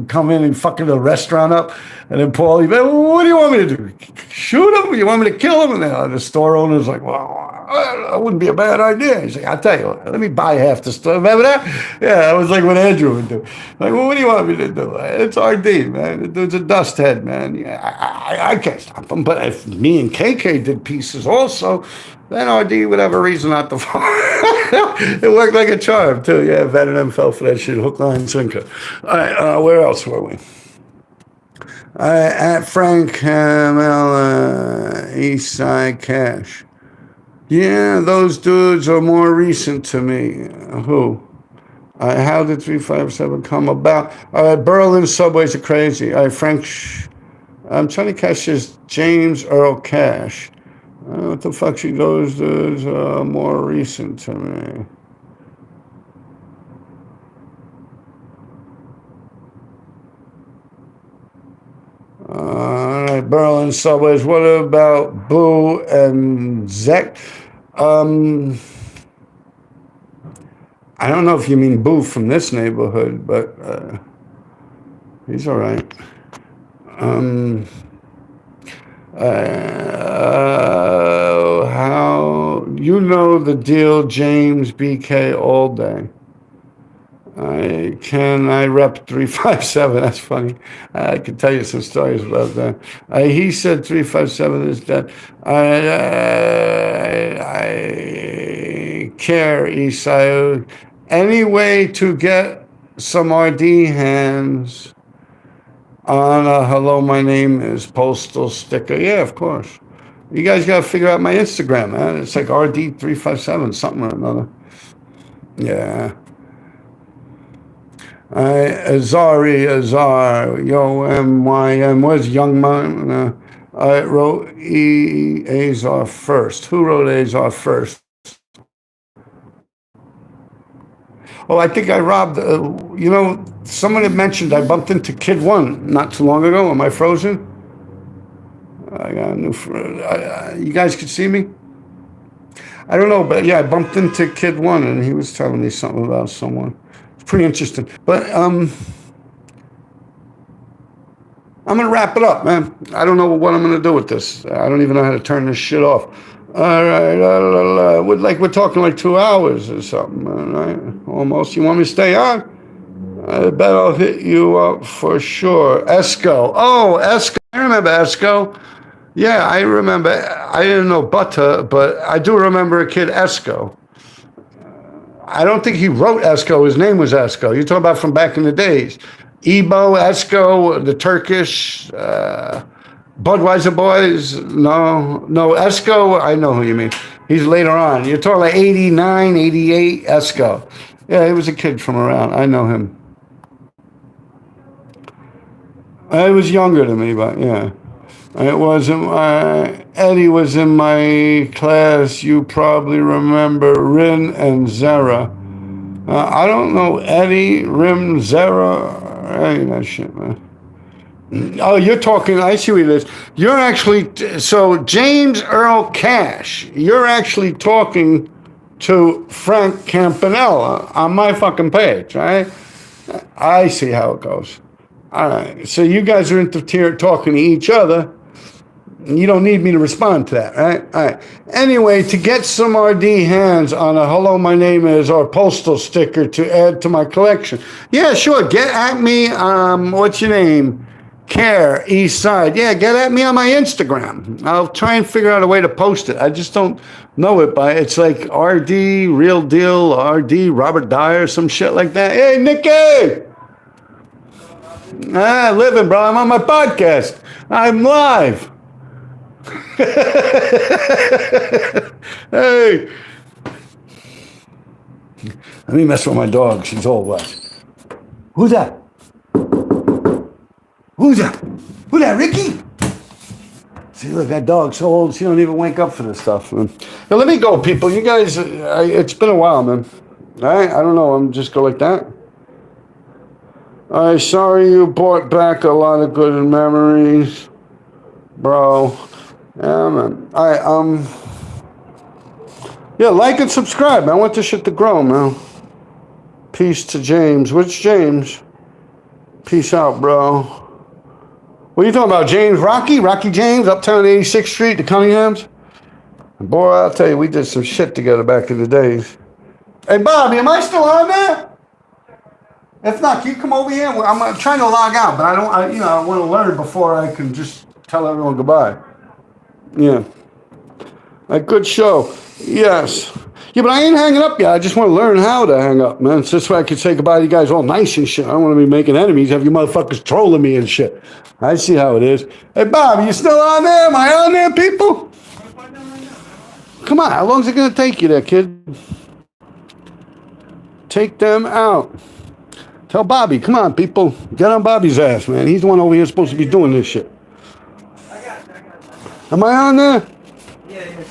come in and fucking the restaurant up. And then Paulie, man, what do you want me to do? Shoot him? You want me to kill him? And then the store owner's like, well, that wouldn't be a bad idea. He's like, I'll tell you what, let me buy half the store. Remember that? Yeah, that was like what Andrew would do. Like, well, what do you want me to do? It's RD, man. The dude's a dust head, man. Yeah, I can't stop him. But if me and KK did pieces also, then RD would have a reason not to fall. It worked like a charm, too. Yeah, Ven and them fell for that shit. Hook, line, sinker. All right, where else were we? At Frank Hamel, Eastside Cash. Yeah, those dudes are more recent to me. Who? How did 357 come about? Berlin subways are crazy. Frank, I'm trying to catch this James Earl Cash. What the fuck she goes, dudes are more recent to me. All right, Berlin subways. What about Boo and Zek? I don't know if you mean Boo from this neighborhood, but he's all right. How you know the deal, James BK all day. I rep 357. That's funny. I can tell you some stories about that. He said 357 is dead. I care, Isai. Any way to get some RD hands on a hello, my name is postal sticker? Yeah, of course. You guys got to figure out my Instagram, man. It's like RD357, something or another. Yeah. Azar, yo, MYM, where's Young Man? I wrote Azar first. Who wrote Azar first? Oh, I think I robbed, someone had mentioned I bumped into Kid One not too long ago. Am I frozen? I got a new friend. You guys could see me? I don't know, but yeah, I bumped into Kid One, and he was telling me something about someone. Pretty interesting. But I'm gonna wrap it up, man. I don't know what I'm gonna do with this. I don't even know how to turn this shit off. All right, we're talking like 2 hours or something. All right, almost. You want me to stay on? I bet I'll hit you up for sure. Esco. Oh, Esco. I remember Esco. Yeah, I remember. I didn't know Butter, but I do remember a kid, Esco. I don't think he wrote Esco. His name was Esco. You're talking about from back in the days. Ebo, Esco, the Turkish, Budweiser Boys. No, Esco, I know who you mean. He's later on. You're talking like 89, 88, Esco. Yeah, he was a kid from around. I know him. He was younger than me, but yeah. It wasn't Eddie was in my class. You probably remember Rin and Zara. I don't know Eddie, Rim, Zara. Hey, that shit, man. Oh, you're talking. I see what it is. You're actually so James Earl Cash. You're actually talking to Frank Campanella on my fucking page, right? I see how it goes. All right. So you guys are talking to each other. You don't need me to respond to that, right? All right. Anyway, to get some RD hands on a hello, my name is or postal sticker to add to my collection. Yeah, sure. Get at me. What's your name? Care East Side. Yeah, get at me on my Instagram. I'll try and figure out a way to post it. I just don't know it by. It's like RD Real Deal, RD Robert Dyer, some shit like that. Hey, Nicky. Living, bro. I'm on my podcast. I'm live. Hey, let me mess with my dog. She's all wet. Who's that? Who's that? Who that, Ricky? See, look, that dog's so old, she don't even wake up for this stuff, man. Now, let me go, people. You guys, it's been a while, man. All right? I don't know. I'm just go like that. All right, sorry you brought back a lot of good memories, bro. Yeah, man. All right, yeah, like and subscribe. I want this shit to grow, man. Peace to James. Which James? Peace out, bro. What are you talking about, James? Rocky James, Uptown 86th Street, the Cunninghams? Boy, I'll tell you, we did some shit together back in the days. Hey, Bobby, am I still on there? If not, can you come over here? I'm trying to log out, but I want to learn before I can just tell everyone goodbye. Yeah. A good show. Yes. Yeah, but I ain't hanging up yet. I just want to learn how to hang up, man. So this way I can say goodbye to you guys all nice and shit. I don't want to be making enemies, have you motherfuckers trolling me and shit. I see how it is. Hey, Bob, you still on there? Am I on there, people? Come on, how long is it going to take you there, kid? Take them out. Tell Bobby, come on, people. Get on Bobby's ass, man. He's the one over here supposed to be doing this shit. Am I on there? Yeah.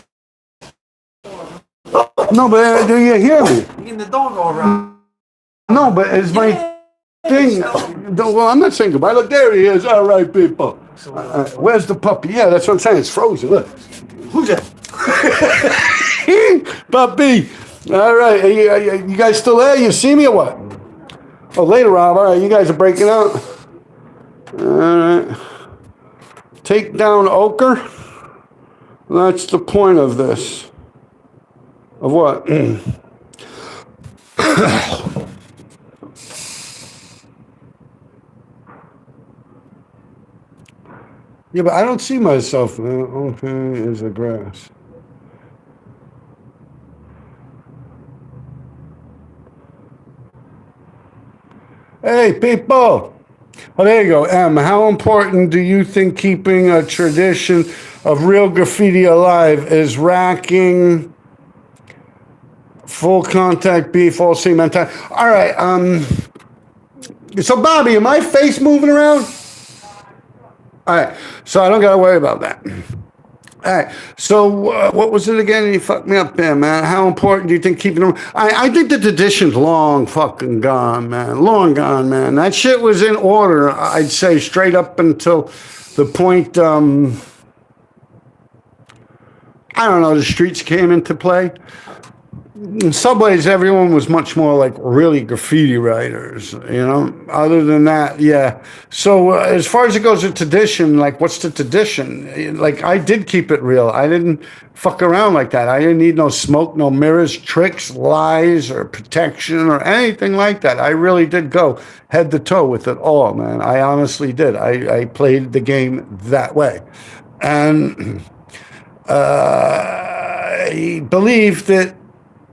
No, but do you hear me? You getting the dog all around. No, but it's my thing. Well, I'm not saying goodbye. Look, there he is. All right, people. Where's the puppy? Yeah, that's what I'm saying. It's frozen. Look. Who's that? Puppy. All right. You guys still there? You see me or what? Oh, later, Rob. All right, you guys are breaking out. All right. Take down Ochre. That's the point of this. Of what? Yeah, but I don't see myself. Okay, is the grass. Hey, people. Oh, there you go. M, how important do you think keeping a tradition of real graffiti alive is racking full contact beef, all cement? All right. So, Bobby, am my face moving around? All right. So I don't got to worry about that. All right. So what was it again? You fucked me up there, man. How important do you think keeping them? I think the tradition's long fucking gone, man. Long gone, man. That shit was in order, I'd say, straight up until the point, I don't know, the streets came into play. In subways, everyone was much more like really graffiti writers, you know? Other than that, yeah. So as far as it goes with tradition, like what's the tradition? Like I did keep it real. I didn't fuck around like that. I didn't need no smoke, no mirrors, tricks, lies, or protection or anything like that. I really did go head to toe with it all, man. I honestly did. I played the game that way. And I believe that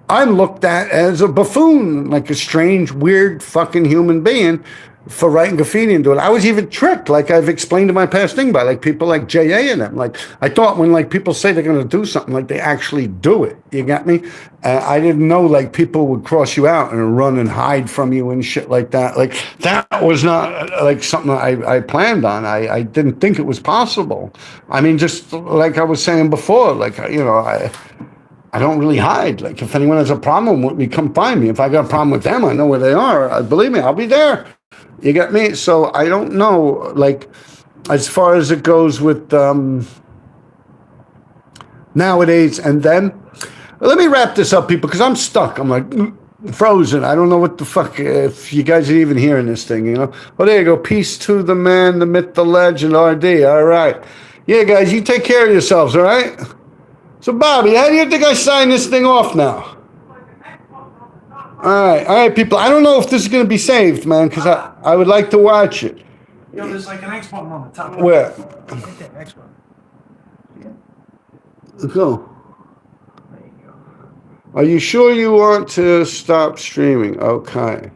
I'm looked at as a buffoon, like a strange, weird fucking human being for writing graffiti and doing it. I was even tricked, like I've explained in my past thing, by like people like JA and them. Like I thought when like people say they're going to do something, like they actually do it. You got me? I didn't know like people would cross you out and run and hide from you and shit like that. Like that was not like something I planned on. I didn't think it was possible. I mean, just like I was saying before, like, you know, I don't really hide. Like, if anyone has a problem with me, come find me. If I got a problem with them, I know where they are. Believe me, I'll be there. You get me? So I don't know, like, as far as it goes with nowadays and then. Let me wrap this up, people, because I'm stuck. I'm like frozen. I don't know what the fuck, if you guys are even hearing this thing, you know? Oh, there you go. Peace to the man, the myth, the legend, RD. All right. Yeah, guys, you take care of yourselves, all right? So, Bobby, how do you think I sign this thing off now? All right, people. I don't know if this is going to be saved, man, because I would like to watch it. Yo, there's like an X button on the top. Where? Hit that X button. Let's go. There you go. Are you sure you want to stop streaming? Okay.